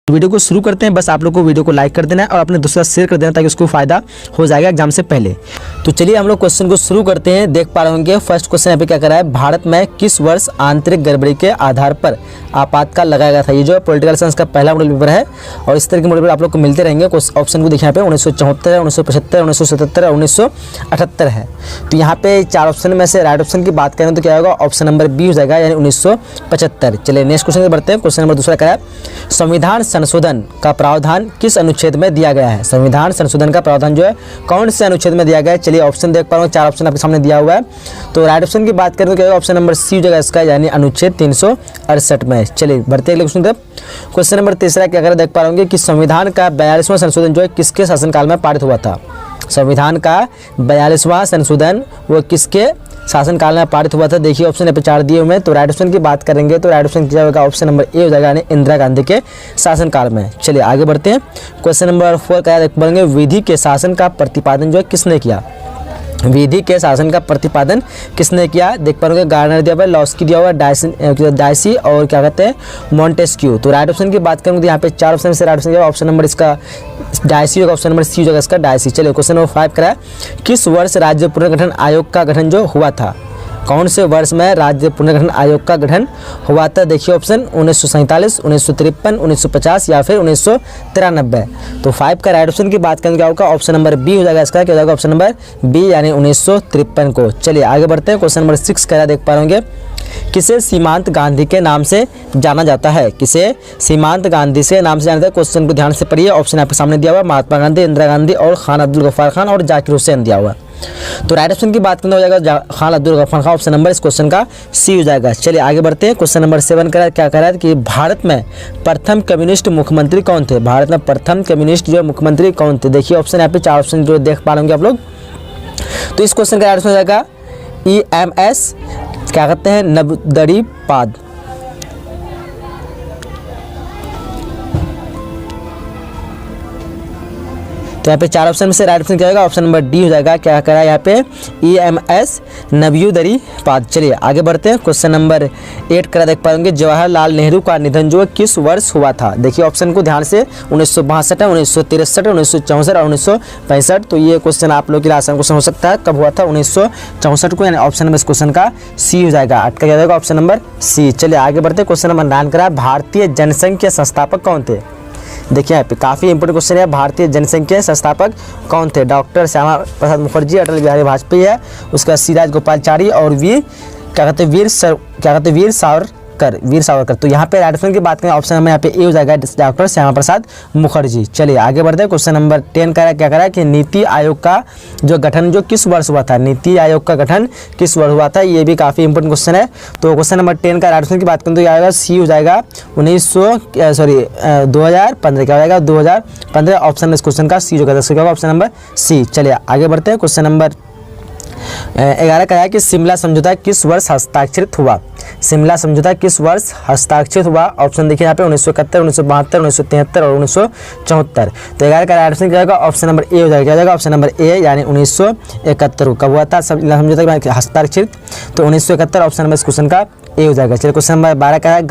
Video को शुरू करते हैं। बस आप लोग को वीडियो को लाइक कर देना है और अपने दोस्तों के साथ शेयर कर देना ताकि उसको फायदा हो जाएगा एग्जाम से पहले। तो चलिए हम लोग क्वेश्चन को शुरू करते हैं। देख पा रहे होंगे फर्स्ट क्वेश्चन यहाँ पे क्या कर रहा है, भारत में किस वर्ष आंतरिक गड़बड़ी के आधार पर आपातकाल लगाया गया था। ये जो पॉलिटिकल साइंस का पहला मॉडल पेपर है और इस तरह के मॉडल पेपर आप लोग को मिलते रहेंगे। ऑप्शन को देखिए यहाँ पे 1974 है, 1975, 1977 और 1978 है। तो यहाँ पे चार ऑप्शन में से राइट ऑप्शन की बात करें तो क्या होगा, ऑप्शन नंबर बी हो जाएगा यानी 1975। चलिए नेक्स्ट क्वेश्चन बढ़ते हैं। क्वेश्चन नंबर दूसरा क्या है, संविधान संशोधन का प्रावधान किस अनुच्छेद में दिया गया है। संविधान संशोधन का प्रावधान जो है कौन से अनुच्छेद में दिया गया है। चलिए ऑप्शन देख पा रहे हो, चार ऑप्शन आपके सामने दिया हुआ है। तो राइट ऑप्शन की बात करें तो क्या होगा, ऑप्शन नंबर सी हो जाएगा इसका यानी अनुच्छेद 368 में। चलिए बढ़ते हैं क्वेश्चन तक। क्वेश्चन नंबर तीसरा क्या कर देख पा रहे होंगे कि संविधान का 42वां संशोधन जो है किसके शासनकाल में पारित हुआ था। संविधान का 42वां संशोधन वो किसके शासनकाल में पारित हुआ था। देखिए ऑप्शन पे 4 दिए हुए हैं। तो राइट ऑप्शन की बात करेंगे तो राइट ऑप्शन क्या होगा, ऑप्शन नंबर ए हो जाएगा यानी इंदिरा गांधी के शासनकाल में। चलिए आगे बढ़ते हैं। क्वेश्चन नंबर 4 क्या देख पाएंगे, विधि के शासन का प्रतिपादन जो है किसने किया। विधि के शासन का प्रतिपादन किसने किया। देख पा रहे हो गार्नर दिया हुआ है, लॉस्की दिया हुआ है, डायसी और क्या कहते हैं मॉन्टेस्क्यू। तो राइट ऑप्शन की बात करेंगे तो यहाँ पे चार ऑप्शन से राइट ऑप्शन ऑप्शन नंबर इसका डायसी होगा, ऑप्शन नंबर सी हो जाएगा इसका डायसी। चलिए क्वेश्चन नंबर 5 करा है, किस वर्ष राज्य पुनर्गठन आयोग का गठन जो हुआ था। कौन से वर्ष में राज्य पुनर्गठन आयोग का गठन हुआ था। देखिए ऑप्शन 1947, 1953, 1950 या फिर 1993। तो 5 का राइट ऑप्शन की बात करें क्या होगा, ऑप्शन नंबर बी हो जाएगा इसका, क्या हो जाएगा ऑप्शन नंबर बी यानी 1953 को। चलिए आगे बढ़ते हैं। क्वेश्चन नंबर 6 कह रहा देख पा रहे होंगे, किसे सीमांत गांधी के नाम से जाना जाता है। किसे सीमांत गांधी से नाम से जाना जाता है। क्वेश्चन को ध्यान से पढ़िए, ऑप्शन आपके सामने दिया हुआ है, महात्मा गांधी, इंदिरा गांधी और खान अब्दुल गफ्फार खान और जाकिर हुसैन दिया हुआ है। तो राइट ऑप्शन की बात करना हो जाएगा खान अब्दुल गफ्फार खान, ऑप्शन नंबर इस क्वेश्चन का सी हो जाएगा। चलिए आगे बढ़ते हैं। क्वेश्चन नंबर 7 का क्या कह रहा है कि भारत में प्रथम कम्युनिस्ट मुख्यमंत्री कौन थे। भारत में प्रथम कम्युनिस्ट जो मुख्यमंत्री कौन थे। देखिए ऑप्शन यहाँ पे 4 ऑप्शन जो देख पा रहे आप लोग। तो इस क्वेश्चन का राइट ऑप्शन हो जाएगा EMS क्या कहते हैं नबदड़ीपाद। तो यहाँ पे 4 ऑप्शन में से राइट ऑप्शन क्या होगा, ऑप्शन नंबर डी हो जाएगा। क्या कह रहा है यहाँ पे EMS नबदड़ीपाद। चलिए आगे बढ़ते हैं। क्वेश्चन नंबर 8 करा देख पाएंगे, जवाहरलाल नेहरू का निधन जो है किस वर्ष हुआ था। देखिए ऑप्शन को ध्यान से 1962 है, 1963, 1964 और 1965। तो ये क्वेश्चन आप लोग के लिए आसान क्वेश्चन हो सकता है। कब हुआ था, 1964 को, यानी ऑप्शन नंबर इस क्वेश्चन का सी हो जाएगा। 8 का क्या जाएगा ऑप्शन नंबर सी। चलिए आगे बढ़ते हैं। क्वेश्चन नंबर 9 करा, भारतीय जनसंघ के संस्थापक कौन थे। देखिए यहाँ पे काफ़ी इंपोर्टेंट क्वेश्चन है, भारतीय जनसंघ के संस्थापक कौन थे। डॉक्टर श्यामा प्रसाद मुखर्जी, अटल बिहारी वाजपेयी है, उसका सी राजगोपालाचारी और वीर सावरकर। तो यहाँ पे राइट ऑप्शन की बात करें ऑप्शन नंबर यहाँ पे ए हो जाएगा, डॉक्टर श्यामा प्रसाद मुखर्जी। चलिए आगे बढ़ते हैं। क्वेश्चन नंबर 10 का क्या करा है कि नीति आयोग का जो गठन जो किस वर्ष हुआ था। नीति आयोग का गठन किस वर्ष हुआ था, ये भी काफ़ी इंपोर्टेंट क्वेश्चन है। तो क्वेश्चन नंबर 10 का राइट ऑप्शन की बात करें तो क्या आएगा, सी हो जाएगा 2015। क्या हो जाएगा 2015, ऑप्शन इस क्वेश्चन का सी हो जाएगा। क्या होगा ऑप्शन नंबर सी। चलिए आगे बढ़ते हैं। क्वेश्चन नंबर 11 का है कि शिमला समझौता किस वर्ष हस्ताक्षरित हुआ। शिमला समझौता किस वर्ष हस्ताक्षरित हुआ। ऑप्शन देखिए यहाँ पे 1971, 1972, 1973 और 1974। तो 11 का राइट ऑप्शन क्या होगा, ऑप्शन नंबर ए हो जाएगा। क्या हो जाएगा ऑप्शन नंबर ए यानी 1971 कब हुआ था समझौता हस्ताक्षरित। तो 1971 ऑप्शन नंबर इस क्वेश्चन का ए हो जाएगा। चलिए क्वेश्चन नंबर 12 का है,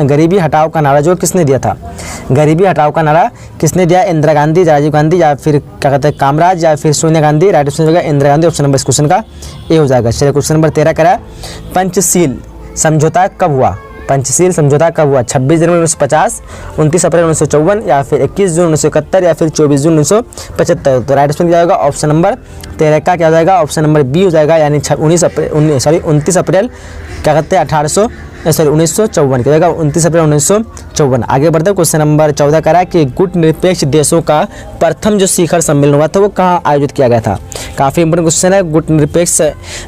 गरीबी हटाओ का नारा जो किसने दिया था। गरीबी हटाओ का नारा किसने दिया, इंदिरा गांधी, राजीव गांधी या फिर क्या कहते हैं कामराज या फिर सोनिया गांधी। राइट ऑप्शन हो जाएगा इंदिरा गांधी, ऑप्शन नंबर इस क्वेश्चन का ए हो जाएगा। चलिए क्वेश्चन नंबर 13 का है, पंचशील समझौता कब हुआ। पंचशील समझौता कब हुआ, 26 जनवरी 1950, 29 अप्रैल 1954 या फिर 21 जून 1971 या फिर 24 जून 1975। तो राइट ऑप्शन क्या होगा, ऑप्शन नंबर 13 का क्या हो जाएगा, ऑप्शन नंबर बी हो जाएगा यानी 29 अप्रैल क्या कहते हैं 1954 क्या जाएगा 29 अप्रैल 1954। आगे बढ़ते हैं। क्वेश्चन नंबर 14 करा कि गुट निरपेक्ष देशों का प्रथम जो शिखर सम्मेलन हुआ था वो कहाँ आयोजित किया गया था। काफ़ी इंपोर्टेंट क्वेश्चन है, गुट निरपेक्ष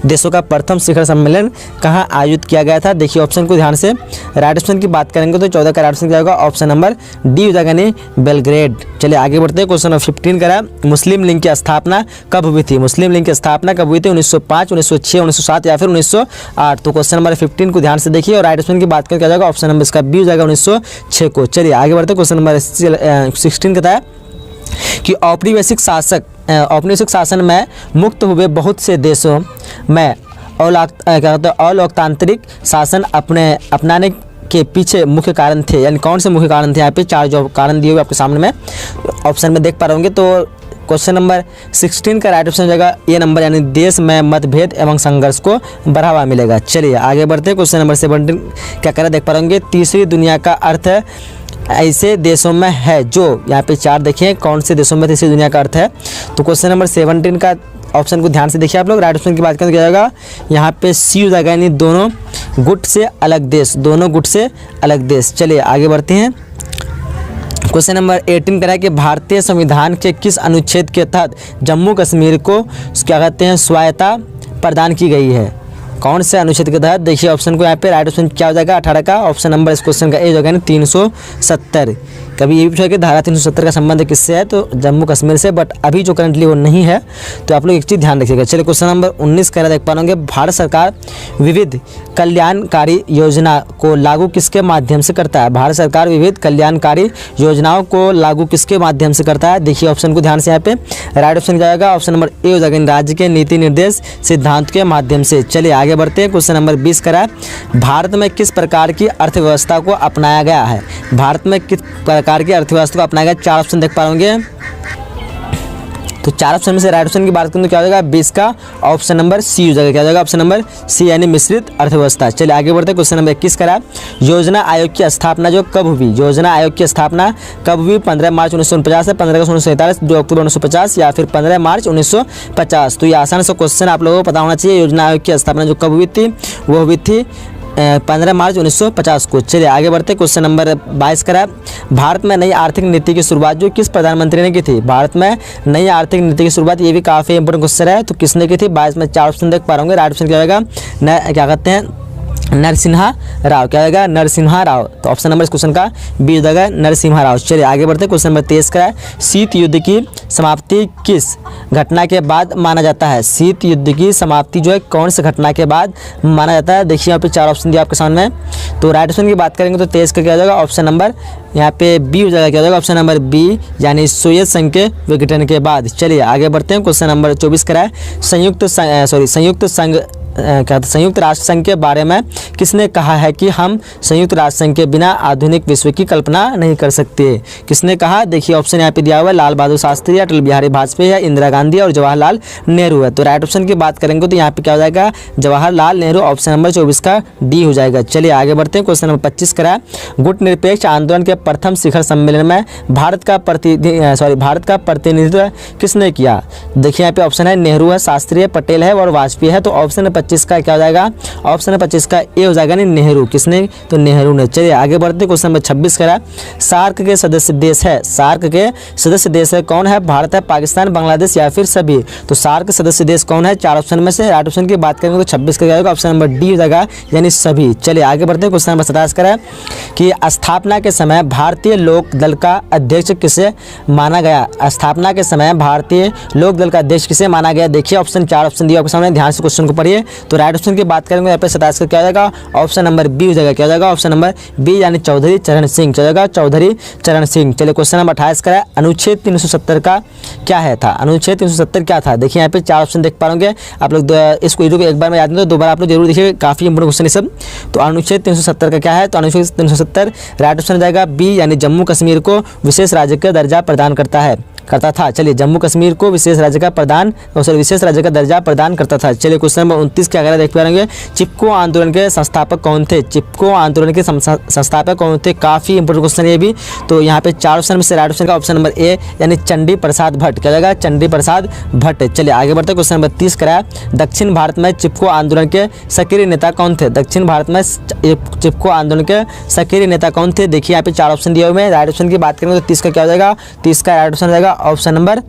देशों का प्रथम शिखर सम्मेलन कहाँ आयोजित किया गया था। देखिए ऑप्शन को ध्यान से, राइट ऑप्शन की बात करेंगे तो 14 का राइट ऑप्शन क्या होगा, ऑप्शन नंबर डी हो जाएगा यानी बेलग्रेड। चलिए आगे बढ़ते हैं। क्वेश्चन नंबर 15 करा, मुस्लिम लीग की स्थापना कब हुई थी। मुस्लिम लीग की स्थापना कब हुई थी, 1905, 1906, 1907 या फिर 1908। तो क्वेश्चन नंबर 15 को ध्यान से देखिए और राइट ऑप्शन की बात करें क्या जाएगा, ऑप्शन नंबर इसका बी हो जाएगा 1906 को। चलिए आगे बढ़ते हैं। क्वेश्चन नंबर 16 कहता है कि औपनिवेशिक शासन में मुक्त हुए बहुत से देशों में अलोकतांत्रिक शासन अपनाने के पीछे मुख्य कारण थे, यानी कौन से मुख्य कारण थे। यहाँ पे 4 जो कारण दिए हुए आपके सामने में ऑप्शन में देख पा रहे होंगे। तो क्वेश्चन नंबर 16 का राइट ऑप्शन हो जाएगा ए नंबर, यानी देश में मतभेद एवं संघर्ष को बढ़ावा मिलेगा। चलिए आगे बढ़ते हैं। क्वेश्चन नंबर 17 क्या कह रहा है देख पा रहे होंगे। तीसरी दुनिया का अर्थ ऐसे देशों में है जो, यहाँ पे 4 देखिए कौन से देशों में तीसरी दुनिया का अर्थ है। तो क्वेश्चन नंबर 17 का ऑप्शन को ध्यान से देखिए आप लोग। राइट ऑप्शन की बात करें तो क्या जाएगा, यहाँ पे सी हो जाएगा, यानी दोनों गुट से अलग देश, दोनों गुट से अलग देश। चलिए आगे बढ़ते हैं। क्वेश्चन नंबर 18 करा है कि भारतीय संविधान के किस अनुच्छेद के तहत जम्मू कश्मीर को क्या कहते हैं स्वायत्तता प्रदान की गई है। कौन से अनुच्छेद के तहत, देखिए ऑप्शन को यहाँ पे राइट ऑप्शन क्या हो जाएगा 18 का ऑप्शन नंबर इस क्वेश्चन का ए हो जाएगा 370। कभी ये भी पूछा कि धारा 370 का संबंध किससे है, तो जम्मू कश्मीर से, बट अभी जो करंटली वो नहीं है, तो आप लोग एक चीज़ ध्यान रखिएगा। चलिए क्वेश्चन नंबर 19 कह रहा देख पा रहे होंगे। भारत सरकार विविध कल्याणकारी योजना को लागू किसके माध्यम से करता है। भारत सरकार विविध कल्याणकारी योजनाओं को लागू किसके माध्यम से करता है। देखिए ऑप्शन को ध्यान से, यहाँ पे राइट ऑप्शन जाएगा ऑप्शन नंबर ए हो जाएगा, राज्य के नीति निर्देश सिद्धांत के माध्यम से। चलिए आगे बढ़ते हैं। क्वेश्चन नंबर 20 करा है भारत में किस प्रकार की अर्थव्यवस्था को अपनाया गया है। भारत में किस प्रकार की अर्थव्यवस्था को अपनाया गया, 4 ऑप्शन देख पा होंगे। तो 4 ऑप्शन में से राइट ऑप्शन की बात करें तो क्या हो जाएगा 20 का ऑप्शन नंबर सी हो जाएगा। क्या हो जाएगा ऑप्शन नंबर सी, यानी मिश्रित अर्थव्यवस्था। चलिए आगे बढ़ते हैं। क्वेश्चन नंबर 21 करा योजना आयोग की स्थापना जो कब हुई। योजना आयोग की स्थापना कब हुई, 15 मार्च 1949 है, 15 अगस्त 1947, 2 अक्टूबर 1950 या फिर 15 मार्च 1950। तो ये आसान सा क्वेश्चन आप लोगों को पता होना चाहिए। योजना आयोग की स्थापना जो कब हुई थी, वो हुई थी 15 मार्च 1950 को। चलिए आगे बढ़ते। क्वेश्चन नंबर 22 करा भारत में नई आर्थिक नीति की शुरुआत जो किस प्रधानमंत्री ने की थी। भारत में नई आर्थिक नीति की शुरुआत, ये भी काफ़ी इंपोर्टेंट क्वेश्चन है, तो किसने की थी। 22 में 4 ऑप्शन देख पा रहे होंगे। राइट ऑप्शन क्या होगा, क्या कहते हैं नरसिम्हा राव। क्या होगा नरसिम्हा राव। तो ऑप्शन नंबर इस क्वेश्चन का बी हो जाएगा नरसिम्हा राव। चलिए आगे बढ़ते हैं। क्वेश्चन नंबर 23 का है शीत युद्ध की समाप्ति किस घटना के बाद माना जाता है। शीत युद्ध की समाप्ति जो है कौन सी घटना के बाद माना जाता है। देखिए यहाँ पे 4 ऑप्शन दिया आपके सामने। तो राइट ऑप्शन की बात करेंगे तो 23 का क्या हो जाएगा ऑप्शन नंबर यहाँ पे बी हो जाएगा। क्या हो जाएगा ऑप्शन नंबर बी, यानी सोवियत संघ के विघटन के बाद। चलिए आगे बढ़ते हैं। क्वेश्चन नंबर 24 का है संयुक्त राष्ट्र संघ के बारे में किसने कहा है कि हम संयुक्त राष्ट्र संघ के बिना आधुनिक विश्व की कल्पना नहीं कर सकते। किसने कहा, देखिए ऑप्शन यहाँ पे दिया हुआ है लाल बहादुर शास्त्री, अटल बिहारी वाजपेयी, इंदिरा गांधी और जवाहरलाल नेहरू है। तो राइट ऑप्शन की बात करेंगे तो यहाँ पे क्या हो जाएगा जवाहरलाल नेहरू, ऑप्शन नंबर 24 का डी हो जाएगा। चलिए आगे बढ़ते हैं। क्वेश्चन नंबर 25 करा गुट निरपेक्ष आंदोलन के प्रथम शिखर सम्मेलन में भारत का प्रतिनिधित्व किसने किया। देखिए यहाँ पे ऑप्शन है नेहरू है, शास्त्री है, पटेल है और वाजपेयी है। तो ऑप्शन 25 का क्या हो जाएगा ऑप्शन 25 का ए हो जाएगा, नहीं नेहरू। किसने, तो नेहरू ने। चलिए आगे बढ़ते। क्वेश्चन नंबर 26 करा सार्क के सदस्य देश है, सार्क के सदस्य देश है कौन है, भारत है, पाकिस्तान, बांग्लादेश या फिर सभी। तो सार्क सदस्य देश कौन है, 4 ऑप्शन में से राइट ऑप्शन की बात करेंगे तो 26 का क्या होगा ऑप्शन नंबर डी हो जाएगा, यानी सभी। चलिए आगे बढ़ते हैं। क्वेश्चन नंबर 27 करा कि स्थापना के समय भारतीय लोक दल का अध्यक्ष किसे माना गया। स्थापना के समय भारतीय लोक दल का अध्यक्ष किसे माना गया। देखिए ऑप्शन 4 ऑप्शन दिया आपके सामने, ध्यान से क्वेश्चन को पढ़िए। तो राइट ऑप्शन की बात करेंगे यहाँ पे 27 का क्या हो जाएगा ऑप्शन नंबर बी हो जाएगा। क्या हो जाएगा ऑप्शन नंबर बी, यानी चौधरी चरण सिंह। क्या हो जाएगा चौधरी चरण सिंह। चलिए क्वेश्चन नंबर 28 का अनुच्छेद 370 का क्या है था। अनुच्छेद 370 क्या था, देखिए यहाँ पे 4 ऑप्शन देख पाओगे आप लोग। इसको वीडियो को एक बार में याद नहीं तो दोबारा आप लोग जरूर देखिए, काफी इंपोर्टेंट क्वेश्चन है सब। तो अनुच्छेद 370 का क्या है, तो अनुच्छेद 370 राइट ऑप्शन हो जाएगा बी, यानी जम्मू कश्मीर को विशेष राज्य का दर्जा प्रदान करता था। चलिए जम्मू कश्मीर को विशेष राज्य का दर्जा प्रदान करता था। चलिए क्वेश्चन नंबर 29 क्या करें देख पाएंगे। चिपको आंदोलन के संस्थापक कौन थे। चिपको आंदोलन के संस्थापक कौन थे, काफी इंपोर्टेंट क्वेश्चन है ये भी। तो यहाँ पे 4 ऑप्शन में से राइट ऑप्शन का ऑप्शन नंबर ए, यानी चंडी प्रसाद भट्ट। क्या जाएगा चंडी प्रसाद भट्ट। चलिए आगे बढ़ते। क्वेश्चन नंबर 30 कराया दक्षिण भारत में चिपको आंदोलन के सक्रिय नेता कौन थे। दक्षिण भारत में चिपको आंदोलन के सक्रिय नेता कौन थे। देखिए यहाँ पे 4 ऑप्शन दिए हुए हैं। राइट ऑप्शन की बात करेंगे तो 30 का क्या हो जाएगा, 30 का राइट ऑप्शन हो जाएगा ऑप्शन नंबर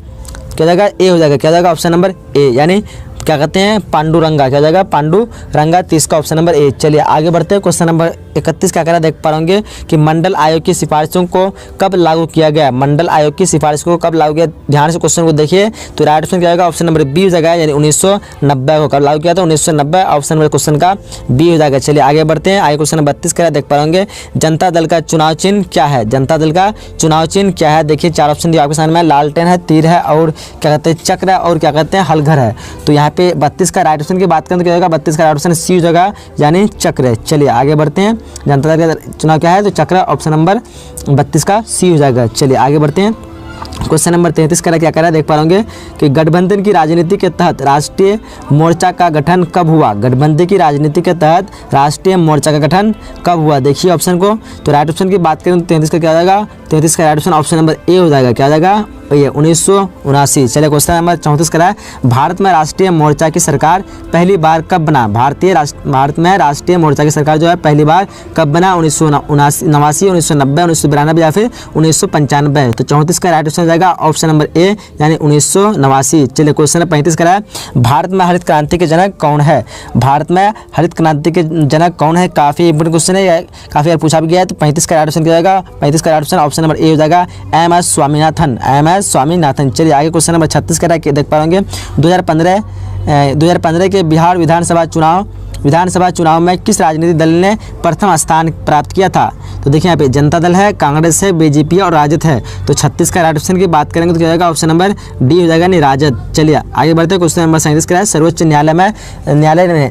क्या जाएगा ए हो जाएगा। क्या जाएगा ऑप्शन नंबर ए, यानी क्या कहते हैं पांडुरंगा। क्या जाएगा पांडुरंगा, 30 का ऑप्शन नंबर ए। चलिए आगे बढ़ते हैं। क्वेश्चन नंबर 31 क्या करा देख पाएंगे कि मंडल आयोग की सिफारिशों को कब लागू किया गया। मंडल आयोग की सिफारिश को कब लागू किया, ध्यान से क्वेश्चन को देखिए। तो राइट ऑप्शन क्या होगा ऑप्शन नंबर बी हो जाएगा, यानी 1990 को कब लागू किया था 1990, ऑप्शन नंबर क्वेश्चन का बी हो जाएगा। चलिए आगे बढ़ते हैं। आगे क्वेश्चन नंबर 32 करा देख पाएंगे जनता दल का चुनाव चिन्ह क्या है। जनता दल का चुनाव चिन्ह क्या है, देखिए 4 ऑप्शन दिया आपके सामने, लालटेन है, तीर है और क्या कहते हैं चक्र है और क्या कहते हैं हलघर है। तो यहाँ पे 32 का राइट ऑप्शन की बात करें तो क्या होगा 32 का राइट ऑप्शन सी हो जाएगा, यानी चक्र। चलिए आगे बढ़ते हैं। जनता दल का चुनाव क्या है, तो चकरा ऑप्शन नंबर 32 का सी हो जाएगा। चलिए आगे बढ़ते हैं। क्वेश्चन नंबर 33 का क्या कह रहा है, देख पा होंगे कि गठबंधन की राजनीति के तहत राष्ट्रीय मोर्चा का गठन कब हुआ। गठबंधन की राजनीति के तहत राष्ट्रीय मोर्चा का गठन कब हुआ, देखिए ऑप्शन को। तो राइट ऑप्शन की बात करें तो 33 का क्या हो जाएगा, 33 का राइट ऑप्शन ऑप्शन नंबर ए हो जाएगा। क्या हो जाएगा, ये 1979। चलिए क्वेश्चन नंबर 34 करा है, भारत में राष्ट्रीय मोर्चा की सरकार पहली बार कब बना। भारत में राष्ट्रीय मोर्चा की सरकार जो है पहली बार कब बना, 1979, 1990, 1992 या फिर 1995। तो 34 का राइट ऑप्शन हो जाएगा ऑप्शन नंबर ए यानी 1989। चलिए क्वेश्चन 35 करा है, भारत में हरित क्रांति के जनक कौन है। भारत में हरित क्रांति के जनक कौन है, काफ़ी इंपोर्टेंट क्वेश्चन है, काफ़ी बार पूछा भी गया है। तो 35 का राइट ऑप्शन क्या जाएगा, 35 का राइट ऑप्शन ऑप्शन नंबर ए हो जाएगा, एम.एस. स्वामीनाथन। चलिए आगे क्वेश्चन नंबर 36 करा है, देख पाएंगे 2015 के बिहार विधानसभा चुनाव में किस राजनीतिक दल ने प्रथम स्थान प्राप्त किया था। तो देखिए यहाँ पे जनता दल है, कांग्रेस है, बीजेपी और राजद है। तो 36 का राइट ऑप्शन की बात करेंगे तो क्या जाएगा, ऑप्शन नंबर डी हो जाएगा, नहीं राजद। चलिए आगे बढ़ते हैं। क्वेश्चन नंबर 37 का है, सर्वोच्च न्यायालय ने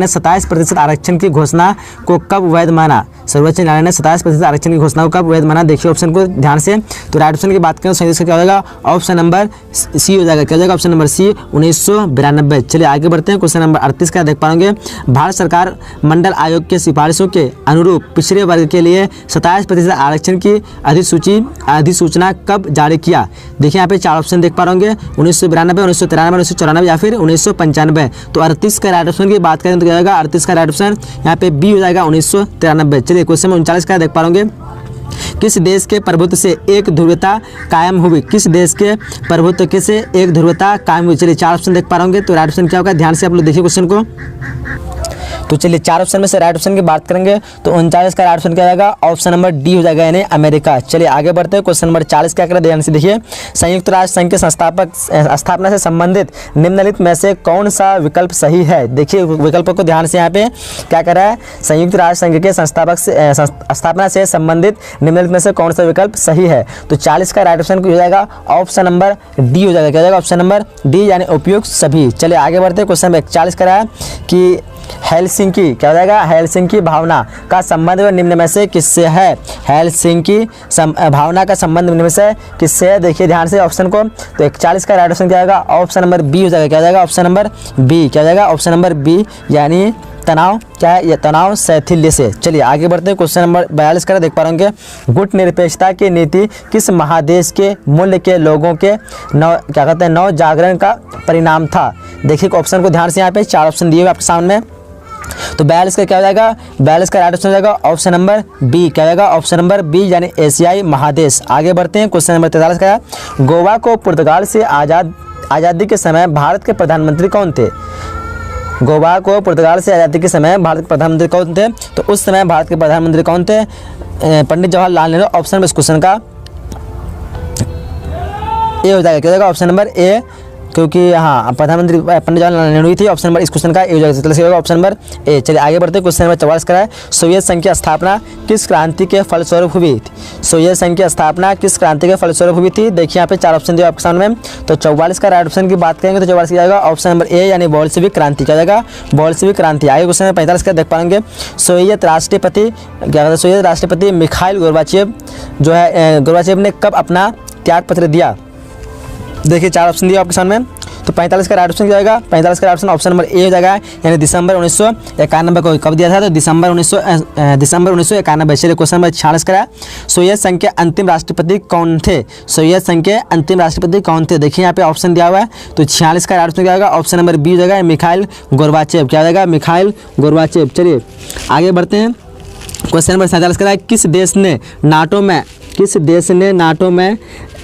27% आरक्षण की घोषणा को कब वैध माना। सर्वोच्च न्यायालय ने 27% आरक्षण की घोषणा को कब वैध माना, देखिए ऑप्शन को ध्यान से। तो राइट ऑप्शन की बात करें तो 37 का क्या हो जाएगा, ऑप्शन नंबर सी हो जाएगा। क्या हो जाएगा, ऑप्शन नंबर सी 1992। चलिए आगे बढ़ते हैं। क्वेश्चन नंबर 38 का देख पाएंगे, भारत सरकार मंडल आयोग के सिफारिशों के अनुरूप पिछड़े वर्ग के लिए 27% आरक्षण की अधिसूचना कब जारी किया। देखिए यहाँ पे 4 ऑप्शन देख पा रहे होंगे, 1992, 1993, 1994 या फिर 1995। तो 38 का राइट ऑप्शन की बात करें तो क्या होगा, 38 का राइट ऑप्शन यहाँ पे बी हो जाएगा, 1993। चलिए क्वेश्चन 39 का देख पा रहे होंगे, किस देश के प्रभुत्व से एक ध्रुवता कायम हुई। किस देश के प्रभुत्व से एक ध्रुवता कायम हुई। चलिए 4 ऑप्शन देख पा रहे होंगे, तो राइट ऑप्शन क्या होगा, ध्यान से आप लोग देखिए क्वेश्चन को। तो चलिए 4 ऑप्शन में से राइट ऑप्शन की बात करेंगे तो 39 का राइट ऑप्शन क्या जाएगा, ऑप्शन नंबर डी हो जाएगा, यानी अमेरिका। चलिए आगे बढ़ते हैं। क्वेश्चन नंबर 40 क्या करें, ध्यान से देखिए, संयुक्त राष्ट्र संघ के स्थापना से संबंधित निम्नलिखित में से कौन सा विकल्प सही है। देखिए विकल्प को ध्यान से, यहाँ पे क्या कर रहा है, संयुक्त राष्ट्र संघ के स्थापना से संबंधित निम्नलिखित में से कौन सा विकल्प सही है। तो 40 का राइट ऑप्शन हो जाएगा ऑप्शन नंबर डी हो जाएगा। क्या जाएगा, ऑप्शन नंबर डी यानी उपयुक्त सभी। चलिए आगे बढ़ते हैं। क्वेश्चन नंबर 41 करा है कि हेलसिंकी क्या हो जाएगा, हेलसिंकी भावना का संबंध निम्न में से किससे है। हेलसिंकी भावना का संबंध निम्न में से किससे है, देखिए ध्यान से ऑप्शन को। तो 41 का राइट ऑप्शन क्या आएगा, ऑप्शन नंबर बी हो जाएगा। क्या जाएगा, ऑप्शन नंबर बी। क्या जाएगा, ऑप्शन नंबर बी यानी तनाव क्या है, ये तनाव शैथिल्य से। चलिए आगे बढ़ते हैं। क्वेश्चन नंबर 42 का देख पा रहे होंगे, गुट निरपेक्षता की नीति किस महादेश के मूल्य के लोगों के नव जागरण का परिणाम था। देखिए ऑप्शन को ध्यान से, यहाँ पे 4 ऑप्शन दिए हुए आपके सामने। तो 42 का क्या हो जाएगा, 42 का राइट ऑप्शन हो जाएगा ऑप्शन नंबर बी। क्या जाएगा, ऑप्शन नंबर बी यानी एशियाई महादेश। आगे बढ़ते हैं। क्वेश्चन नंबर 43 का, गोवा को पुर्तगाल से आज़ादी के समय भारत के प्रधानमंत्री कौन थे। गोवा को पुर्तगाल से आज़ादी के समय भारत के प्रधानमंत्री कौन थे। तो उस समय भारत के प्रधानमंत्री कौन थे, पंडित जवाहरलाल नेहरू। ऑप्शन में इस क्वेश्चन का ए हो जाएगा। क्या जाएगा, ऑप्शन नंबर ए, क्योंकि हाँ प्रधानमंत्री पंडित जवाहरलाल नेहरू ही थे। ऑप्शन नंबर इस क्वेश्चन का ए हो जाएगा, ऑप्शन नंबर ए। चलिए आगे बढ़ते हैं। क्वेश्चन नंबर 44 का है, सोवियत संघ की स्थापना किस क्रांति के फलस्वरूप हुई थी। सोवियत संघ की स्थापना किस क्रांति के फलस्वरूप हुई थी। देखिए यहाँ पे 4 ऑप्शन दिए आपके सामने में। तो 44 का राइट ऑप्शन की बात करेंगे तो 44 जाएगा ऑप्शन नंबर ए यानी बोल्शेविक क्रांति। क्या जाएगा, बोल्शेविक क्रांति। आगे क्वेश्चन नंबर 45 का देख पाएंगे, सोवियत राष्ट्रपति मिखाइल गोर्बाचेव जो है, गोर्बाचेव ने कब अपना त्यागपत्र दिया। देखिए 4 ऑप्शन दिए आपके सामने। तो 45 का राइट ऑप्शन क्या जाएगा, 45 का राइट ऑप्शन ऑप्शन नंबर ए हो जाएगा, यानी दिसंबर 1991 को कब दिया था। तो दिसंबर 1991। चलिए क्वेश्चन नंबर 46 का है, सोवियत संघ के अंतिम राष्ट्रपति कौन थे। सोवियत संघ के अंतिम राष्ट्रपति कौन थे। देखिए यहाँ पे ऑप्शन दिया हुआ है। तो 46 का राइट ऑप्शन क्या जाएगा, ऑप्शन नंबर बी हो जाएगा, मिखाइल गोर्बाचेव। क्या जाएगा, मिखाइल गोर्बाचेव। चलिए आगे बढ़ते हैं। क्वेश्चन नंबर 47 का है, किस देश ने नाटो में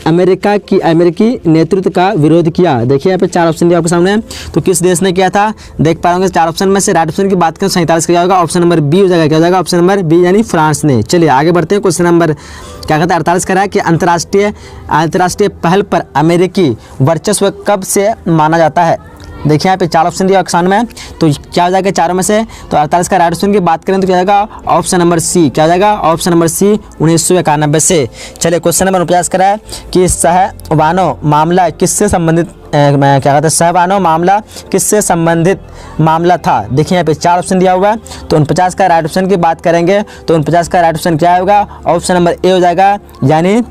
अमेरिकी नेतृत्व का विरोध किया। देखिए यहाँ पे 4 ऑप्शन दिया आपके सामने। तो किस देश ने किया था, देख पाएंगे 4 ऑप्शन में से राइट ऑप्शन की बात करें 47 का जाएगा, ऑप्शन नंबर बी हो जाएगा। क्या हो जाएगा, ऑप्शन नंबर बी यानी फ्रांस ने। चलिए आगे बढ़ते हैं। क्वेश्चन नंबर क्या कहता है 48 का है कि अंतर्राष्ट्रीय पहल पर अमेरिकी वर्चस्व कब से माना जाता है। देखिए यहाँ पे 4 ऑप्शन दिया किसान में। तो क्या हो जाएगा चारों में से। तो 48 का राइट ऑप्शन की बात करें तो क्या जाएगा, ऑप्शन नंबर सी। क्या हो जाएगा, ऑप्शन नंबर सी 1991 से। चलिए क्वेश्चन नंबर 49 का है कि सहवानो मामला किससे संबंधित क्या कहते हैं सहबानो मामला किससे संबंधित मामला था। देखिए यहाँ पे 4 ऑप्शन दिया हुआ है, तो 49 का राइट ऑप्शन की बात करेंगे तो 49 का राइट ऑप्शन क्या होगा, ऑप्शन नंबर ए हो जाएगा, यानी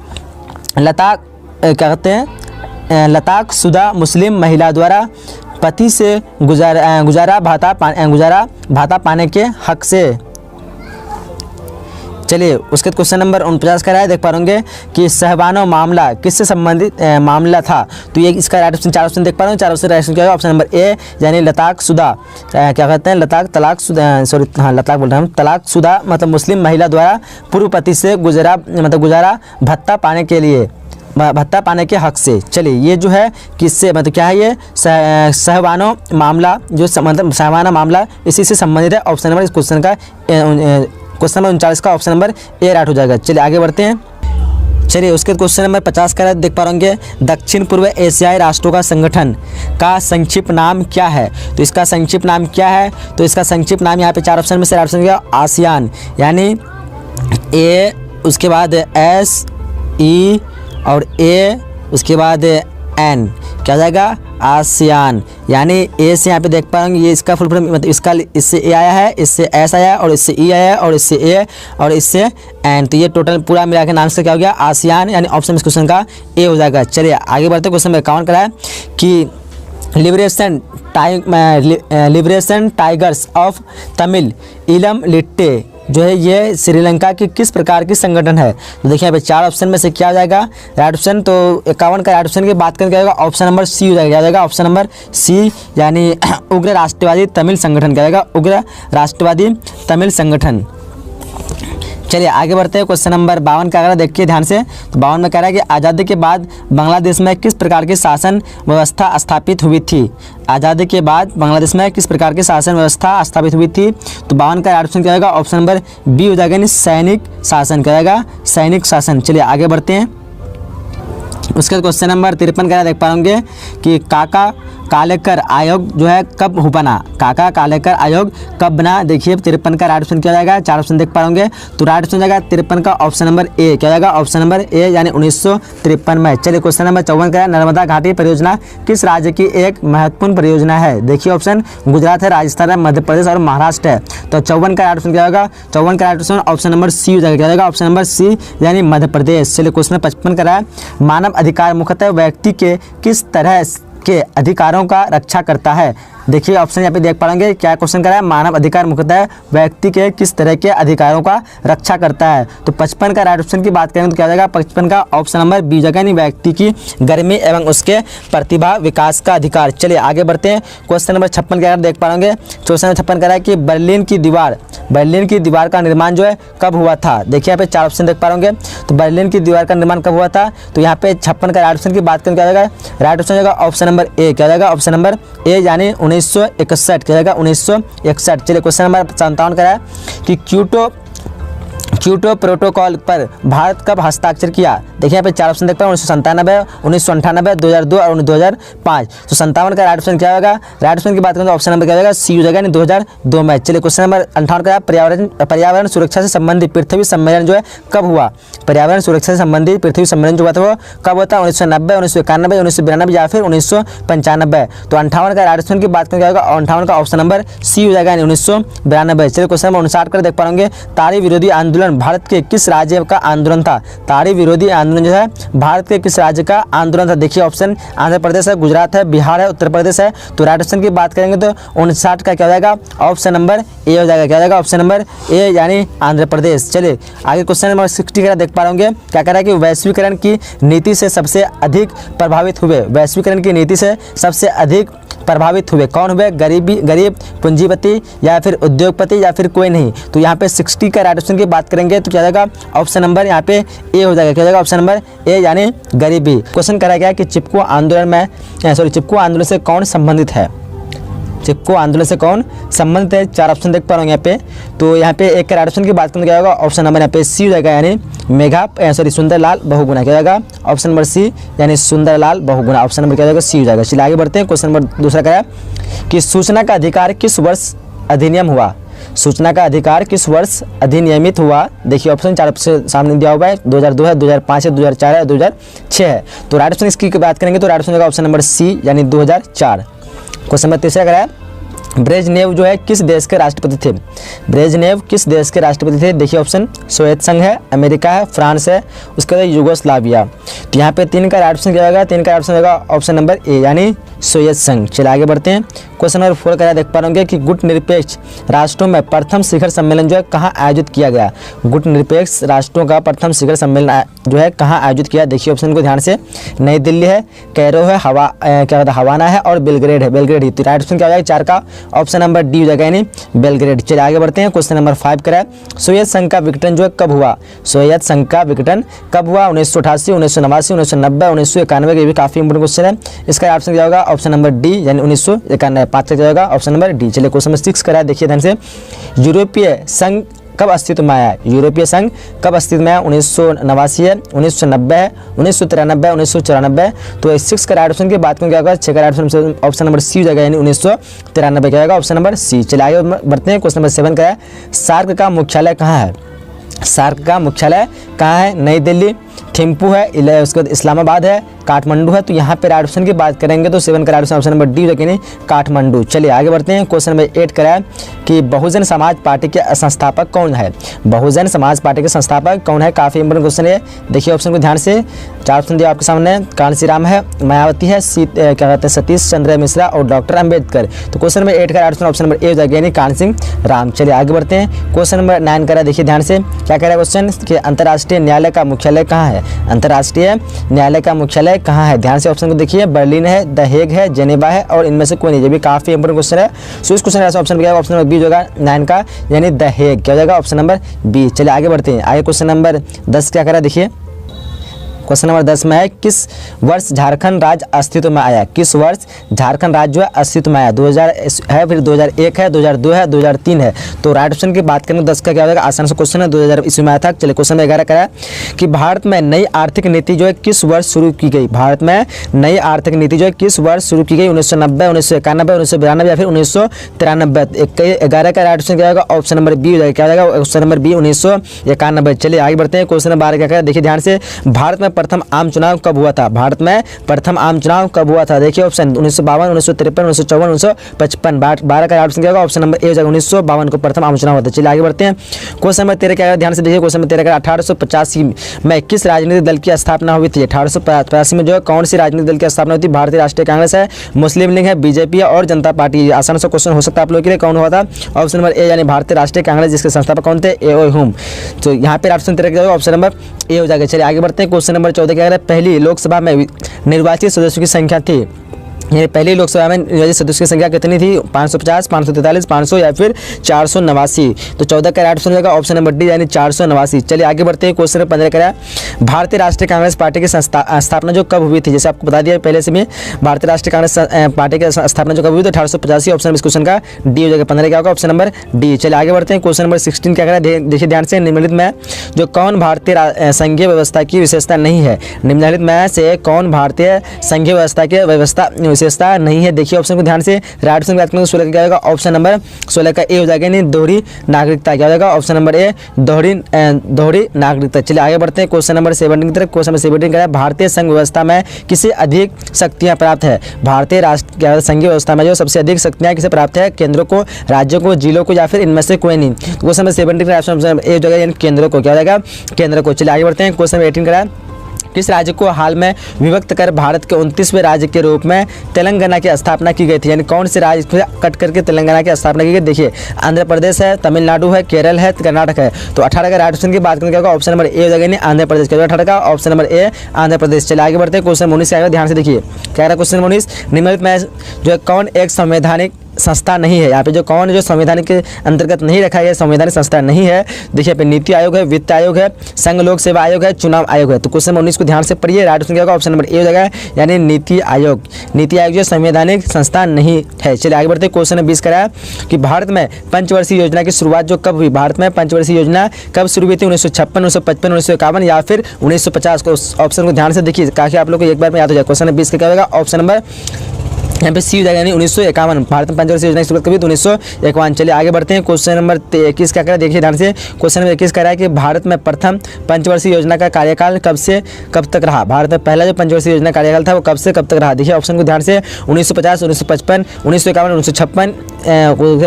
लताक क्या कहते हैं लताक शुदा मुस्लिम महिला द्वारा पति से गुजारा भाता पाने के हक से। चलिए उसके क्वेश्चन नंबर 49 का है, देख पा रहे कि सहबानो मामला किससे संबंधित मामला था। तो ये इसका राइट ऑप्शन 4 ऑप्शन देख पा रहे हो, 4 ऑप्शन राइट ऑप्शन क्या है, ऑप्शन नंबर ए यानी लताक शुदा क्या कहते हैं तलाक शुदा मतलब मुस्लिम महिला द्वारा पूर्व पति से गुजारा भत्ता पाने के लिए भत्ता पाने के हक से। चलिए ये जो है किससे मतलब क्या है, ये सहबानो मामला जो मतलब सहबाना मामला इसी से संबंधित है। ऑप्शन नंबर इस क्वेश्चन का क्वेश्चन नंबर 39 का ऑप्शन नंबर ए राइट हो जाएगा। चलिए आगे बढ़ते हैं। चलिए उसके क्वेश्चन नंबर 50 का देख पा रहे होंगे, दक्षिण पूर्व एशियाई राष्ट्रों का संगठन का संक्षिप्त नाम क्या है। तो इसका संक्षिप्त नाम क्या है, तो इसका संक्षिप्त नाम यहाँ पे 4 ऑप्शन में से राइट ऑप्शन क्या, आसियान, यानी ए उसके बाद एस ई और ए उसके बाद एन क्या जाएगा, आसियान, यानी ए से यहाँ पे देख पाएंगे ये इसका फुल फॉर्म मतलब इसका इससे ए आया है, इससे एस आया है और इससे ई आया है और इससे ए और इससे एन, तो ये टोटल पूरा मिला के नाम से क्या हो गया, आसियान, यानी ऑप्शन इस क्वेश्चन का ए हो जाएगा। चलिए आगे बढ़ते हैं। क्वेश्चन में 51 करा है कि लिबरेशन टाइगर्स ऑफ तमिल इलम लिट्टे जो है ये श्रीलंका की किस प्रकार की संगठन है। तो देखिए यहाँ पे 4 ऑप्शन में से क्या हो जाएगा राइट ऑप्शन, तो 51 का राइट ऑप्शन की बात करके आएगा ऑप्शन नंबर सी हो जाएगा, क्या जाएगा ऑप्शन नंबर सी, यानी उग्र राष्ट्रवादी तमिल संगठन, क्या जाएगा उग्र राष्ट्रवादी तमिल संगठन। चलिए आगे बढ़ते हैं। क्वेश्चन नंबर 52 का अगर देखिए ध्यान से, तो 52 में कह रहा है कि आज़ादी के बाद बांग्लादेश में किस प्रकार की शासन व्यवस्था स्थापित हुई थी। आज़ादी के बाद बांग्लादेश में किस प्रकार की शासन व्यवस्था स्थापित हुई थी। तो 52 का ऑप्शन क्या होगा, ऑप्शन नंबर बी हो जाएगा, यानी सैनिक शासन, क्या जाएगा सैनिक शासन। चलिए आगे बढ़ते हैं। उसके क्वेश्चन नंबर 53 का देख पाएंगे कि काका कालेकर आयोग जो है कब बना, काका कालेकर आयोग कब बना। देखिए 53 का राइट ऑप्शन क्या जाएगा, 4 ऑप्शन देख पाएंगे, तो राइट ऑप्शन जाएगा 53 का ऑप्शन नंबर ए, क्या जाएगा ऑप्शन नंबर ए, यानी 1953 में। चलिए क्वेश्चन नंबर 54 का नर्मदा घाटी परियोजना किस राज्य की एक महत्वपूर्ण परियोजना है। देखिए ऑप्शन गुजरात है, राजस्थान है, मध्य प्रदेश और महाराष्ट्र है। तो 54 का राइट ऑप्शन क्या होगा, 54 का right option option number C हो जाएगा, क्या जाएगा ऑप्शन नंबर सी, यानी मध्य प्रदेश। चलिए क्वेश्चन 55 का है, मानव अधिकार मुख्यतः व्यक्ति के किस तरह के अधिकारों का रक्षा करता है। देखिए ऑप्शन यहाँ पे देख पाएंगे क्या क्वेश्चन कर रहा है, मानव अधिकार मुख्यतः व्यक्ति के किस तरह के अधिकारों का रक्षा करता है। तो 55 का राइट ऑप्शन की बात करें तो क्या जाएगा, 55 का ऑप्शन नंबर बी जगह, यानी व्यक्ति की गर्मी एवं उसके प्रतिभा विकास का अधिकार। चलिए आगे बढ़ते हैं। क्वेश्चन नंबर 56 का देख पाएंगे, क्वेश्चन नंबर 56 कह रहा है कि बर्लिन की दीवार का निर्माण जो है कब हुआ था। देखिए यहाँ पे 4 ऑप्शन देख पाएंगे, तो बर्लिन की दीवार का निर्माण कब हुआ था। तो यहाँ पे 56 का राइट ऑप्शन की बात करें क्या जाएगा, राइट ऑप्शन जाएगा ऑप्शन नंबर ए, क्या जाएगा ऑप्शन नंबर ए, यानी 1961, क्या जाएगा 1961। चलिए क्वेश्चन नंबर 57 का है कि क्योटो प्रोटोकॉल पर भारत कब हस्ताक्षर किया। देखिए यहाँ पे 4 ऑप्शन देख पाए, 1997, 1998, 2002 और 2005। तो 57 का राइट ऑप्शन क्या होगा, राइट ऑप्शन की बात करें तो ऑप्शन नंबर क्या होगा, सी हो जाएगा, यानी 2002 में। चलिए क्वेश्चन नंबर 58 का पर्यावरण सुरक्षा से संबंधित पृथ्वी सम्मेलन जो है कब हुआ। पर्यावरण सुरक्षा से संबंधित पृथ्वी सम्मेलन जो हुआ था वो कब होता है, 1990, 1991, 1992 या फिर 1995। तो 58 का राइट ऑप्शन की बात करें क्या होगा, 58 का ऑप्शन नंबर सी हो जाएगा, यानी 1992। चलिए क्वेश्चन नंबर 59 कर देख पाएंगे, ताड़ी विरोधी आंदोलन भारत के किस राज्य का आंदोलन था। ताड़ी विरोधी आंदोलन जो है भारत के किस राज्य का आंदोलन था। देखिए ऑप्शन आंध्र प्रदेश है, गुजरात है, बिहार है, उत्तर प्रदेश है। तो राइट ऑप्शन की बात करेंगे तो 59 का क्या हो जाएगा, ऑप्शन नंबर ए हो जाएगा, क्या हो जाएगा ऑप्शन नंबर ए, यानी आंध्र प्रदेश। चलिए आगे क्वेश्चन नंबर 60 का देख पा रहे होंगे, क्या कह रहा है कि वैश्वीकरण की नीति से सबसे अधिक प्रभावित हुए। वैश्वीकरण की नीति से सबसे अधिक प्रभावित हुए कौन हुए, गरीब पूंजीपति या फिर उद्योगपति या फिर कोई नहीं। तो यहाँ पे 60 का राइट ऑप्शन की बात करेंगे तो क्या जाएगा ऑप्शन नंबर यहाँ पे ए हो जाएगा, क्या जाएगा ऑप्शन नंबर ए, यानी गरीबी। क्वेश्चन करा गया कि चिपको आंदोलन से कौन संबंधित है। चिपको आंदोलन से कौन संबंधित है, 4 ऑप्शन देख पा रहे हो यहाँ पे। तो यहाँ पे एक राइट ऑप्शन की बात करने क्या होगा, ऑप्शन नंबर यहाँ पे सी हो जाएगा, यानी सुंदरलाल बहुगुणा, क्या जाएगा ऑप्शन नंबर सी, यानी सुंदरलाल बहुगुणा। ऑप्शन नंबर क्या जाएगा सी हो जाएगा। चलिए आगे बढ़ते हैं। क्वेश्चन नंबर दूसरा क्या है कि सूचना का अधिकार किस वर्ष अधिनियम हुआ। सूचना का अधिकार किस वर्ष अधिनियमित हुआ? देखिए ऑप्शन 4 से सामने दिया हुआ है, 2002 है, 2005 है, 2004 है, 2006 है। तो राइट ऑप्शन इसकी बात करेंगे तो राइट ऑप्शन होगा ऑप्शन नंबर सी यानी 2004। क्वेश्चन नंबर 3 अगर है ब्रेजनेव जो है किस देश के राष्ट्रपति थे? ब्रेजनेव किस देश के राष्ट्रपति थे? देखिए ऑप्शन सोवियत संघ है, अमेरिका है, फ्रांस है, उसके बाद यूगोस्लाविया। तो यहाँ पे 3 का राइट ऑप्शन क्या होगा? 3 का राइट ऑप्शन होगा ऑप्शन नंबर ए यानी सोवियत संघ। चलिए आगे बढ़ते हैं। क्वेश्चन नंबर 4 का देख पा रहे होंगे कि गुट निरपेक्ष राष्ट्रों में प्रथम शिखर सम्मेलन जो है कहाँ आयोजित किया गया? गुट निरपेक्ष राष्ट्रों का प्रथम शिखर सम्मेलन जो है कहाँ आयोजित किया? देखिए ऑप्शन को ध्यान से, नई दिल्ली है, कैरो है, क्या कहता है हवाना है और बेलग्रेड है। बेलग्रेड ही तो राइट ऑप्शन क्या हो जाएगा? 4 का ऑप्शन नंबर डी हो जाएगा यानी बेलग्रेड। चलिए आगे बढ़ते हैं। क्वेश्चन नंबर 5 का सोवियत संघ का विघटन जो है कब हुआ? सोवियत संघ का विघटन कब हुआ? 1988, 1989, 1990, 1991। ये भी काफी इंपोर्टेंट क्वेश्चन है। इसका ऑप्शन क्या होगा? ऑप्शन नंबर डी यानी 1991। 5 का जाएगा ऑप्शन नंबर डी। चलिए क्वेश्चन नंबर 6 करा देखिए ध्यान से, यूरोपीय संघ कब अस्तित्व में आया? यूरोपीय संघ कब अस्तित्व में आया? 1989 है, 1990 है, 1993 है, 1994। तो 6 का राइट ऑप्शन की बात करें क्या होगा? 6 का right option option number C हो जाएगा यानी 1993 क्या होगा? Option number C. चलिए आगे बढ़ते हैं। क्वेश्चन नंबर 7 का है सार्क का मुख्यालय कहाँ है? सार्क का मुख्यालय कहाँ है? नई दिल्ली, थिम्पू है, उसके बाद इस्लामाबाद है, काठमांडू है। तो यहाँ पे राइट ऑप्शन की बात करेंगे तो 7 का right option option number D हो जाएगा काठमांडू। चलिए आगे बढ़ते हैं। क्वेश्चन नंबर 8 करा है कि बहुजन समाज पार्टी के संस्थापक कौन है? बहुजन समाज पार्टी के संस्थापक कौन है? काफी इंपोर्टेंट क्वेश्चन है। देखिए ऑप्शन को ध्यान से, 4 ऑप्शन दिया आपके सामने, कांसी राम है, मायावती है, क्या कहते हैं सतीश चंद्र मिश्रा और डॉक्टर अंबेडकर। तो क्वेश्चन नंबर 8 का राइट ऑप्शन ऑप्शन नंबर ए हो जाएगा यानी कांसी राम। चलिए आगे बढ़ते हैं। क्वेश्चन नंबर 9 करा देखिए ध्यान से, क्या कह रहा है क्वेश्चन कि अंतर्राष्ट्रीय न्यायालय का मुख्यालय कहाँ है? अंतर्राष्ट्रीय न्यायालय का मुख्यालय कहाँ है? ध्यान से ऑप्शन को देखिए, बर्लिन है, द हेग है, जेनेवा है और इनमें से कोई नहीं। ये भी काफी इंपोर्टेंट क्वेश्चन है। सो इस क्वेश्चन का ऑप्शन क्या होगा? ऑप्शन नंबर बी हो जाएगा 9 का यानी द हेग। क्या हो जाएगा? Option number B. चलिए आगे बढ़ते हैं। आगे क्वेश्चन नंबर 10 क्या करा देखिए, क्वेश्चन नंबर 10 में है किस वर्ष झारखंड राज्य अस्तित्व में आया? किस वर्ष झारखंड राज्य जो है अस्तित्व में आया? 2000 है, फिर 2001 है, 2002 है, 2003 है। तो राइट ऑप्शन की बात करें 10 का क्या हो जाएगा? आसान सा क्वेश्चन है, 2000 ईस्वी में आया था। चलिए क्वेश्चन 11 का है कि भारत में नई आर्थिक नीति जो है किस वर्ष शुरू की गई? भारत में नई आर्थिक नीति जो है किस वर्ष शुरू की गई? 1990, 1991, 1992 या फिर 1993। 11 का राइट ऑप्शन क्या होगा? ऑप्शन नंबर बी हो जाएगा। क्या हो जाएगा? Option number B 1991। चलिए आगे बढ़ते हैं। क्वेश्चन नंबर 12 क्या है देखिए ध्यान से, भारत में प्रथम आम चुनाव कब हुआ था? भारत में प्रथम आम चुनाव कब हुआ था? देखिए ऑप्शन 1952, 1953, 1954, 1955। 12 का ऑप्शन क्या होगा? ऑप्शन नंबर ए हो जाएगा 1952 को प्रथम आम चुनाव हुआ था। चलिए आगे बढ़ते हैं। क्वेश्चन नंबर 13 क्या है ध्यान से देखिए, क्वेश्चन नंबर 13 का 1885 में किस राजनीतिक दल की स्थापना हुई थी? 1885 में जो है कौन सी राजनीतिक दल की स्थापना हुई थी? भारतीय राष्ट्रीय कांग्रेस है, मुस्लिम लीग है, बीजेपी है और जनता पार्टी। आसान सा क्वेश्चन हो सकता है आप लोगों के लिए, कौन हुआ था? ऑप्शन नंबर ए यानी भारतीय राष्ट्रीय कांग्रेस, जिसके संस्थापक कौन थे? ए हुम। तो यहाँ पे ऑप्शन 13 क्या होगा? ऑप्शन नंबर ए हो जाएगा। चलिए आगे बढ़ते हैं। क्वेश्चन नंबर 14 क्या है, पहली लोकसभा में निर्वाचित सदस्यों की संख्या थी? ये पहली लोकसभा में निर्वाचित सदस्यों की संख्या कितनी थी? 550, 543, 500 या फिर 489। तो 14 का राइट ऑप्शन होगा ऑप्शन नंबर डी यानी 489। चलिए आगे बढ़ते हैं। क्वेश्चन नंबर 15 का भारतीय राष्ट्रीय कांग्रेस पार्टी की स्थापना जो कब हुई थी? जैसे आपको बता दिया पहले से भी, भारतीय राष्ट्रीय कांग्रेस पार्टी की स्थापना जो कब हुई थी? 1885। ऑप्शन इस क्वेश्चन का डी हो जाएगा। 15 क्या होगा? Option number D. चलिए आगे बढ़ते हैं। क्वेश्चन नंबर 16 क्या करें देखिए ध्यान से, निम्नलिखित में जो कौन भारतीय संघीय व्यवस्था की विशेषता नहीं है? निम्नलिखित में से कौन भारतीय संघीय व्यवस्था की विशेषता नहीं है? देखिए ऑप्शन को ध्यान से, राइट ऑप्शन की बात करें तो 16 क्या होगा? ऑप्शन नंबर 16 का ए हो जाएगा यानी दोहरी नागरिकता। क्या हो जाएगा? ऑप्शन नंबर ए दोहरी नागरिकता। चलिए आगे बढ़ते हैं। क्वेश्चन नंबर 17 की तरफ। क्वेश्चन नंबर 17 का भारतीय संघ व्यवस्था में किसे अधिक शक्तियां प्राप्त है? भारतीय राष्ट्र संघीय व्यवस्था में जो सबसे अधिक शक्तियां किसे प्राप्त है? केंद्रों को, राज्यों को, जिलों को या फिर इनमें से कोई नहीं? क्वेश्चन नंबर 17 का ऑप्शन ए हो जाएगा यानी केंद्रों को। क्या हो जाएगा? केंद्र को। चलिए आगे बढ़ते हैं। क्वेश्चन नंबर 18 का किस राज्य को हाल में विभक्त कर भारत के 29वें राज्य के रूप में तेलंगाना की स्थापना की गई थी? यानी कौन से राज्य को कट करके तेलंगाना की स्थापना की गई? देखिए आंध्र प्रदेश है, तमिलनाडु है, केरल है, कर्नाटक है। तो 18 का राइट ऑप्शन की बात करें क्या होगा? ऑप्शन नंबर ए हो जाएगा यानी आंध्र प्रदेश। क्या 18 का ऑप्शन नंबर ए आंध्र प्रदेश। चलिए आगे बढ़ते हैं। क्वेश्चन 19 क्या है ध्यान से देखिए, क्या है क्वेश्चन 19, निम्नलिखित में जो है कौन एक संवैधानिक संस्था नहीं है? यहाँ पे जो कौन जो संवैधानिक के अंतर्गत नहीं रखा गया संवैधानिक संस्था नहीं है? देखिए पे नीति आयोग है, वित्त आयोग है, संघ लोक सेवा आयोग है, चुनाव आयोग है। तो क्वेश्चन 19 को ध्यान से पढ़िए, राइट ऑप्शन क्या होगा? ऑप्शन नंबर ए हो जाएगा यानी नीति आयोग। नीति आयोग जो संवैधानिक संस्था नहीं है। चलिए आगे बढ़ते। क्वेश्चन नंबर 20 कराया कि भारत में पंचवर्षीय योजना की शुरुआत जो कब हुई? भारत में पंचवर्षीय योजना कब शुरू हुई थी? 1956, 1955, 1951 या फिर 1950 को? ऑप्शन को ध्यान से देखिए ताकि आप लोग को एक बार में याद हो जाए। क्वेश्चन नंबर 20 का क्या होगा? ऑप्शन नंबर यहाँ पे सी हो जाएगा, यानी 1951। भारत में पंचवर्षीय योजना की शुरुआत कभी, तो 1951। चलिए आगे बढ़ते हैं। क्वेश्चन नंबर 21 क्या कह रहा है, देखिए ध्यान से। क्वेश्चन नंबर 21 कह रहा है कि भारत में प्रथम पंचवर्षीय योजना का कार्यकाल कब से कब तक रहा। भारत में पहला जो पंचवर्षीय योजना कार्यकाल था वो कब से कब तक रहा। देखिए ऑप्शन को ध्यान से, 1950, 1955, 1951, 1956,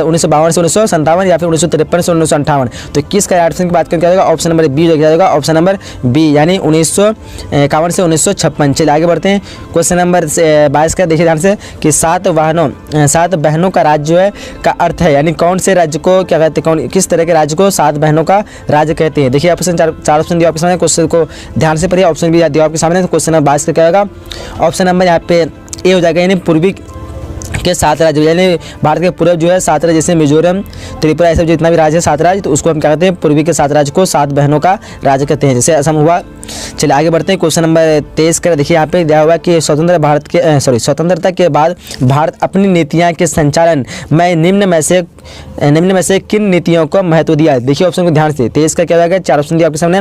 1952 से 1957 या फिर 1953 से 1958। तो 21 का ऑप्शन की बात करें क्या होगा, ऑप्शन नंबर बी हो जाएगा, ऑप्शन नंबर बी, यानी 1951 से 1956। चलिए आगे बढ़ते हैं। क्वेश्चन नंबर 22 का देखिए ध्यान से कि सात बहनों का राज्य जो है का अर्थ है, यानी कौन से राज्य को क्या कहते हैं, कौन किस तरह के राज्य को सात बहनों का राज्य कहते हैं। देखिए ऑप्शन चार ऑप्शन दिया आपके सामने, क्वेश्चन को ध्यान से पढ़िए। ऑप्शन भी दिया आपके सामने, तो क्वेश्चन नंबर 22 का क्या होगा, ऑप्शन नंबर यहाँ पे ए हो जाएगा, यानी पूर्वी के 7 राज्य, यानी भारत के पूर्व जो है 7 राज्य, जैसे मिजोरम, त्रिपुरा, ऐसे जितना भी राज्य है 7 राज्य, तो उसको हम क्या कहते हैं, पूर्वी के 7 राज्य को 7 बहनों का राज्य कहते हैं, जैसे असम हुआ। चलिए आगे बढ़ते हैं। क्वेश्चन नंबर 23 का देखिए यहाँ पे दिया हुआ कि स्वतंत्रता के बाद भारत अपनी नीतियाँ के संचालन में निम्न में से किन नीतियों को महत्व दिया। देखिए ऑप्शन को ध्यान से, 23 का क्या होगा, 4 ऑप्शन दिया आपके सामने।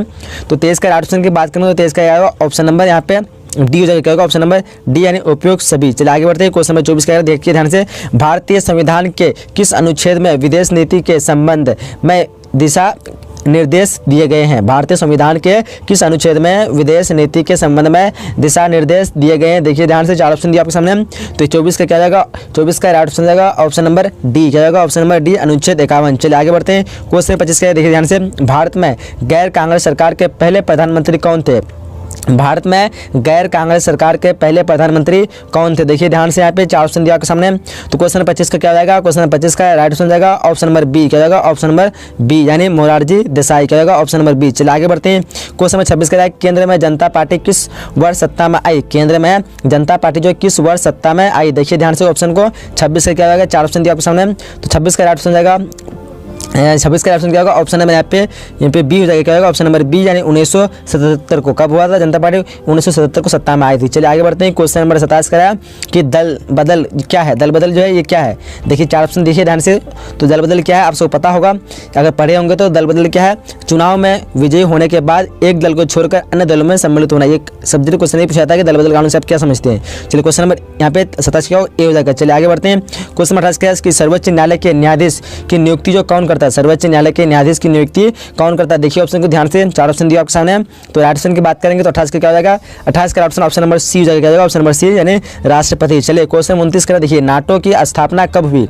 तो 23 का ऑप्शन की बात करें तो 23 का क्या होगा, ऑप्शन नंबर यहाँ पे डी हो जाएगा, क्या होगा, ऑप्शन नंबर डी, यानी उपयोग सभी। चलिए आगे बढ़ते हैं। क्वेश्चन नंबर 24 का देखिए ध्यान से, भारतीय संविधान के किस अनुच्छेद में विदेश नीति के संबंध में दिशा निर्देश दिए गए हैं। भारतीय संविधान के किस अनुच्छेद में विदेश नीति के संबंध में दिशा निर्देश दिए गए हैं। देखिए ध्यान से, 4 ऑप्शन दिया आपके सामने। तो 24 का क्या जाएगा, 24 का राइट ऑप्शन जाएगा ऑप्शन नंबर डी, क्या जाएगा, ऑप्शन नंबर डी, अनुच्छेद 51। चलिए आगे बढ़ते हैं। क्वेश्चन 25 का देखिए ध्यान से, भारत में गैर कांग्रेस सरकार के पहले प्रधानमंत्री कौन थे। भारत में गैर कांग्रेस सरकार के पहले प्रधानमंत्री कौन थे। देखिए ध्यान से, यहाँ पे 4 ऑप्शन दिया आपके सामने। तो क्वेश्चन 25 का क्या हो जाएगा, क्वेश्चन 25 का राइट ऑप्शन जाएगा ऑप्शन नंबर बी, क्या जाएगा, ऑप्शन नंबर बी, यानी मोरारजी देसाई, क्या जाएगा, ऑप्शन नंबर बी। चलिए आगे बढ़ते हैं। क्वेश्चन नंबर 26 का जाएगा, केंद्र में जनता पार्टी किस वर्ष सत्ता में आई। केंद्र में जनता पार्टी जो किस वर्ष सत्ता में आई। देखिए ध्यान से ऑप्शन को, 26 का क्या जाएगा, 4 ऑप्शन दिया आपके सामने। तो 26 का राइट ऑप्शन जाएगा, 26 का ऑप्शन क्या होगा, ऑप्शन नंबर यहाँ पे बी हो जाएगा, क्या होगा, ऑप्शन नंबर बी, यानी 1977 को। कब हुआ था जनता पार्टी, 1977 को सत्ता में आई थी। चलिए आगे बढ़ते हैं। क्वेश्चन नंबर 27 का है कि दल बदल क्या है। दल बदल जो है ये क्या है। देखिए 4 ऑप्शन देखिए ध्यान से। तो दल बदल क्या है, आप सबको पता होगा, अगर पढ़े होंगे तो। दल बदल क्या है, चुनाव में विजयी होने के बाद एक दल को छोड़कर अन्य दलों में सम्मिलित होना। एक सब्जेक्ट क्वेश्चन नहीं पूछा था कि दल बदल कानून से आप क्या समझते हैं। चलिए क्वेश्चन नंबर यहाँ पे 27 क्या हो, ए हो जाएगा। चलिए आगे बढ़ते हैं। क्वेश्चन नंबर 28 क्या है कि सर्वोच्च न्यायालय के न्यायाधीश की नियुक्ति जो कौन करता है। सर्वोच्च न्यायालय के न्यायाधीश की नियुक्ति कौन करता है। देखिए ऑप्शन को ध्यान से, 4 ऑप्शन दिया आपके सामने। तो राइट ऑप्शन की बात करेंगे तो 28 का क्या हो जाएगा, 28 का ऑप्शन नंबर सी हो जाएगा, क्या जाएगा, ऑप्शन नंबर सी, यानी राष्ट्रपति। चलिए क्वेश्चन 29 का देखिए, नाटो की स्थापना कब हुई।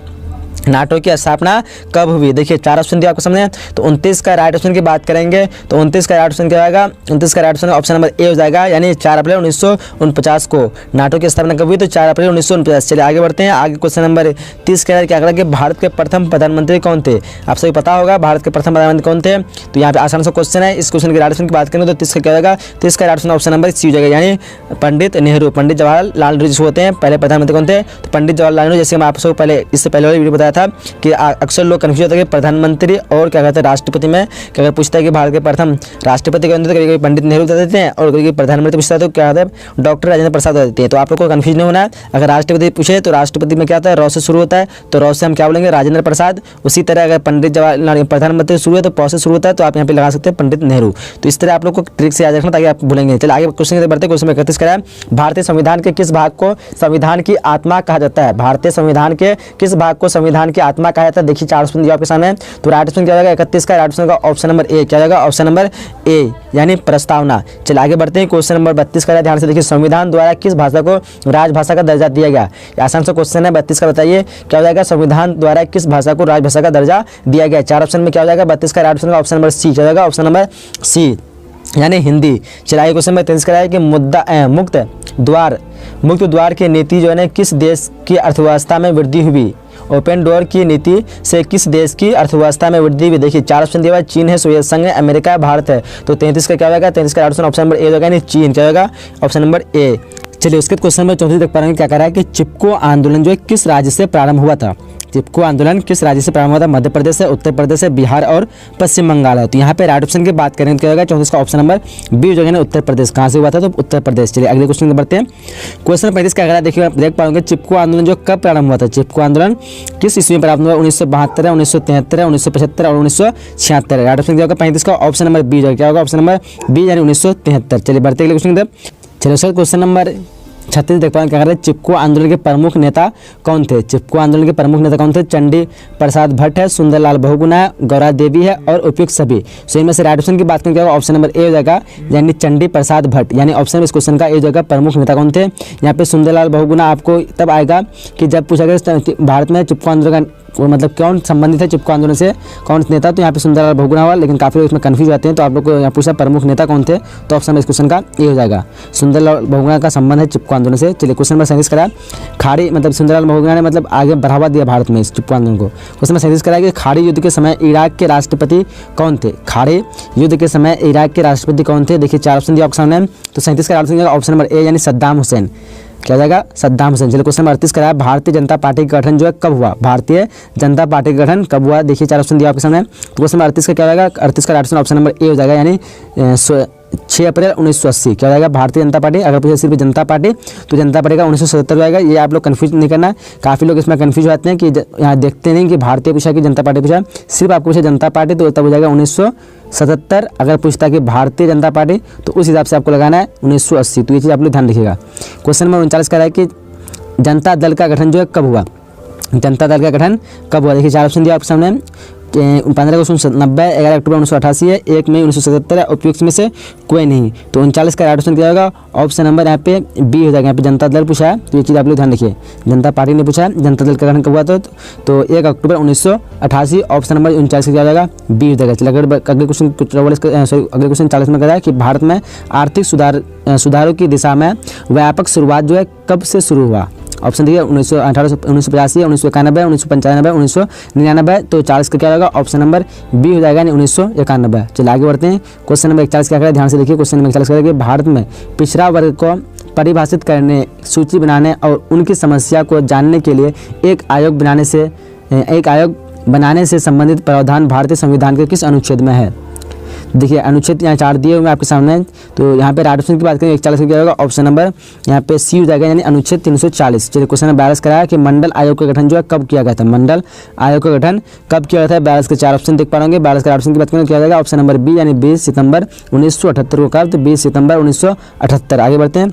नाटो की स्थापना कब हुई। देखिए 4 ऑप्शन दिया आपको सामने। तो 29 का राइट ऑप्शन की बात करेंगे तो 29 का राइट ऑप्शन क्या आएगा, 29 का राइट ऑप्शन ऑप्शन नंबर ए हो जाएगा, यानी 4 अप्रैल 1949 को नाटो की स्थापना कब हुई, तो 4 अप्रैल 1949। चलिए आगे बढ़ते हैं। आगे क्वेश्चन नंबर 30 क्या करेगा कि भारत के प्रथम प्रधानमंत्री कौन थे। आप सभी पता होगा भारत के प्रथम प्रधानमंत्री कौन थे। तो यहाँ पे आसान सा क्वेश्चन है। इस क्वेश्चन के राइट ऑप्शन की बात करें तो 30 का क्या होगा, 30 का right option option number C हो जाएगा, यानी पंडित नेहरू। पंडित जवाहरलाल नेहरू जो होते हैं पहले प्रधानमंत्री कौन थे, तो पंडित जवाहरलाल नेहरू। जैसे मैं आप सबको पहले इससे पहले वाली वीडियो बताया था कि अक्सर लोग कंफ्यूज होते हैं कि प्रधानमंत्री और क्या कहते हैं राष्ट्रपति में। कि अगर पूछता है कि भारत के प्रथम राष्ट्रपति कौन थे तो कभी पंडित नेहरू बता देते हैं, और कभी प्रधानमंत्री पूछता है तो क्या कहते हैं डॉक्टर राजेंद्र प्रसाद बता देते हैं। तो आप लोग को कंफ्यूज नहीं होना है। अगर राष्ट्रपति पूछे तो राष्ट्रपति में क्या होता है, रॉ से शुरू होता है, तो रॉ से हम क्या बोलेंगे, राजेंद्र प्रसाद। उसी तरह अगर पंडित जवाहरलाल प्रधानमंत्री शुरू है तो पौ से शुरू होता है, तो आप यहाँ पे लगा सकते हैं पंडित नेहरू। तो इस तरह आप लोग को ट्रिक से याद रखना ताकि आप भूलेंगे। चलिए आगे क्वेश्चन बढ़ते। क्वेश्चन में 31 कराया, भारतीय संविधान के किस भाग को संविधान की आत्मा कहा जाता है। भारतीय संविधान के किस भाग को संविधान की आत्मा कहा जाता है। देखिए 4 ऑप्शन दिया आपके सामने। तो राइट ऑप्शन क्या होगा, 31 का राइट ऑप्शन का ऑप्शन नंबर ए, क्या होगा, ऑप्शन नंबर ए, यानी प्रस्तावना। चलिए आगे बढ़ते हैं। क्वेश्चन नंबर 32 का ध्यान से देखिए, संविधान द्वारा किस भाषा को राजभाषा का दर्जा दिया गया। आसान सा क्वेश्चन है। 32 का बताइए क्या हो जाएगा, संविधान द्वारा किस भाषा को राजभाषा का दर्जा दिया गया। 4 ऑप्शन में क्या हो जाएगा, 32 का राइट ऑप्शन का ऑप्शन नंबर सी, क्या होगा, ऑप्शन नंबर सी, यानी हिंदी। चलिए क्वेश्चन में 33 कराया कि मुक्त द्वार की नीति जो है ना किस देश की अर्थव्यवस्था में वृद्धि हुई। ओपन डोर की नीति से किस देश की अर्थव्यवस्था में वृद्धि हुई। देखिए 4 ऑप्शन दिया हुआ है, चीन है, सोवियत संघ है, अमेरिका है, भारत है। तो 33 का क्या होगा, 33 का ऑप्शन नंबर ए होगा, यानी चीन, क्या होगा, ऑप्शन नंबर ए। चलिए उसके क्वेश्चन नंबर 34 तक पढ़ेंगे। क्या कह रहा है कि चिपको आंदोलन जो है किस राज्य से प्रारंभ हुआ था। चिपको आंदोलन किस राज्य से प्रारंभ हुआ था। मध्य प्रदेश है, उत्तर प्रदेश है, बिहार और पश्चिम बंगाल है। तो यहाँ पे राइट ऑप्शन की बात करें तो क्या होगा, 34 का ऑप्शन नंबर बी जो है उत्तर प्रदेश। कहाँ से हुआ था, तो उत्तर प्रदेश। चलिए अगले क्वेश्चन में बढ़ते हैं। क्वेश्चन 35 क्या कह रहा है, देखिए देख पाओगे चिपको आंदोलन जो कब प्रारंभ हुआ था। चिपको आंदोलन किस ईस्वी में प्रारंभ हुआ, 1972 है, 1973 है, 1975 और 1976। राइट ऑप्शन क्या होगा, 35 का ऑप्शन नंबर बी जो क्या होगा, ऑप्शन नंबर बी, यानी 1973। चलिए बढ़ते अगले क्वेश्चन की तरफ। चलिए सर क्वेश्चन नंबर 36 देख पा रहे हैं क्या कर रहे हैं, चिपको आंदोलन के प्रमुख नेता कौन थे। चिपको आंदोलन के प्रमुख नेता कौन थे, चंडी प्रसाद भट्ट है, सुंदरलाल बहुगुणा है, गौरा देवी है और उपयुक्त सभी। सो इनमें से राइट ऑप्शन की बात करें क्या होगा, ऑप्शन नंबर ए हो जाएगा, यानी चंडी प्रसाद भट्ट, यानी ऑप्शन इस क्वेश्चन का ए हो जाएगा। प्रमुख नेता कौन थे, यहाँ पे सुंदरलाल बहुगुणा आपको तब आएगा कि जब पूछा गया भारत में चिपको आंदोलन वो मतलब कौन संबंधित है चिपको आंदोलन से, कौन नेता, तो यहाँ पे सुंदरलाल बहुगुणा हुआ। लेकिन काफी लोग इसमें कंफ्यूज आते हैं, तो आप लोग को यहाँ पूछा प्रमुख नेता कौन थे, तो ऑप्शन इस क्वेश्चन का ए हो जाएगा, सुंदरलाल बहुगुणा का संबंध है चिपको आंदोलन से। चलिए क्वेश्चन नंबर 37 करा, खाड़ी मतलब सुंदरलाल बहुगुणा ने मतलब आगे बढ़ावा दिया भारत में इस चिपको आंदोलन को। क्वेश्चन नंबर 37 करा कि खाड़ी युद्ध के समय इराक के राष्ट्रपति कौन थे। खाड़ी युद्ध के समय इराक के राष्ट्रपति कौन थे, देखिए 4 ऑप्शन दिया आपके सामने। तो 37 का ऑप्शन ऑप्शन नंबर ए यानी सद्दाम हुसैन, क्या जाएगा, सद्दाम हुसैन। चलिए क्वेश्चन नंबर 38 करा है, भारतीय जनता पार्टी का गठन जो है कब हुआ। भारतीय जनता पार्टी का गठन कब हुआ, देखिए 4 ऑप्शन दिया आपके सामने। तो क्वेश्चन नंबर 38 का क्या जाएगा, 38 का ऑप्शन नंबर ए हो जाएगा, यानी 6 अप्रैल 1980। क्या हो जाएगा, भारतीय जनता पार्टी। अगर पूछे सिर्फ जनता पार्टी तो जनता पार्टी का 1977 जाएगा। ये आप लोग कंफ्यूज नहीं करना, काफ़ी लोग इसमें कंफ्यूज होते हैं कि यहाँ देखते नहीं कि भारतीय पूछा कि जनता पार्टी पूछा, सिर्फ आपको पूछा जनता पार्टी तो तब हो जाएगा 1977। अगर पूछता कि भारतीय जनता पार्टी तो उस हिसाब से आपको लगाना है 1980। तो ये चीज़ आप लोग ध्यान रखिएगा। क्वेश्चन नंबर 39 का है कि जनता दल का गठन जो है कब हुआ। जनता दल का गठन कब हुआ, देखिए 4 ऑप्शन दिया आपके सामने। 15 अगस्त 1990, 11 अक्टूबर 1988 है, 1 मई 1977 है, उपयुक्त में से कोई नहीं। तो 39 का राइट ऑप्शन क्या होगा, ऑप्शन नंबर यहाँ पे बी हो जाएगा। यहाँ पे जनता दल पूछा है, तो ये चीज़ आप लोग ध्यान रखिए, जनता पार्टी ने पूछा है, जनता दल का गठन कब हुआ तो 1 अक्टूबर 1988, ऑप्शन नंबर 39 का क्या हो जाएगा, बी हो जाएगा। चलिए अगले क्वेश्चन अगले क्वेश्चन 40 में कहा है कि भारत में आर्थिक सुधारों की दिशा में व्यापक शुरुआत जो है कब से शुरू हुआ। ऑप्शन देखिए 1985, 1991, 1995, 1999। तो 40 का क्या होगा, ऑप्शन नंबर बी हो जाएगा, यानी 1991। चलिए आगे बढ़ते हैं। क्वेश्चन नंबर 41 क्या करें, ध्यान से देखिए। क्वेश्चन नंबर 41 करें कि भारत में पिछड़ा वर्ग को परिभाषित करने, सूची बनाने और उनकी समस्या को जानने के लिए एक आयोग बनाने से संबंधित प्रावधान भारतीय संविधान के किस अनुच्छेद में है। देखिए अनुच्छेद यहाँ 4 दिए हुए आपके सामने। तो यहाँ पे राइट ऑप्शन की बात करें 41 का क्या होगा, ऑप्शन नंबर यहाँ पे सी हो जाएगा, यानी अनुच्छेद 340। चलिए क्वेश्चन नंबर 42 कराया कि मंडल आयोग का गठन जो है कब किया गया था। मंडल आयोग का गठन कब किया गया था। 42 के 4 ऑप्शन देख पाएंगे। 42 का ऑप्शन की बात करें क्या हो जाएगा, ऑप्शन नंबर बी, यानी 20 सितंबर 1978 को कब, तो 20 सितंबर 1978। आगे बढ़ते हैं।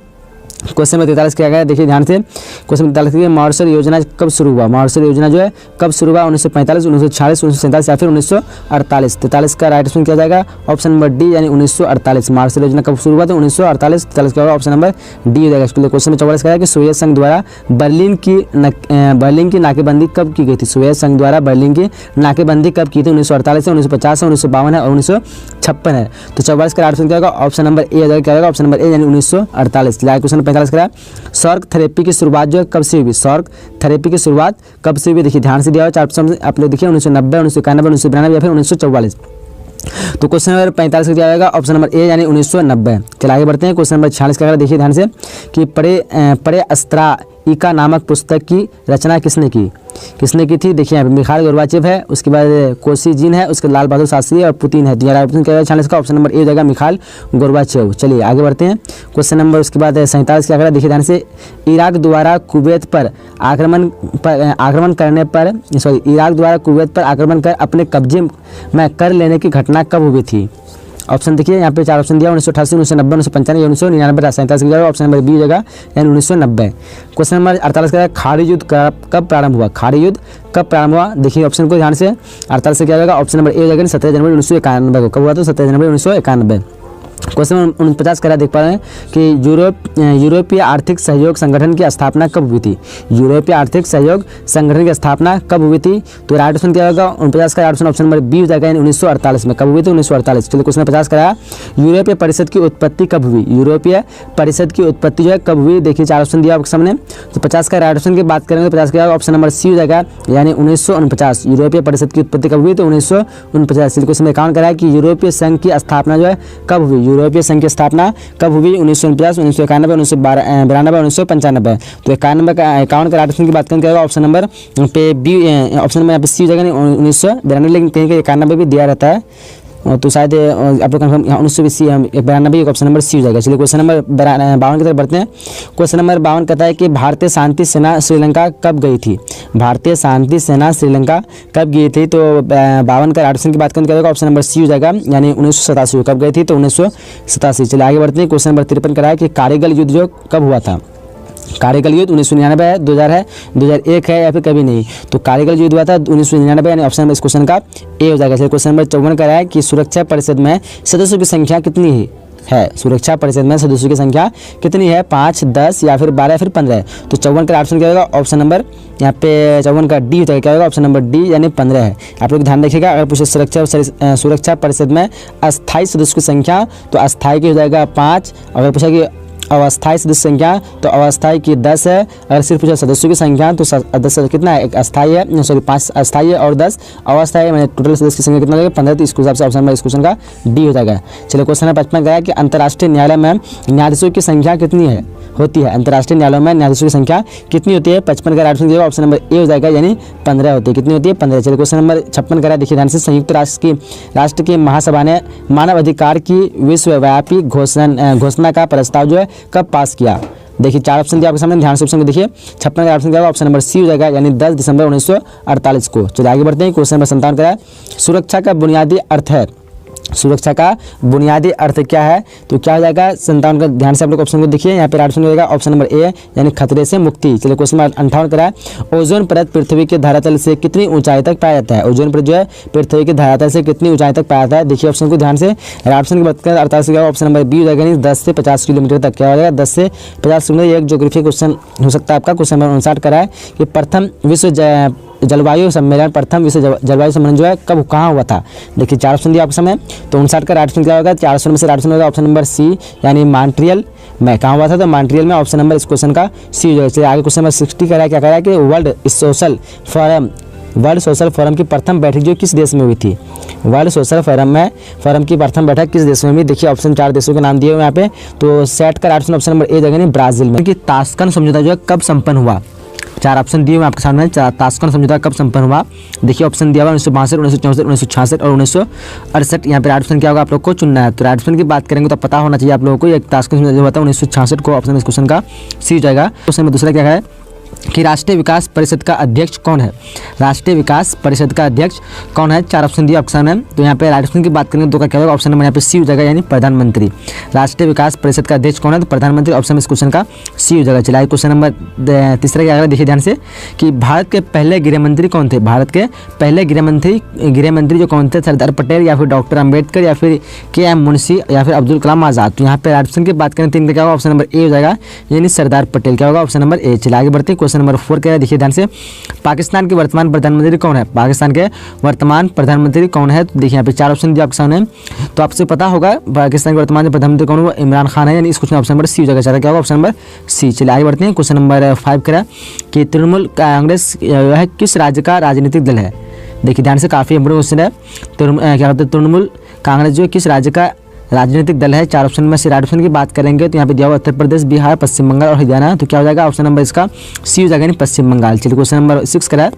क्वेश्चन नंबर 43 क्या गया, देखिए ध्यान से। क्वेश्चन नंबर 43 मार्शल योजना कब शुरू हुआ। मार्शल योजना जो है कब शुरू हुआ, 1945, 1946, 1947 या फिर 1948। 43 का राइट ऑप्शन क्या जाएगा, ऑप्शन नंबर डी, यानी 1948। मार्शल योजना कब शुरू हुआ, तो 1948। 43 क्या होगा, ऑप्शन नंबर डी हो जाएगा। क्वेश्चन नंबर 44 का है कि सोवियत संघ द्वारा बर्लिन की नाकेबंदी कब की गई थी। सोवियत संघ द्वारा बर्लिन की नाकेबंदी कब की थी, 1948 है, 1950 है, 1952 है और 1956 है। तो 44 का राइट ऑप्शन क्या होगा, ऑप्शन नंबर ए हो जाएगा। क्या होगा, ऑप्शन नंबर ए, यानी 1948। क्वेश्चन 45 करा, शॉर्क थेरेपी की शुरुआत जो है कब से हुई। शॉर्क थेरेपी की शुरुआत कब से हुई, देखिए ध्यान से दिया हुआ 4 ऑप्शन आप लोग देखिए, 1990, 1991, 1992 या फिर 1944। तो क्वेश्चन नंबर 45 का क्या आएगा, ऑप्शन नंबर ए, यानी 1990। चलिए आगे बढ़ते हैं। क्वेश्चन नंबर 46 का देखिए ध्यान से कि परे अस्त्राइका नामक पुस्तक की रचना किसने की थी। देखिए यहाँ पे मिखाइल गोर्बाचेव है, उसके बाद कोसिजिन है, उसके लाल बहादुर शास्त्री और पुतिन है। तो यहाँ ऑप्शन क्या है 46 का, ऑप्शन नंबर ए हो जाएगा, मिखाइल गोर्बाचेव। चलिए आगे बढ़ते हैं। क्वेश्चन नंबर उसके बाद 47 क्या करा, देखिए ध्यान से। इराक द्वारा कुवैत पर आक्रमण कर अपने कब्जे में कर लेने की घटना कब हुई थी। ऑप्शन देखिए यहाँ पे 4 ऑप्शन दिया, 1988, 1990, 1995, 1999, 47 की ऑप्शन नंबर बी हो जाएगा, यानी 1990। क्वेश्चन नंबर 48 का खाड़ी युद्ध कब प्रारंभ हुआ। खाड़ी युद्ध कब प्रारंभ हुआ, देखिए ऑप्शन को ध्यान से। 48 से क्या होगा, ऑप्शन नंबर ए हो जाएगा, 17 जनवरी 1991 को। कब हुआ, तो 17 जनवरी 1991। क्वेश्चन 49 का देख पा रहे हैं कि यूरोपीय आर्थिक सहयोग संगठन की स्थापना कब हुई थी। यूरोपीय आर्थिक सहयोग संगठन की स्थापना कब हुई थी, तो राइट ऑप्शन क्या होगा, 49 का ऑप्शन नंबर बी हो जाएगा, यानी 1948 में। कब हुई थी, 1948। चलिए क्वेश्चन 50 कराया, यूरोपीय परिषद की उत्पत्ति कब हुई। यूरोपीय परिषद की उत्पत्ति जो है कब हुई, देखिए 4 ऑप्शन दिया आपके सामने। तो 50 का राइट ऑप्शन की बात करेंगे तो 50 का ऑप्शन नंबर सी हो जाएगा, यानी 1949। यूरोपीय परिषद की उत्पत्ति कब हुई, तो 1949। क्वेश्चन 51 कराया कि यूरोपीय संघ की स्थापना जो है कब हुई। यूरोपीय संघ की स्थापना कब हुई, 1949, 1991, 1992, 1995। तो 51 का राइट ऑप्शन की बात करें क्या होगा, ऑप्शन नंबर पे बी, ऑप्शन नंबर यहाँ पे सी हो जाएगा, 1992। लेकिन कहीं कहीं 91 भी दिया रहता है, तो शायद आप लोग कंफर्म 1992 ऑप्शन नंबर सी हो जाएगा। चलिए क्वेश्चन नंबर 52 की तरफ बढ़ते हैं। क्वेश्चन नंबर 52 कहता है कि भारतीय शांति सेना श्रीलंका कब गई थी। भारतीय शांति सेना श्रीलंका कब गई थी, तो 52 का ऑप्शन की बात करें क्या होगा, ऑप्शन नंबर सी हो जाएगा, यानी 1987। कब गई थी, तो 1987। चलिए आगे बढ़ते हैं। क्वेश्चन नंबर 53 कराया कि कारगिल युद्ध जो कब हुआ था। कार्यकाल युद्ध 1999 है, 2000 है, 2001 है या फिर कभी नहीं। तो कार्यकाल युद्ध हुआ था 1999, यानी ऑप्शन नंबर इस क्वेश्चन का ए हो जाएगा। चलिए क्वेश्चन नंबर 54 का है कि सुरक्षा परिषद में सदस्यों की संख्या कितनी है। सुरक्षा परिषद में सदस्यों की संख्या कितनी है, 5, 10 या फिर 12 या फिर 15। तो 54 का ऑप्शन क्या होगा, ऑप्शन नंबर यहाँ पे 54 का डी होता है, क्या होगा ऑप्शन नंबर डी यानी 15 है। आप लोग ध्यान रखिएगा, अगर पूछे सुरक्षा परिषद में अस्थायी सदस्यों की संख्या तो अस्थायी की हो जाएगा 5। अगर पूछा कि अवस्थायी सदस्य संख्या तो अवस्थायी की 10 है। अगर सिर्फ पूछा सदस्यों की संख्या तो सदस्य कितना है, एक अस्थायी है, सॉरी 5 अस्थायी है और 10 अवस्थायी, मैंने टोटल सदस्य की संख्या कितना हो जाएगा 15। तो इस हिसाब से ऑप्शन नंबर इस क्वेश्चन का डी हो जाएगा। चलिए क्वेश्चन नंबर 55 का है कि अंतर्राष्ट्रीय न्यायालय में न्यायाधीशों की संख्या कितनी है होती है। अंतर्राष्ट्रीय न्यायालयों में न्यायाधीशों की संख्या कितनी होती है। 55 का ऑप्शन नंबर ए हो जाएगा, यानी 15 होती है। कितनी होती है, 15। चलिए क्वेश्चन नंबर 56 का देखिए ध्यान से, संयुक्त राष्ट्र की महासभा ने मानव अधिकार की विश्वव्यापी घोषणा का प्रस्ताव जो है कब पास किया। देखिए 4 ऑप्शन दिया आपके सामने, ध्यान से ऑप्शन को देखिए। 56 का ऑप्शन क्या होगा, ऑप्शन नंबर सी हो जाएगा, यानी 10 दिसंबर 1948 को। चलिए आगे बढ़ते हैं। क्वेश्चन नंबर 57 का है, सुरक्षा का बुनियादी अर्थ है। सुरक्षा का बुनियादी अर्थ क्या है, तो क्या हो जाएगा 57 का, ध्यान से आप लोग ऑप्शन को देखिए। यहाँ पे ऑप्शन हो जाएगा ऑप्शन नंबर ए, यानी खतरे से मुक्ति। चलिए क्वेश्चन नंबर 58 का है, ओजोन परत पृथ्वी के धरातल से कितनी ऊंचाई तक पाया जाता है। ओजोन परत जो है पृथ्वी के धरातल से कितनी ऊंचाई तक पाया जाता है। देखिए ऑप्शन को ध्यान से, ऑप्शन की बात करें 48 का ऑप्शन नंबर बी हो जाएगा, यानी 10 से 50 किलोमीटर तक। क्या हो जाएगा 10 से 50 किलोमीटर। एक ज्योग्राफी क्वेश्चन हो सकता है आपका। क्वेश्चन नंबर 59 का है कि प्रथम विश्व जलवायु सम्मेलन, प्रथम विश्व जलवायु सम्मेलन जो है कब कहाँ हुआ था। देखिए 4 ऑप्शन दिया आपके सामने, तो 59 का ऑप्शन क्या होगा, 4 ऑप्शन में से ऑप्शन होगा ऑप्शन नंबर सी, यानी मॉन्ट्रियल में। कहाँ हुआ था, तो मॉन्ट्रियल में। ऑप्शन नंबर इस क्वेश्चन का सी हो जाएगा। आगे क्वेश्चन नंबर 60 का है, क्या कह रहा है कि वर्ल्ड सोशल फोरम की प्रथम बैठक जो किस देश में हुई थी। वर्ल्ड सोशल फोरम की प्रथम बैठक किस देश में हुई। देखिए ऑप्शन 4 देशों के नाम दिए हुए यहाँ पे। तो सेट का ऑप्शन नंबर ए जगह, ब्राजील में। कि ताशकंद समझौता जो है कब संपन्न हुआ। 4 ऑप्शन दिए हुए आपके सामने, ताशकंद समझौता कब संपन्न हुआ। देखिए ऑप्शन दिया हुआ 1962, 1964, 1966 और 1968। यहाँ पे ऑप्शन क्या होगा आप लोग को चुनना है। तो ऑप्शन की बात करेंगे तो पता होना चाहिए आप लोगों को। एक ताशकंद समझौता जो हुआ था 1966 को, ऑप्शन इस क्वेश्चन का सी हो जाएगा। क्वेश्चन में दूसरा क्या है कि राष्ट्रीय विकास परिषद का अध्यक्ष कौन है। राष्ट्रीय विकास परिषद का अध्यक्ष कौन है। 4 ऑप्शन दिए ऑप्शन है। तो यहाँ पे ऑप्शन की बात करेंगे तो क्या होगा, ऑप्शन नंबर यहाँ पे सी हो जाएगा, यानी प्रधानमंत्री। राष्ट्रीय विकास परिषद का अध्यक्ष कौन है, तो प्रधानमंत्री। ऑप्शन इस क्वेश्चन का सी हो जाएगा। चलिए क्वेश्चन नंबर तीसरा क्या है, देखिए ध्यान से कि भारत के पहले गृहमंत्री कौन थे। भारत के पहले गृहमंत्री जो कौन थे, सरदार पटेल या फिर डॉक्टर अम्बेडकर या फिर के.एम. मुंशी या फिर अब्दुल कलाम आज़ाद। तो यहाँ पे ऑप्शन की बात करें 3 का क्या होगा, ऑप्शन नंबर ए हो जाएगा, यानी सरदार पटेल। क्या होगा, ऑप्शन नंबर ए। चलिए आगे बढ़ते हैं। क्वेश्चन नंबर 4 क्या है, देखिए ध्यान से, पाकिस्तान के वर्तमान प्रधानमंत्री कौन है। पाकिस्तान के वर्तमान प्रधानमंत्री कौन है। तो देखिए यहाँ पे 4 ऑप्शन दिया आपके सामने, तो आपसे पता होगा पाकिस्तान के वर्तमान प्रधानमंत्री कौन है, इमरान खान है, यानी इस क्वेश्चन ऑप्शन नंबर सी हो जाएगा। क्या होगा, ऑप्शन नंबर सी। चलिए आगे बढ़ते हैं। क्वेश्चन नंबर 5 करा कि तृणमूल कांग्रेस है किस राज्य का राजनीतिक दल है। देखिए ध्यान से, काफी इंपोर्टेंट क्वेश्चन है। क्या होता है तृणमूल कांग्रेस जो किस राज्य का राजनीतिक दल है। 4 ऑप्शन में से ऑप्शन की बात करेंगे तो यहाँ पे दिया हुआ उत्तर प्रदेश, बिहार, पश्चिम बंगाल और हरियाणा। तो क्या हो जाएगा, ऑप्शन नंबर इसका सी हो जाएगा, यानी पश्चिम बंगाल। चलिए क्वेश्चन नंबर 6 करा,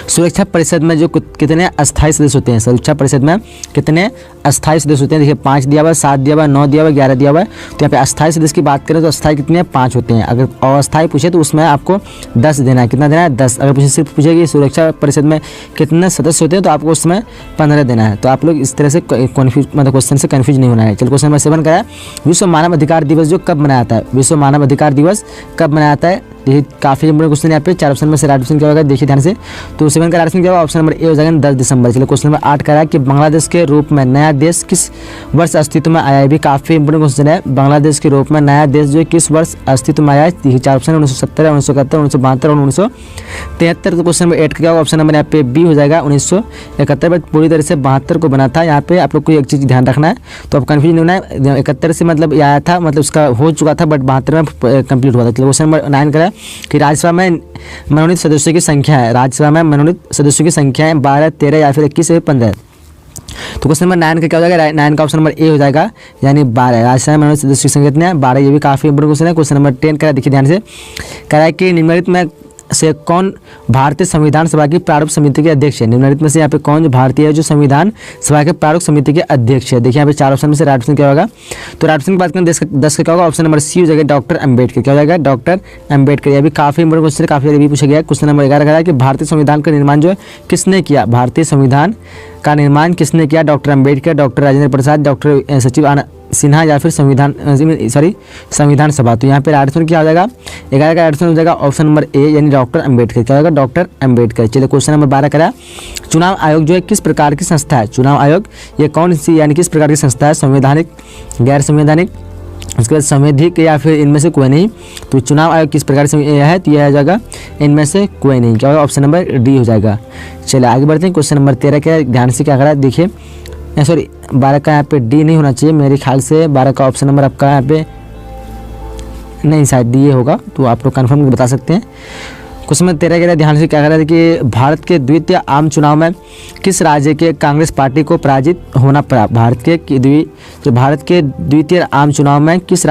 सुरक्षा परिषद में जो कितने अस्थायी सदस्य होते हैं। सुरक्षा परिषद में कितने अस्थायी सदस्य होते हैं। देखिए 5 दिया हुआ, 7 दिया हुआ, 9 दिया हुआ, 11 दिया हुआ है। तो यहाँ पे अस्थायी सदस्य की बात करें तो अस्थायी कितने 5 होते हैं। अगर अस्थायी पूछे तो उसमें आपको 10 देना है। कितना देना है, 10। अगर पूछे सिर्फ पूछे कि सुरक्षा परिषद में कितने सदस्य होते हैं तो आपको उसमें 15 देना है। तो आप लोग इस तरह से क्वेश्चन से कन्फ्यूज नहीं होना है। चलिए क्वेश्चन नंबर 7 का है, विश्व मानव अधिकार दिवस जो कब मनाया जाता है। विश्व मानव अधिकार दिवस कब मनाया जाता है। ये काफी इंपोर्टेंट क्वेश्चन है। यहाँ पे 4 ऑप्शन में से ऑप्शन क्या होगा, देखिए ध्यान से। तो 7 का ऑप्शन क्या होगा, ऑप्शन नंबर ए हो जाएगा, 10 दिसंबर। चलिए क्वेश्चन नंबर 8 का है कि बांग्लादेश के रूप में नया देश किस वर्ष अस्तित्व में आया। भी काफी इंपोर्टेंट क्वेश्चन है। बांग्लादेश के रूप में नया देश जो किस वर्ष अस्तित्व में आया है। देखिए 4 ऑप्शन 1970, 1971, 1972 और 1973। तो क्वेश्चन नंबर 8 का क्या होगा, ऑप्शन नंबर यहाँ पे बी हो जाएगा, 1971 में पूरी तरह से 72 को बना था। यहाँ पे आप लोग को एक चीज ध्यान रखना है, तो अब कन्फ्यूज नहीं होना है। 71 से मतलब आया था, मतलब उसका हो चुका था, बट 72 में कंप्लीट हुआ था। चलिए क्वेश्चन नंबर 9 का है कि राज्यसभा में मनोनीत सदस्यों की संख्या है। राज्यसभा में मनोनीत सदस्यों की संख्या है 12, 13 या फिर 21 या 15। तो क्वेश्चन नंबर 9 का क्या हो जाएगा, 9 का ऑप्शन नंबर ए हो जाएगा, यानी 12। राज्यसभा में मनोनीत सदस्यों की संख्या कितनी है, 12। ये भी काफी इंपोर्टेंट क्वेश्चन है। क्वेश्चन नंबर 10 का देखिए ध्यान से, कह रहा है कि निम्नलिखित में से कौन भारतीय संविधान सभा की प्रारूप समिति के अध्यक्ष है। निम्नलिखित में से यहाँ पे कौन जो भारतीय है जो संविधान सभा के प्रारूप समिति के अध्यक्ष है। देखिए यहाँ पे 4 ऑप्शन में से राइट ऑप्शन क्या होगा, तो राइट ऑप्शन की बात करें 10 का क्या होगा, ऑप्शन नंबर सी हो जाएगा, डॉक्टर अम्बेडकर। क्या हो जाएगा, डॉक्टर अम्बेडकर। यह भी काफी इंपोर्टेंट क्वेश्चन है, काफी भी पूछा गया है। क्वेश्चन नंबर 11 का है कि भारतीय संविधान का निर्माण जो है किसने किया। भारतीय संविधान का निर्माण किसने किया, doctor Ambedkar, doctor Rajendra Prasad, doctor सचिव सिन्हा या फिर संविधान सभा। तो यहाँ पे राइट आंसर क्या हो जाएगा, 11 का राइट आंसर हो जाएगा ऑप्शन नंबर ए यानी डॉक्टर अम्बेडकर। क्या होगा, डॉक्टर अम्बेडकर। चलिए क्वेश्चन नंबर 12 करा, चुनाव आयोग जो है किस प्रकार की संस्था है। चुनाव आयोग ये कौन सी यानी किस प्रकार की संस्था है, संवैधानिक, गैर संवैधानिक, उसके बाद संवैधानिक या फिर इनमें से कोई नहीं। तो चुनाव आयोग किस प्रकार से है, तो यह आ जाएगा इनमें से कोई नहीं। क्या होगा, ऑप्शन नंबर डी हो जाएगा। चलिए आगे बढ़ते हैं। क्वेश्चन नंबर 13 क्या है, ध्यान से क्या करा है देखिए, सॉरी 12 का यहाँ पे डी नहीं होना चाहिए मेरे ख्याल से, 12 का ऑप्शन नंबर आपका यहाँ पे नहीं, शायद डी होगा, तो आप लोग कन्फर्म बता सकते हैं। क्वेश्चन नंबर 13 कह रहा है, ध्यान से क्या कह रहा है कि भारत के द्वितीय आम चुनाव में किस राज्य के कांग्रेस पार्टी को पराजित होना पड़ा। भारत के द्वितीय आम चुनाव में किस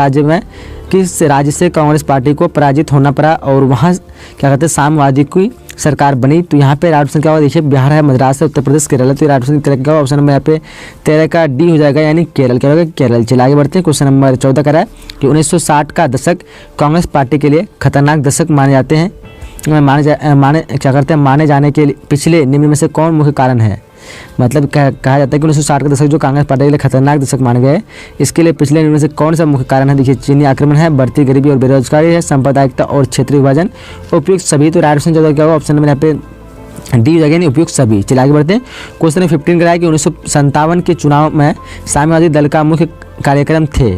राज्य से कांग्रेस पार्टी को पराजित होना पड़ा और वहाँ क्या कहते हैं साम्यवादी की सरकार बनी। तो यहाँ पे राइट ऑप्शन क्या होगा, देखिए बिहार है, मद्रास है, उत्तर प्रदेश, केरल है। तो राइट ऑप्शन क्या होगा, ऑप्शन नंबर यहाँ पे 13 का डी हो जाएगा यानी केरल। क्या होगा, केरल। चलिए आगे बढ़ते हैं। क्वेश्चन नंबर 14 करा है कि 1960 का दशक कांग्रेस पार्टी के लिए खतरनाक दशक माने जाते हैं, माने जाने के पिछले निम्न में से कौन मुख्य कारण है। मतलब कहा जाता है कि 1960 का दशक जो कांग्रेस पार्टी के लिए खतरनाक दशक माने गए, इसके लिए पिछले निम्न में से कौन सा मुख्य कारण है। देखिए चीनी आक्रमण है, बढ़ती गरीबी और बेरोजगारी है, सांप्रदायिकता और क्षेत्रीय विभाजन, उपयुक्त सभी। तो राइट ऑप्शन जो क्या होगा, ऑप्शन नंबर यहाँ पे डी हो जाएगा यानी उपयुक्त सभी। चलिए आगे बढ़ते हैं। क्वेश्चन नंबर 15 कराया कि 1957 के चुनाव में साम्यवादी दल का मुख्य कार्यक्रम थे।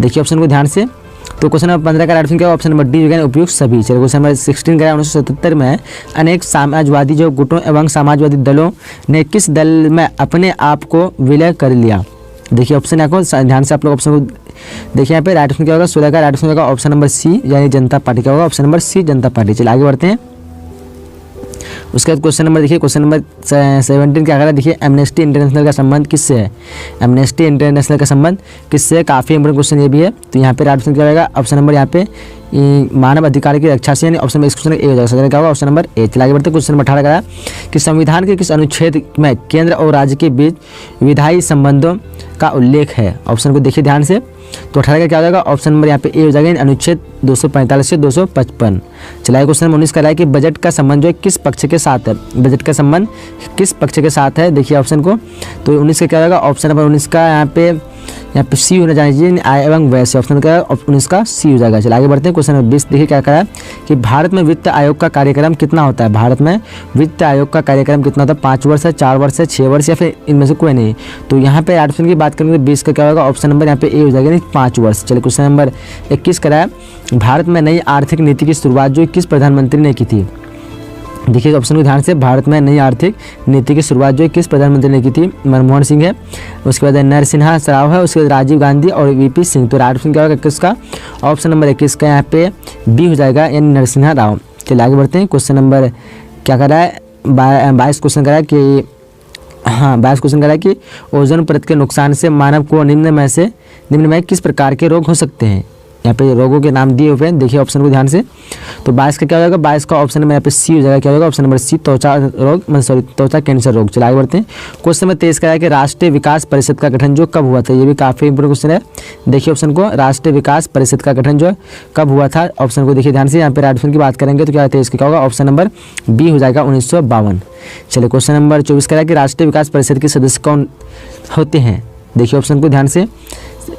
देखिए ऑप्शन को ध्यान से। तो क्वेश्चन नंबर 15 का राइट ऑप्शन क्या है, ऑप्शन नंबर डी हो गया उपयुक्त सभी। चलिए क्वेश्चन नंबर 16 का 1977 में अनेक साम्राज्यवादी जो गुटों एवं समाजवादी दलों ने किस दल में अपने आप को विलय कर लिया। देखिए ऑप्शन को ध्यान से आप लोग ऑप्शन को देखिए, यहाँ पे राइट ऑप्शन क्या होगा, 16 का राइट ऑप्शन होगा ऑप्शन नंबर सी यानी जनता पार्टी। क्या होगा, ऑप्शन नंबर सी जनता पार्टी। चलिए आगे बढ़ते हैं। उसके बाद क्वेश्चन नंबर देखिए, क्वेश्चन नंबर 17 क्या कह रहा है, देखिए एमनेस्टी इंटरनेशनल का संबंध किससे है। एमनेस्टी इंटरनेशनल का संबंध किससे है, काफ़ी इंपॉर्टेंट क्वेश्चन ये भी है। तो यहाँ पे राइट ऑप्शन क्या रहेगा, ऑप्शन नंबर यहाँ पे मानव अधिकार की रक्षा से यानी ऑप्शन नंबर इस क्वेश्चन ए हो जाएगा। क्या होगा, ऑप्शन नंबर ए। चलिए आगे बढ़ते हैं। क्वेश्चन नंबर 18 का कि संविधान के किस अनुच्छेद में केंद्र और राज्य के बीच विधायी संबंधों का उल्लेख है। ऑप्शन को देखिए ध्यान से। तो 18 का क्या हो जाएगा, ऑप्शन नंबर यहाँ पे ए हो जाएगा अनुच्छेद 245 से 255। चलिए क्वेश्चन नंबर 19 का है कि बजट का संबंध जो है किस पक्ष के साथ है। बजट का संबंध किस पक्ष के साथ है, देखिए ऑप्शन को। तो 19 का क्या होगा, ऑप्शन नंबर 19 का यहाँ पे सी होना चाहिए, आय एवं व्यय से। ऑप्शन का 19 का सी हो जाएगा। चलिए आगे बढ़ते हैं। क्वेश्चन नंबर 20 देखिए क्या कहा है कि भारत में वित्त आयोग का कार्यक्रम कितना होता है। भारत में वित्त आयोग का कार्यक्रम कितना होता है, 5 वर्ष है, 4 वर्ष है, 6 वर्ष या फिर इनमें से कोई नहीं। तो यहाँ पे ऑप्शन की बात करेंगे 20 का क्या होगा, ऑप्शन नंबर यहाँ पे ए हो जाएगा 5 वर्ष। चलिए क्वेश्चन नंबर 21 कराया, भारत में नई आर्थिक नीति की शुरुआत जो किस प्रधानमंत्री ने की थी। देखिए ऑप्शन को ध्यान से, भारत में नई आर्थिक नीति की शुरुआत जो किस प्रधानमंत्री ने की थी, मनमोहन सिंह है, उसके बाद नरसिम्हा राव है, उसके बाद राजीव गांधी और वीपी सिंह। तो राइट ऑप्शन क्या होगा किसका, ऑप्शन नंबर 21 का यहाँ पे बी हो जाएगा यानी नरसिम्हा राव। चलिए आगे बढ़ते हैं। क्वेश्चन नंबर क्या कर रहा है, 22 क्वेश्चन कर रहा है कि 22 क्वेश्चन कर रहा है कि ओजोन परत के नुकसान से मानव को निम्न में किस प्रकार के रोग हो सकते हैं। यहाँ पे रोगों के नाम दिए हुए हैं, देखिए ऑप्शन को ध्यान से। तो 22 का क्या हो जाएगा, 22 का ऑप्शन में यहाँ पे सी हो जाएगा। क्या होगा, ऑप्शन नंबर सी त्वचा कैंसर रोग। चलिए आगे बढ़ते हैं। क्वेश्चन नंबर 23 का है कि राष्ट्रीय विकास परिषद का गठन जो कब हुआ था। ये भी काफ़ी इंपोर्टेंट क्वेश्चन है, देखिए ऑप्शन को। राष्ट्रीय विकास परिषद का गठन जो कब हुआ था, ऑप्शन को देखिए ध्यान से। यहाँ पे राइट ऑप्शन की बात करेंगे तो क्या होता है, इसका क्या होगा, ऑप्शन नंबर बी हो जाएगा 1952। चलिए क्वेश्चन नंबर 24 का है कि राष्ट्रीय विकास परिषद के सदस्य कौन होते हैं। देखिए ऑप्शन को ध्यान से,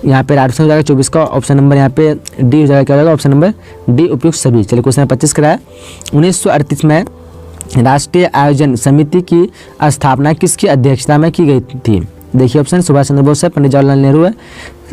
यहाँ पे राइट ऑप्शन हो जाएगा 24 का ऑप्शन नंबर यहाँ पे डी हो जाएगा। क्या हो जाएगा, ऑप्शन नंबर डी उपयुक्त सभी। चलिए क्वेश्चन नंबर 25 कराया, 1938 में राष्ट्रीय आयोजन समिति की स्थापना किसकी अध्यक्षता में की गई थी। देखिए ऑप्शन सुभाष चंद्र बोस है, पंडित जवाहरलाल नेहरू है,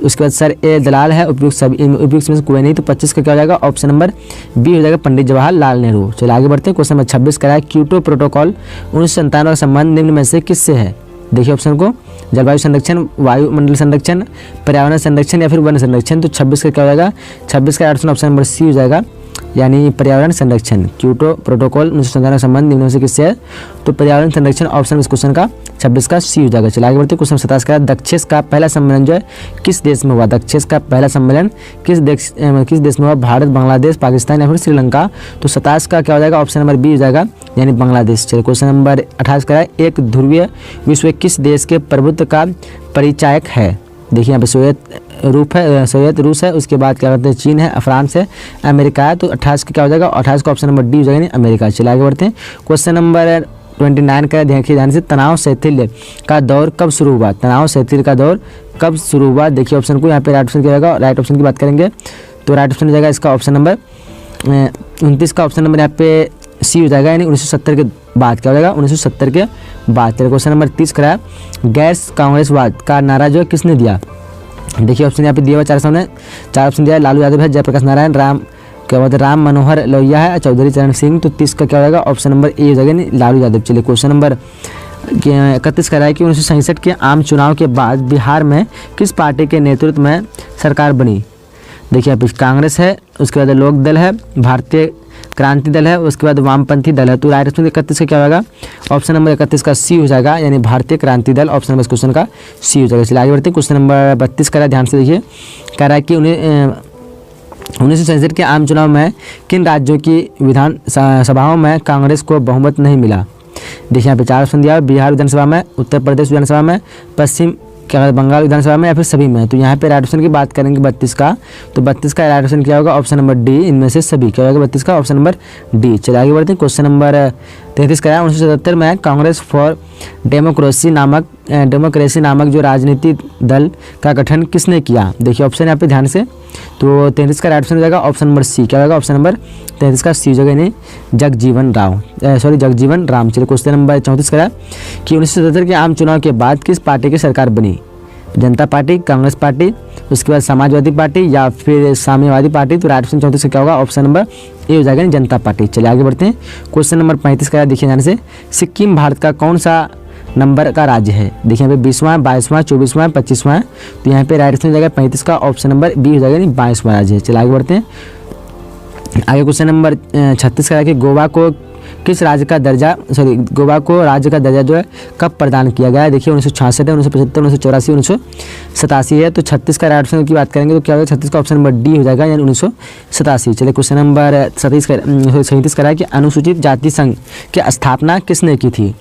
उसके बाद सर ए दलाल है, उपयुक्त सभी। उपयुक्त में से कोई नहीं। तो 25 का क्या हो जाएगा, ऑप्शन नंबर बी हो जाएगा पंडित जवाहरलाल नेहरू। चलिए आगे बढ़ते हैं। क्वेश्चन नंबर 26 कराया, क्योटो प्रोटोकॉल 1997 का संबंध निम्न में से किससे है। देखिए ऑप्शन को, जलवायु संरक्षण, वायुमंडल संरक्षण, पर्यावरण संरक्षण या फिर वन संरक्षण। तो 26 का क्या हो जाएगा, 26 का ऑप्शन नंबर सी हो जाएगा यानी पर्यावरण संरक्षण। क्योटो प्रोटोकॉल 1997 का संबंध निम्न में से किससे है, तो पर्यावरण संरक्षण ऑप्शन इस क्वेश्चन का 26 का सी हो जाएगा। चलिए आगे बढ़ते हैं। क्वेश्चन 27 का, दक्षेस का पहला सम्मेलन जो है किस देश में हुआ। दक्षेस का पहला सम्मेलन किस देश में हुआ, भारत, बांग्लादेश, पाकिस्तान या फिर श्रीलंका। तो 27 का क्या हो जाएगा, ऑप्शन नंबर बी हो जाएगा यानी बांग्लादेश। चलिए क्वेश्चन नंबर 28 का, एक ध्रुवीय विश्व किस देश के प्रभुत्व का परिचायक है। देखिए यहाँ पे सोवियत रूस है, उसके बाद क्या कहते हैं चीन है, फ्रांस है, अमेरिका है। तो 28 का क्या हो जाएगा, 28 का ऑप्शन नंबर डी हो जाएगा अमेरिका। चलिए आगे बढ़ते हैं। क्वेश्चन नंबर 29 का देखिए ध्यान से, तनाव शैथिल्य का दौर कब शुरू हुआ? तनाव शैथिल्य का दौर कब शुरू हुआ? देखिए ऑप्शन को, यहाँ पे राइट ऑप्शन क्या होगा? राइट ऑप्शन की बात करेंगे तो राइट ऑप्शन हो जाएगा इसका ऑप्शन नंबर 29 का ऑप्शन नंबर यहाँ पे सी हो जाएगा, यानी 1970 के बाद। क्या हो जाएगा? 1970 के बाद। चलिए क्वेश्चन नंबर 30 करा, गैर कांग्रेसवाद का नारा जो है किसने दिया? देखिए ऑप्शन यहाँ पे दिया हुआ चार ऑप्शन दिया है, लालू यादव है, जयप्रकाश नारायण, क्या बात है, राम मनोहर लोहिया है, चौधरी चरण सिंह। तो 30 का क्या हो जाएगा? ऑप्शन नंबर ए हो जाएगा, यानी लालू यादव। चलिए क्वेश्चन नंबर 31 करा है कि 1967 के आम चुनाव के बाद बिहार में किस पार्टी के नेतृत्व में सरकार बनी? देखिए यहाँ पे कांग्रेस है, उसके बाद लोक दल है, भारतीय क्रांति दल है, उसके बाद वामपंथी दल है। तो राइट ऑप्शन 31 का क्या होगा? ऑप्शन नंबर 31 का सी हो जाएगा, यानी भारतीय क्रांति दल। ऑप्शन नंबर इस क्वेश्चन का सी हो जाएगा। चलिए आगे बढ़ते हैं। क्वेश्चन नंबर 32 का ध्यान से देखिए, कह रहा है कि 1967 के आम चुनाव में किन राज्यों की विधान सभाओं में कांग्रेस को बहुमत नहीं मिला? देखिए यहाँ पे चार ऑप्शन दिया है, बिहार विधानसभा में, उत्तर प्रदेश विधानसभा में, पश्चिम क्या बंगाल विधानसभा में, या फिर सभी में। तो यहाँ पे राइट ऑप्शन की बात करेंगे 32 का, तो 32 का राइट ऑप्शन क्या होगा? ऑप्शन नंबर डी, इनमें से सभी। क्या होगा 32 का? Option number D. चलिए आगे बढ़ते हैं। क्वेश्चन नंबर 33 का है, 1977 में कांग्रेस फॉर डेमोक्रेसी नामक जो राजनीतिक दल का गठन किसने किया? देखिए ऑप्शन यहाँ पे ध्यान से, तो 33 का राइट ऑप्शन हो जाएगा ऑप्शन नंबर सी। क्या होगा? ऑप्शन नंबर 33 का सी हो जाएगा, यानी जगजीवन राम। चलिए क्वेश्चन नंबर 34 का है कि 1977 के आम चुनाव के बाद किस पार्टी की सरकार बनी? जनता पार्टी, कांग्रेस पार्टी, उसके बाद समाजवादी पार्टी या फिर साम्यवादी पार्टी। तो राइट ऑप्शन 34 का क्या होगा? ऑप्शन नंबर ए हो जाएगा, जनता पार्टी। चलिए आगे बढ़ते हैं। क्वेश्चन नंबर 35 का देखिए ध्यान से, सिक्किम भारत का कौन सा नंबर का राज्य है? देखिए यहाँ पे 20वां, 22वां, 24वां, 25वां। तो यहाँ पे राइट ऑप्शन हो जाएगा 35 का ऑप्शन नंबर बी हो जाएगा, यानी 22वां राज्य है। चलिए आगे बढ़ते हैं। आगे क्वेश्चन नंबर 36 का है कि गोवा को राज्य का दर्जा जो है कब प्रदान किया गया है? देखिए 1966 है, 1975, 1984, 1987 है। तो 36 का राइट ऑप्शन की बात करेंगे तो क्या होगा? 36 का ऑप्शन नंबर डी हो जाएगा, यानी 1987। चलिए क्वेश्चन नंबर 37 का है कि अनुसूचित जाति संघ की स्थापना किसने की थी?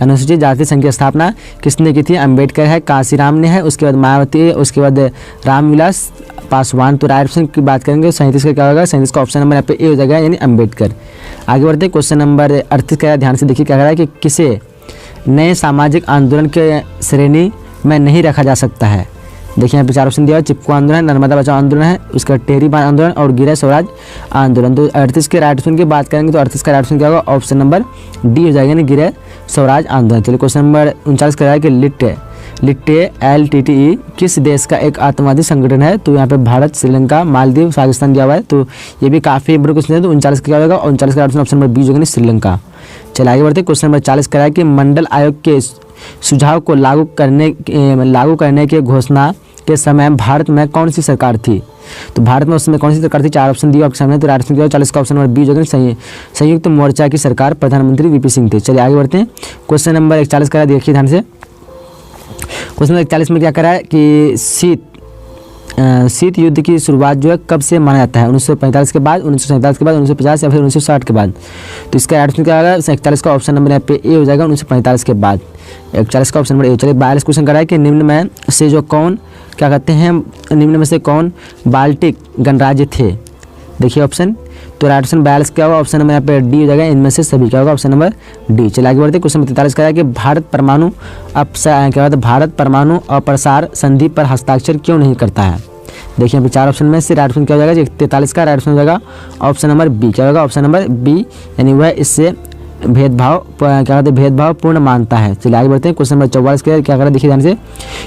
अनुसूचित जाति संघ की स्थापना किसने की थी? अंबेडकर है, काशीराम ने है, उसके बाद मायावती है, उसके बाद रामविलास पासवान। तो राइट ऑप्शन की बात करेंगे 37 का क्या होगा? 37 का ऑप्शन नंबर यहाँ पे ए हो जाएगा, यानी अंबेडकर। आगे बढ़ते हैं। क्वेश्चन नंबर 38 का ध्यान से देखिए, क्या कह रहा है कि किसे नए सामाजिक आंदोलन के श्रेणी में नहीं रखा जा सकता है? देखिए यहाँ पे चार ऑप्शन दिया है, चिपको आंदोलन, नर्मदा बचाओ आंदोलन है, उसका टेहरी बांध आंदोलन और गिरह स्वराज आंदोलन। तो 38 के राइट ऑप्शन की बात करेंगे तो 38 का राइट ऑप्शन क्या होगा? ऑप्शन नंबर डी हो जाएगा, यानी गिरह स्वराज आंदोलन। चलिए क्वेश्चन नंबर 39 का है कि लिट्टे LTTE किस देश का एक आतंकवादी संगठन है? तो यहाँ पे भारत, श्रीलंका, मालदीव, पाकिस्तान दिया हुआ है। तो ये भी काफ़ी बड़े क्वेश्चन है। तो 39 का क्या होगा? 39 का ऑप्शन नंबर बी हो जाएगा, श्रीलंका। चलिए आगे बढ़ते हैं। क्वेश्चन नंबर 40 का है कि मंडल आयोग के सुझाव को लागू करने के घोषणा के समय भारत में कौन सी सरकार थी? तो भारत में उस समय कौन सी सरकार थी? चार ऑप्शन दिए आपके सामने। तो राइट ऑप्शन 40 का ऑप्शन नंबर बी हो जाएगा, संयुक्त मोर्चा की सरकार, प्रधानमंत्री VP सिंह थे। चलिए आगे बढ़ते हैं। क्वेश्चन नंबर 41 का देखिए ध्यान से, क्वेश्चन नंबर 41 में क्या करा है कि शीत युद्ध की शुरुआत जो है कब से माना जाता है? 1945 के बाद, 1947 के बाद, 1950 या फिर 1960 के बाद। तो इसका राइट ऑप्शन क्या होगा? 41 का ऑप्शन नंबर यहाँ पे ए हो जाएगा, 1945 के बाद। 41 का ऑप्शन नंबर ए। चलिए 42 क्वेश्चन करा है कि निम्न में से कौन बाल्टिक गणराज्य थे? देखिए ऑप्शन, तो राइट ऑप्शन 42 क्या होगा? ऑप्शन नंबर यहाँ पे डी हो जाएगा, इनमें से सभी। क्या होगा? Option number D. चलिए आगे बढ़ते हैं। क्वेश्चन 43 का है कि भारत परमाणु अप्रसार संधि पर हस्ताक्षर क्यों नहीं करता है? देखिए यहाँ पे चार ऑप्शन में से राइट ऑप्शन क्या हो जाएगा? 43 का राइट ऑप्शन हो जाएगा ऑप्शन नंबर बी। क्या होगा? ऑप्शन नंबर बी, यानी वह इससे भेदभाव पूर्ण मानता है। चलिए आगे बढ़ते हैं। क्वेश्चन नंबर 44 के क्या करा देखिए ध्यान से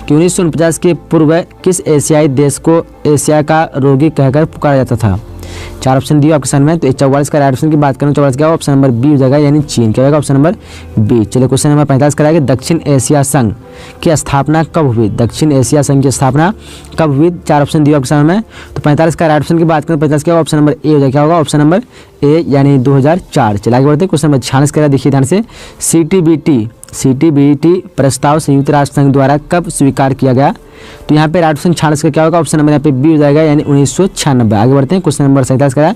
कि 1949 के पूर्व किस एशियाई देश को एशिया का रोगी कहकर पुकारा जाता था? चार ऑप्शन दिए आपके सामने। तो 44 का राइट ऑप्शन की बात करें, 44 क्या ऑप्शन नंबर बी हो जाएगा, यानी चीन। क्या होगा? Option number B. चलिए क्वेश्चन नंबर 45 कराएंगे, दक्षिण एशिया संघ की स्थापना कब हुई? दक्षिण एशिया संघ की स्थापना कब हुई? चार ऑप्शन दिए आपके सामने। तो 45 का राइट ऑप्शन की बात करें, 45 क्या ऑप्शन नंबर ए हो जाएगा। क्या होगा? ऑप्शन नंबर ए, यानी 2004। चलिए आगे बढ़ते हैं। क्वेश्चन नंबर 46 करा देखिए ध्यान से, CTBT प्रस्ताव संयुक्त राष्ट्र संघ द्वारा कब स्वीकार किया गया? तो यहाँ पे राइट ऑप्शन 46 का क्या होगा? ऑप्शन नंबर यहाँ पे बी हो जाएगा, यानी 1996। आगे बढ़ते हैं। क्वेश्चन नंबर 47 का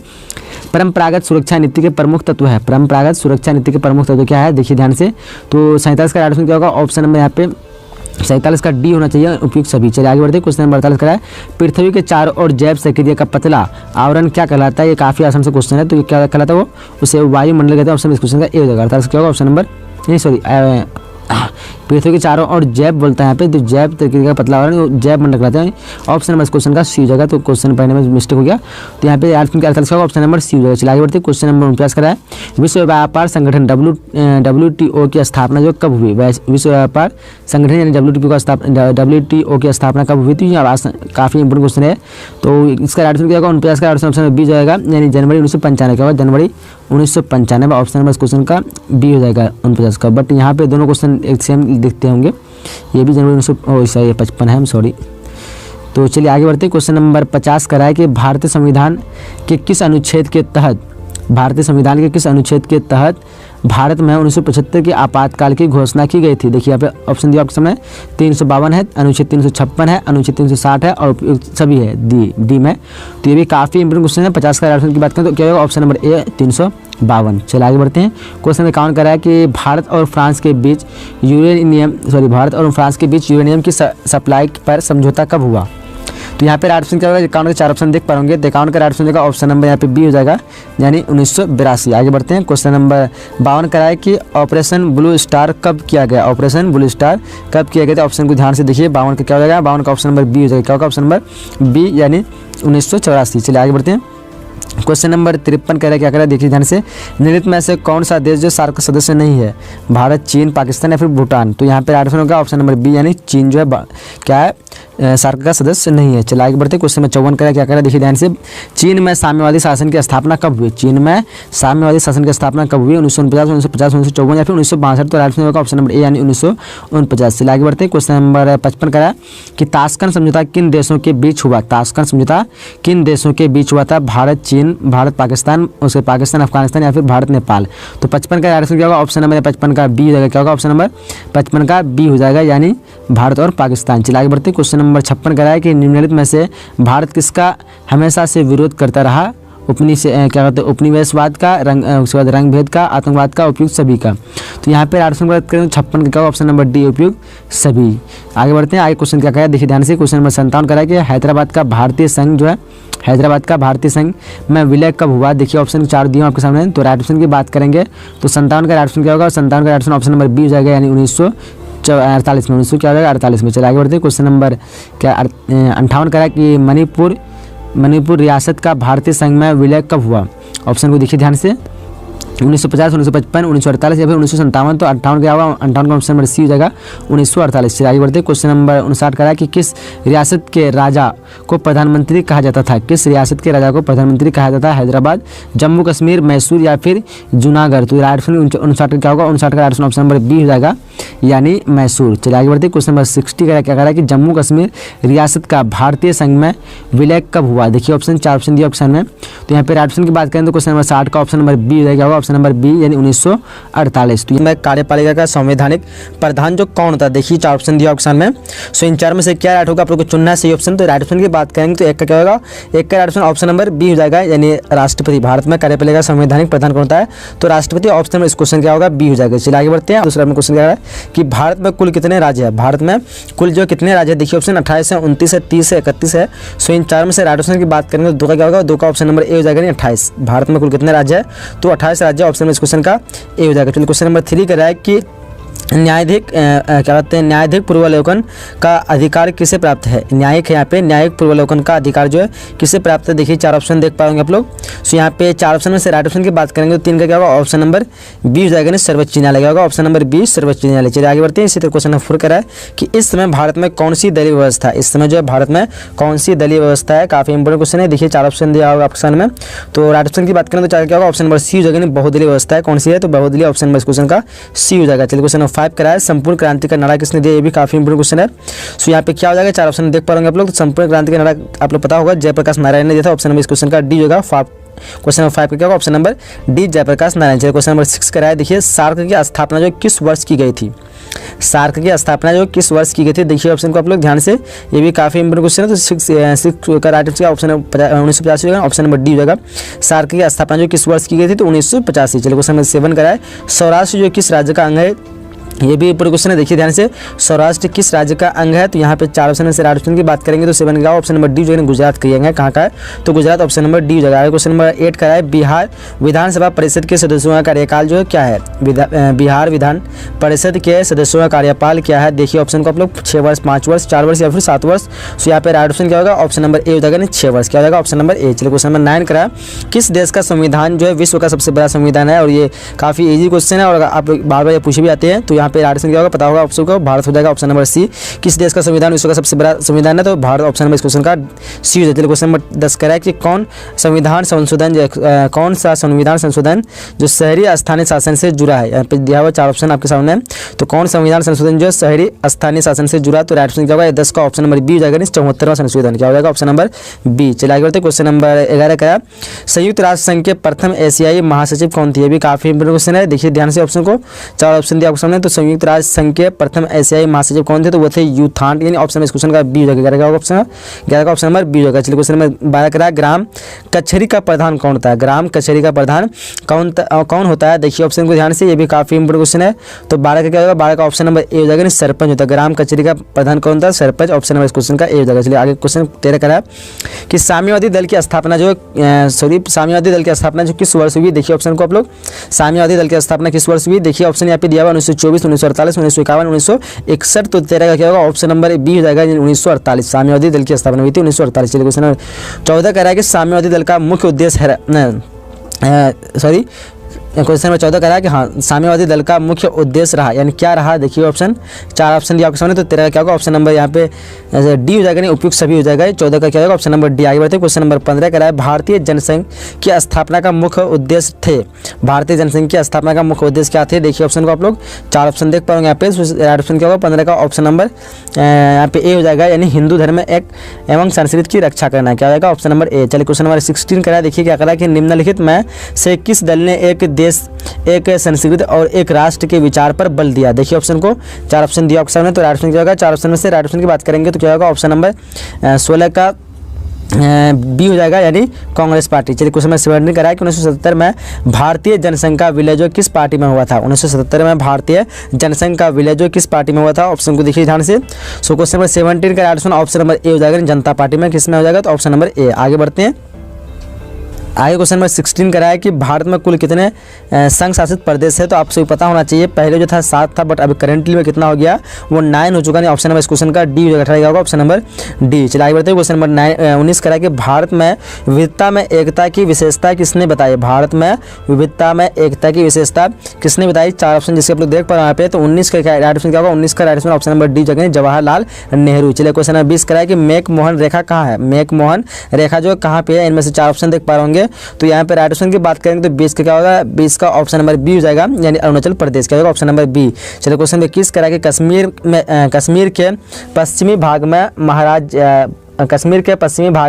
परंपरागत सुरक्षा नीति के प्रमुख तत्व है। परंपरागत सुरक्षा नीति के प्रमुख तत्व क्या है? देखिए ध्यान से। तो 47 का राइट ऑप्शन क्या होगा? ऑप्शन नंबर यहाँ पे 47 का डी होना चाहिए, उपयुक्त सभी। चलिए आगे बढ़ते हैं। क्वेश्चन नंबर 48 का है, पृथ्वी के चारों ओर जैव सक्रिय का पतला आवरण क्या कहलाता है? ये काफी आसान सा क्वेश्चन है। तो ये क्या कहलाता है? वो उसे वायुमंडल कहते हैं। ऑप्शन इस क्वेश्चन का ए हो जाएगा। 48 क्या होगा? ऑप्शन नंबर नहीं सॉरी पृथ्वी के चारों ओर जैब बोलता है यहाँ पे, तो जैब तरीके का पतला हो रहा है, जैब मन रखलाते हैं। ऑप्शन नंबर इस क्वेश्चन का सी हो जाएगा, तो क्वेश्चन पढ़ने में मिस्टेक हो गया, तो यहाँ पे ऑप्शन का ऑप्शन नंबर सी हो जाएगा। चलिए आगे बढ़ते हैं, क्वेश्चन नंबर 49 का है विश्व व्यापार संगठन WTO की स्थापना जो कब हुई? विश्व व्यापार संगठन यानी WTO की स्थापना कब हुई थी? काफ़ी इंपोर्टेंट क्वेश्चन है, तो इसका ऑप्शन क्या होगा? 49 का ऑप्शन बी जाएगा, यानी जनवरी 1995 का होगा, जनवरी 1995। ऑप्शन नंबर इस क्वेश्चन का बी हो जाएगा 49 का। बट यहाँ पे दोनों क्वेश्चन एक सेम दिखते होंगे, ये भी जनवरी 1955 है, सॉरी। तो चलिए आगे बढ़ते हैं, क्वेश्चन नंबर 50 का है कि भारतीय संविधान के किस अनुच्छेद के तहत भारत में 1975 के आपातकाल की घोषणा की गई थी? देखिए यहाँ पे ऑप्शन दिया आपके सामने, 352 है, अनुच्छेद 356 है, अनुच्छेद 360 है और सभी है डी में। तो ये भी काफ़ी इंपोर्टेंट क्वेश्चन है। 50 का ऑप्शन की बात करें तो क्या होगा? ऑप्शन नंबर ए 352। चलिए आगे बढ़ते हैं, क्वेश्चन में काउंट करा है कि भारत और फ्रांस के बीच यूरेनियम की सप्लाई पर समझौता कब हुआ? तो यहाँ पे ऑप्शन क्या होगा? अकाउंट के 4 ऑप्शन देख पाओगे, अकाउंट का ऑप्शन देगा ऑप्शन नंबर यहाँ पे बी हो जाएगा, यानी 1982। आगे बढ़ते हैं, क्वेश्चन नंबर 52 का है कि ऑपरेशन ब्लू स्टार कब किया गया? ऑपरेशन ब्लू स्टार कब किया गया था? ऑप्शन को ध्यान से देखिए, 52 का क्या हो जाएगा? 52 का ऑप्शन नंबर बी हो जाएगा। क्या होगा? ऑप्शन नंबर बी यानी 1984। चलिए आगे बढ़ते हैं, क्वेश्चन नंबर 53 कह रहा है, क्या कह रहा है देखिए ध्यान से, निम्नलिखित में से कौन सा देश जो सार्क का सदस्य नहीं है? भारत, चीन, पाकिस्तान या फिर भूटान? तो यहाँ पे ऑप्शन होगा ऑप्शन नंबर बी, यानी चीन जो है क्या है सार्क का सदस्य नहीं है। चलिए आगे बढ़ते हैं, क्वेश्चन नंबर 54 कह रहा है, क्या कह रहा है देखिए ध्यान से, चीन में साम्यवादी शासन की स्थापना कब हुई? चीन में साम्यवादी शासन की स्थापना कब हुई? 1949, 1950, 1954 या फिर 1962? तो ऑप्शन होगा ऑप्शन नंबर ए यानी 1949। चलिए आगे बढ़ते हैं, क्वेश्चन नंबर 55 कह रहा है कि ताशकंद समझौता किन देशों के बीच हुआ? ताशकंद समझौता किन देशों के बीच हुआ था? भारत, चीन, भारत पाकिस्तान, उसके पाकिस्तान अफगानिस्तान या फिर भारत नेपाल? तो 55 का ऑप्शन क्या होगा? ऑप्शन नंबर 55 का बी हो जाएगा। क्या होगा? ऑप्शन नंबर 55 का बी हो जाएगा, यानी भारत और पाकिस्तान। चलिए आगे बढ़ते हैं, क्वेश्चन नंबर 56 का है कि निम्नलिखित में से भारत किसका हमेशा से विरोध करता रहा? क्या कहते हैं? उपनिवेशवाद का, उसके बाद रंग भेद का, आतंकवाद का, उपयुक्त सभी का? तो यहाँ पे ऑप्शन बात करें 56 का क्या? ऑप्शन नंबर डी उपयुक्त सभी। आगे बढ़ते हैं, आगे क्वेश्चन क्या कहा देखिए ध्यान से, क्वेश्चन नंबर 57 करा कि हैदराबाद का भारतीय संघ में विलय कब हुआ? देखिए ऑप्शन 4 दिए आपके सामने, तो राइट ऑप्शन की बात करेंगे तो 57 का ऑप्शन क्या होगा? 57 का ऑप्शन नंबर बी हो जाएगा, यानी 1948 में। 1900 क्या हो जाएगा? 48 में। चलिए आगे बढ़ते हैं, क्वेश्चन नंबर 58 करा कि मणिपुर रियासत का भारतीय संघ में विलय कब हुआ? ऑप्शन को देखिए ध्यान से, 1950, 1955, 1948 या फिर 1957? तो 58 क्या होगा? 58 का ऑप्शन नंबर सी हो जाएगा, 1948। से आगे बढ़ते हैं, क्वेश्चन नंबर 59 का है कि किस रियासत के राजा को प्रधानमंत्री कहा जाता था? किस रियासत के राजा को प्रधानमंत्री कहा जाता है? हैदराबाद, जम्मू कश्मीर, मैसूर या फिर जूनागढ़? तो ऑप्शन 59 क्या होगा? 59 का ऑप्शन नंबर बी हो जाएगा, यानी मैसूर। चलिए आगे बढ़ते हैं, क्वेश्चन नंबर 60 का क्या कह रहा है कि जम्मू कश्मीर रियासत का भारतीय संघ में विलय कब हुआ? देखिए ऑप्शन 4 ऑप्शन दिए ऑप्शन में, तो यहाँ पे ऑप्शन की बात करें तो क्वेश्चन नंबर 60 का ऑप्शन नंबर बी हो जाएगा, ऑप्शन नंबर बी यानी 1948। तो मैं कार्यपालिका का संवैधानिक प्रधान जो कौन होता है? देखिए 4 ऑप्शन दिया ऑप्शन में, सो इन 4 में से क्या राइट होगा? आप लोग को चुनना है सही ऑप्शन। तो राइट ऑप्शन की बात करेंगे तो एक का क्या होगा? एक का ऑप्शन ऑप्शन नंबर बी हो जाएगा, यानी राष्ट्रपति। भारत में कार्यपालिका का संवैधानिक प्रधान कौन होता है? तो राष्ट्रपति। ऑप्शन में इस क्वेश्चन क्या होगा? बी हो जाएगा। चलिए आगे बढ़ते हैं, दूसरा क्वेश्चन क्या है कि भारत में कुल कितने राज्य है? भारत में कुल जो कितने राज्य है? देखिए ऑप्शन 28 है, 29 है, 30 है, 31 है। सो इन 4 में से राइट ऑप्शन की बात करेंगे तो 2 का क्या होगा? 2 का ऑप्शन नंबर ए हो जाएगा, 28। भारत में कुल कितने राज्य है? तो 28 राज्य, ऑप्शन में इस क्वेश्चन का ए हो जाएगा। चलिए क्वेश्चन नंबर 3 कर रहा है कि न्यायाधिक पूर्वावलोकन का अधिकार किसे प्राप्त है? न्यायिक है यहाँ पे, न्यायिक पूर्वावलोकन का अधिकार जो है किसे प्राप्त है? देखिए 4 ऑप्शन देख पाएंगे आप लोग। सो यहाँ पे 4 ऑप्शन में से राइट ऑप्शन की बात करेंगे तो 3 का क्या होगा? ऑप्शन नंबर बी हो जाएगा, सर्वोच्च न्यायालय होगा, ऑप्शन नंबर बी सर्वोच्च न्यायालय। चलिए आगे बढ़ते हैं, इसी तरह क्वेश्चन नंबर 4 करा है कि इस समय भारत में कौन सी दलीय व्यवस्था है? इस समय जो है भारत में कौन सी दलीय व्यवस्था है? काफी इंपोर्टेंट क्वेश्चन है। देखिए 4 ऑप्शन दिया होगा ऑप्शन में, तो राइट ऑप्शन की बात करें तो 4 क्या होगा? ऑप्शन नंबर सी हो जाएगा, बहुदलीय व्यवस्था है। कौन सी है? तो बहुदलीय, ऑप्शन नंबर इस क्वेश्चन का सी हो जाएगा। चलिए क्वेश्चन नंबर 5 करा है संपूर्ण क्रांति का नारा किसने दिया? ये भी काफी इंपोर्टेंट क्वेश्चन है। सो यहाँ पे क्या हो जाएगा? 4 ऑप्शन देख पा रहे आप लोग। तो संपूर्ण क्रांति का नारा आप लोग पता होगा जयप्रकाश नारायण ने दिया था, ऑप्शन नंबर इस क्वेश्चन का डी होगा। क्वेश्चन नंबर 5 का क्या होगा? Option number D Jayaprakash Narayan. चलिए क्वेश्चन नंबर 6 कराया, देखिए सार्क की स्थापना जो किस वर्ष की गई थी? सार्क की स्थापना जो किस वर्ष की गई थी? देखिए ऑप्शन को आप लोग ध्यान से, ये भी काफी इंपोर्टेंट क्वेश्चन है। तो 6 का राइट आंसर ऑप्शन 1985 होगा, ऑप्शन नंबर डी हो जाएगा। सार्क की स्थापना जो किस वर्ष की गई थी? तो 1985। चलिए क्वेश्चन नंबर 7 कराए, सौराष्ट्र जो किस राज्य का अंग है? ये भी पूरे क्वेश्चन है, देखिए ध्यान से। सौराष्ट्र किस राज्य का अंग है? तो यहाँ पे 4 ऑप्शन में से ऑप्शन की बात करेंगे तो 7 का ऑप्शन नंबर डी जो है गुजरात का है। कहाँ का है? तो गुजरात, ऑप्शन नंबर डी जगह है। क्वेश्चन नंबर 8 का है बिहार विधानसभा परिषद के सदस्यों का कार्यकाल जो है क्या है? बिहार विधान परिषद के सदस्यों का कार्यकाल क्या है? देखिए ऑप्शन को आप लोग 6 वर्ष, 5 वर्ष, 4 वर्ष या फिर 7 वर्ष। तो यहाँ पे राइट ऑप्शन क्या होगा? ऑप्शन नंबर ए हो जाएगा, 6 वर्ष। क्या हो जाएगा? ऑप्शन नंबर ए। चलिए क्वेश्चन नंबर 9 करा, किस देश का संविधान जो है विश्व का सबसे बड़ा संविधान है? और ये काफी इजी क्वेश्चन है और आप बार बार पूछे भी आते हैं। तो यहाँ पे राइट ऑप्शन क्या होगा? पता होगा ऑप्शन को, भारत हो जाएगा, ऑप्शन नंबर सी। किस देश का संविधान विश्व का सबसे बड़ा संविधान है? तो भारत, ऑप्शन नंबर इस क्वेश्चन का सी हो जाता है। क्वेश्चन नंबर 10 करा है कि कौन सा संविधान संशोधन जो शहरी स्थानीय शासन से जुड़ा है? यहाँ पे दिया हुआ 4 ऑप्शन आपके सामने। तो कौन संविधान संशोधन जो शहरी स्थानीय शासन से जुड़ा? तो राइट ऑप्शन क्या होगा? 10 का ऑप्शन नंबर बी हो जाएगा, 74वां संशोधन। क्या हो जाएगा? Option number B. चलिए आगे बढ़ते हैं। क्वेश्चन नंबर 11 का, संयुक्त राष्ट्र संघ के प्रथम एशियाई महासचिव कौन थे? ये भी काफी इंपोर्टेंट क्वेश्चन है, देखिए ध्यान से ऑप्शन को। 4 ऑप्शन दिया आपके सामने। तो संयुक्त राष्ट्र संघ के प्रथम एशियाई महासचिव कौन थे? तो वो थे यूथांड, यानी ऑप्शन इस क्वेश्चन का बी हो जाएगा। ऑप्शन 11 का ऑप्शन नंबर बी होगा। चलिए क्वेश्चन नंबर 12 करा, ग्राम कचहरी का प्रधान कौन होता है? ग्राम कचहरी का प्रधान कौन होता है? देखिए ऑप्शन को ध्यान से, ये भी काफी इंपोर्टेंट क्वेश्चन है। तो 12 का क्या होगा? 12 का ऑप्शन नंबर ए हो जाएगा, सरपंच होता है। ग्राम कचहरी का प्रधान कौन होता है? सरपंच, ऑप्शन नंबर इस क्वेश्चन का ए हो जाएगा। चलिए आगे क्वेश्चन 13 करा कि साम्यवादी दल की स्थापना साम्यवादी दल की स्थापना जो किस वर्ष हुई? देखिए ऑप्शन को आप लोग, साम्यवादी दल की स्थापना किस वर्ष हुई? देखिए ऑप्शन यहाँ पे दिया हुआ 1924, 1948, 1951, 1961। तो 13 का क्या होगा? ऑप्शन नंबर बी हो जाएगा, 1948। साम्यवादी दल की स्थापना हुई थी 1948। चलिए क्वेश्चन नंबर 14 कह रहा है कि साम्यवादी दल का मुख्य उद्देश्य है क्वेश्चन नंबर 14 कह रहा है कि हाँ, साम्यवादी दल का मुख्य उद्देश्य रहा, यानी क्या रहा? देखिए ऑप्शन 4 ऑप्शन दिया आपके सामने। तो 13 का क्या होगा? ऑप्शन नंबर यहाँ पे डी हो जाएगा, नहीं उपयुक्त सभी हो जाएगा। 14 का क्या होगा? Option number D. आगे बढ़ते हैं। क्वेश्चन नंबर 15 कह रहा है भारतीय जनसंघ की स्थापना का मुख्य उद्देश्य थे। भारतीय जनसंघ की स्थापना का मुख्य उद्देश्य क्या थे? देखिए ऑप्शन को आप लोग 4 ऑप्शन देख पाओगे यहाँ पे। राइट ऑप्शन क्या होगा? 15 का ऑप्शन नंबर यहाँ पे ए हो जाएगा, यानी हिंदू धर्म में एक एवं संस्कृति की रक्षा करना। क्या होगा? ऑप्शन नंबर ए। चलिए क्वेश्चन नंबर 16 कह रहा है, देखिए क्या कह रहा है कि निम्नलिखित में से किस दल ने एक देश, एक संस्कृति और एक राष्ट्र के विचार पर बल दिया? देखिए ऑप्शन को 4 ऑप्शन दिया ऑप्शन में। तो राइट ऑप्शन क्या होगा? 4 ऑप्शन में से राइट ऑप्शन की बात करेंगे तो क्या होगा? ऑप्शन नंबर 16 का बी हो जाएगा, यानी कांग्रेस पार्टी। चलिए क्वेश्चन नंबर 17 करा है कि 1977 में भारतीय जनसंघ का विलय जो किस पार्टी में हुआ था? 1977 में भारतीय जनसंघ का विलय जो किस पार्टी में हुआ था? ऑप्शन को देखिए ध्यान से। सो क्वेश्चन नंबर 17 का ऑप्शन ऑप्शन नंबर ए हो जाएगा, जनता पार्टी में। किस में हो जाएगा? तो ऑप्शन नंबर ए। आगे बढ़ते हैं। आगे क्वेश्चन नंबर 16 करा है कि भारत में कुल कितने संघ शासित प्रदेश है? तो आपसे पता होना चाहिए, पहले जो था 7 था, बट अभी करेंटली में कितना हो गया? वो 9 हो चुका है। ऑप्शन नंबर इस क्वेश्चन का डी हो जाएगा, 18 होगा ऑप्शन नंबर डी। चलिए आगे बढ़ते हैं। क्वेश्चन नंबर 19 करा है कि भारत में विविधता में एकता की विशेषता किसने बताई? भारत में विविधता में एकता की विशेषता किसने बताई? 4 ऑप्शन जिसके आप लोग देख पा रहे हैं यहाँ पे। तो 19 का राइट ऑप्शन क्या होगा? 19 का right option option number D जगह जवाहरलाल नेहरू। चलिए क्वेश्चन नंबर 20 करा है कि मेक मोहन रेखा कहाँ है? मेक मोहन रेखा जो कहाँ पे है? इनमें से 4 ऑप्शन देख पा रहे होंगे। तो यहाँ पे राइट ऑप्शन की बात करेंगे तो 20 का क्या होगा? 20 का ऑप्शन नंबर बी हो जाएगा, यानी अरुणाचल प्रदेश। क्या होगा? Option number B. चलिए क्वेश्चन में किस करा के कश्मीर के पश्चिमी भाग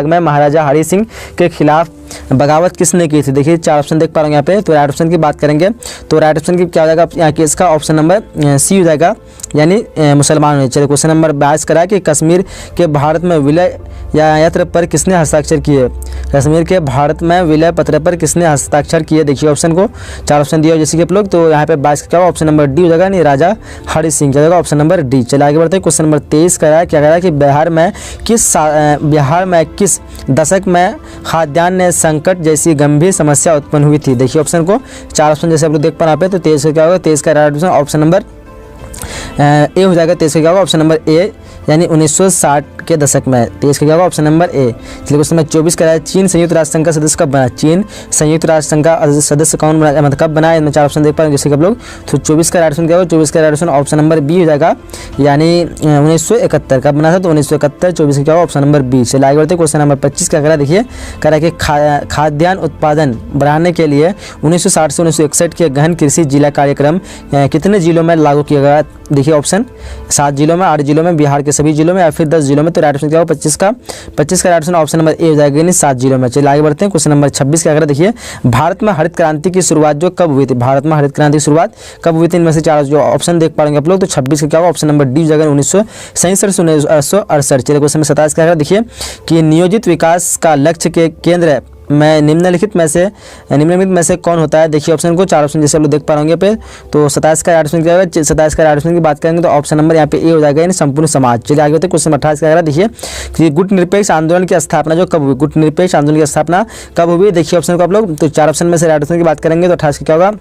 में महाराजा हरि सिंह के खिलाफ बगावत किसने की थी? देखिए 4 ऑप्शन देख पा रहे हैं यहाँ पे। तो राइट ऑप्शन की बात करेंगे तो राइट ऑप्शन की क्या हो जाएगा? यहाँ के इसका ऑप्शन नंबर सी हो जाएगा, यानी मुसलमान हुए। चलिए क्वेश्चन नंबर 22 करा कि कश्मीर के भारत में विलय यात्र पर किसने हस्ताक्षर किए? कश्मीर के भारत में विलय पत्र पर किसने हस्ताक्षर किए? देखिए ऑप्शन को 4 ऑप्शन दिया जैसे कि आप लोग। तो यहाँ पे 22 का क्या होगा? ऑप्शन नंबर डी हो जाएगा, नहीं राजा हरि सिंह। क्या होगा? Option number D. चलिए आगे बढ़ते हैं। क्वेश्चन नंबर 23 करा है, क्या कह रहा है कि बिहार में किस दशक में खाद्यान्न संकट जैसी गंभीर समस्या उत्पन्न हुई थी? देखिए ऑप्शन को 4 ऑप्शन जैसे आप लोग देख पा रहे हैं। तो 23 का क्या होगा? 23 का राइट ऑप्शन नंबर ए हो जाएगा। 23 का क्या होगा? ऑप्शन नंबर ए, यानी 1960 के दशक में। 23 का क्या होगा? ऑप्शन नंबर ए। चलिए क्वेश्चन नंबर 24 का है, चीन संयुक्त राष्ट्र संघ का सदस्य कब बना? चीन संयुक्त राष्ट्र संघ का सदस्य कौन बना, मतलब कब बना? इनमें 4 ऑप्शन देख पा रहे हैं जैसे कि आप लोग। तो 24 का राइट ऑप्शन क्या होगा? 24 का right option option number B हो जाएगा, यानी 1971 कब बना था? तो 1971। 24 का क्या होगा? Option number B. चलिए आगे बढ़ते। क्वेश्चन नंबर 25 का करा, देखिए कह रहा है कि खाद्यान्न उत्पादन बढ़ाने के लिए 1960 से 1961 के गहन कृषि जिला कार्यक्रम कितने जिलों में लागू किया गया? देखिए ऑप्शन 7 जिलों में, 8 जिलों में, बिहार के सभी जिलों में या फिर 10 जिलों में। तो राइट ऑप्शन क्या होगा? 25 का राइट ऑप्शन ऑप्शन नंबर ए हो जाएगा, यानी 7 जिलों में। चलिए आगे बढ़ते हैं। क्वेश्चन नंबर 26 का अगर देखिए भारत में हरित क्रांति की शुरुआत जो कब हुई थी? भारत में हरित क्रांति की शुरुआत कब हुई थी? इनमें से 4 जो ऑप्शन देख पाएंगे आप लोग। तो 26 का क्या होगा? ऑप्शन नंबर डी हो जाएगा, 1967 से 1968। चलिए क्वेश्चन में 27 का देखिए कि नियोजित विकास का लक्ष्य के केंद्र निम्नलिखित में से कौन होता है? देखिए ऑप्शन को, 4 ऑप्शन जैसे आप लोग देख पा रहे पे, तो 27 का राइट ऑप्शन क्या होगा? 27 का राइट ऑप्शन की बात करेंगे तो ऑप्शन नंबर यहाँ पे ए हो जाएगा, यानी संपूर्ण समाज। चलिए आगे होते हैं क्वेश्चन 28 का। देखिए कि गुट निरपेक्ष आंदोलन की स्थापना जो कब हुई? गुट निरपेक्ष आंदोलन की स्थापना कब हुई? देखिए ऑप्शन को आप लोग, तो 4 ऑप्शन में से राइट ऑप्शन की बात करेंगे तो 28 का क्या होगा?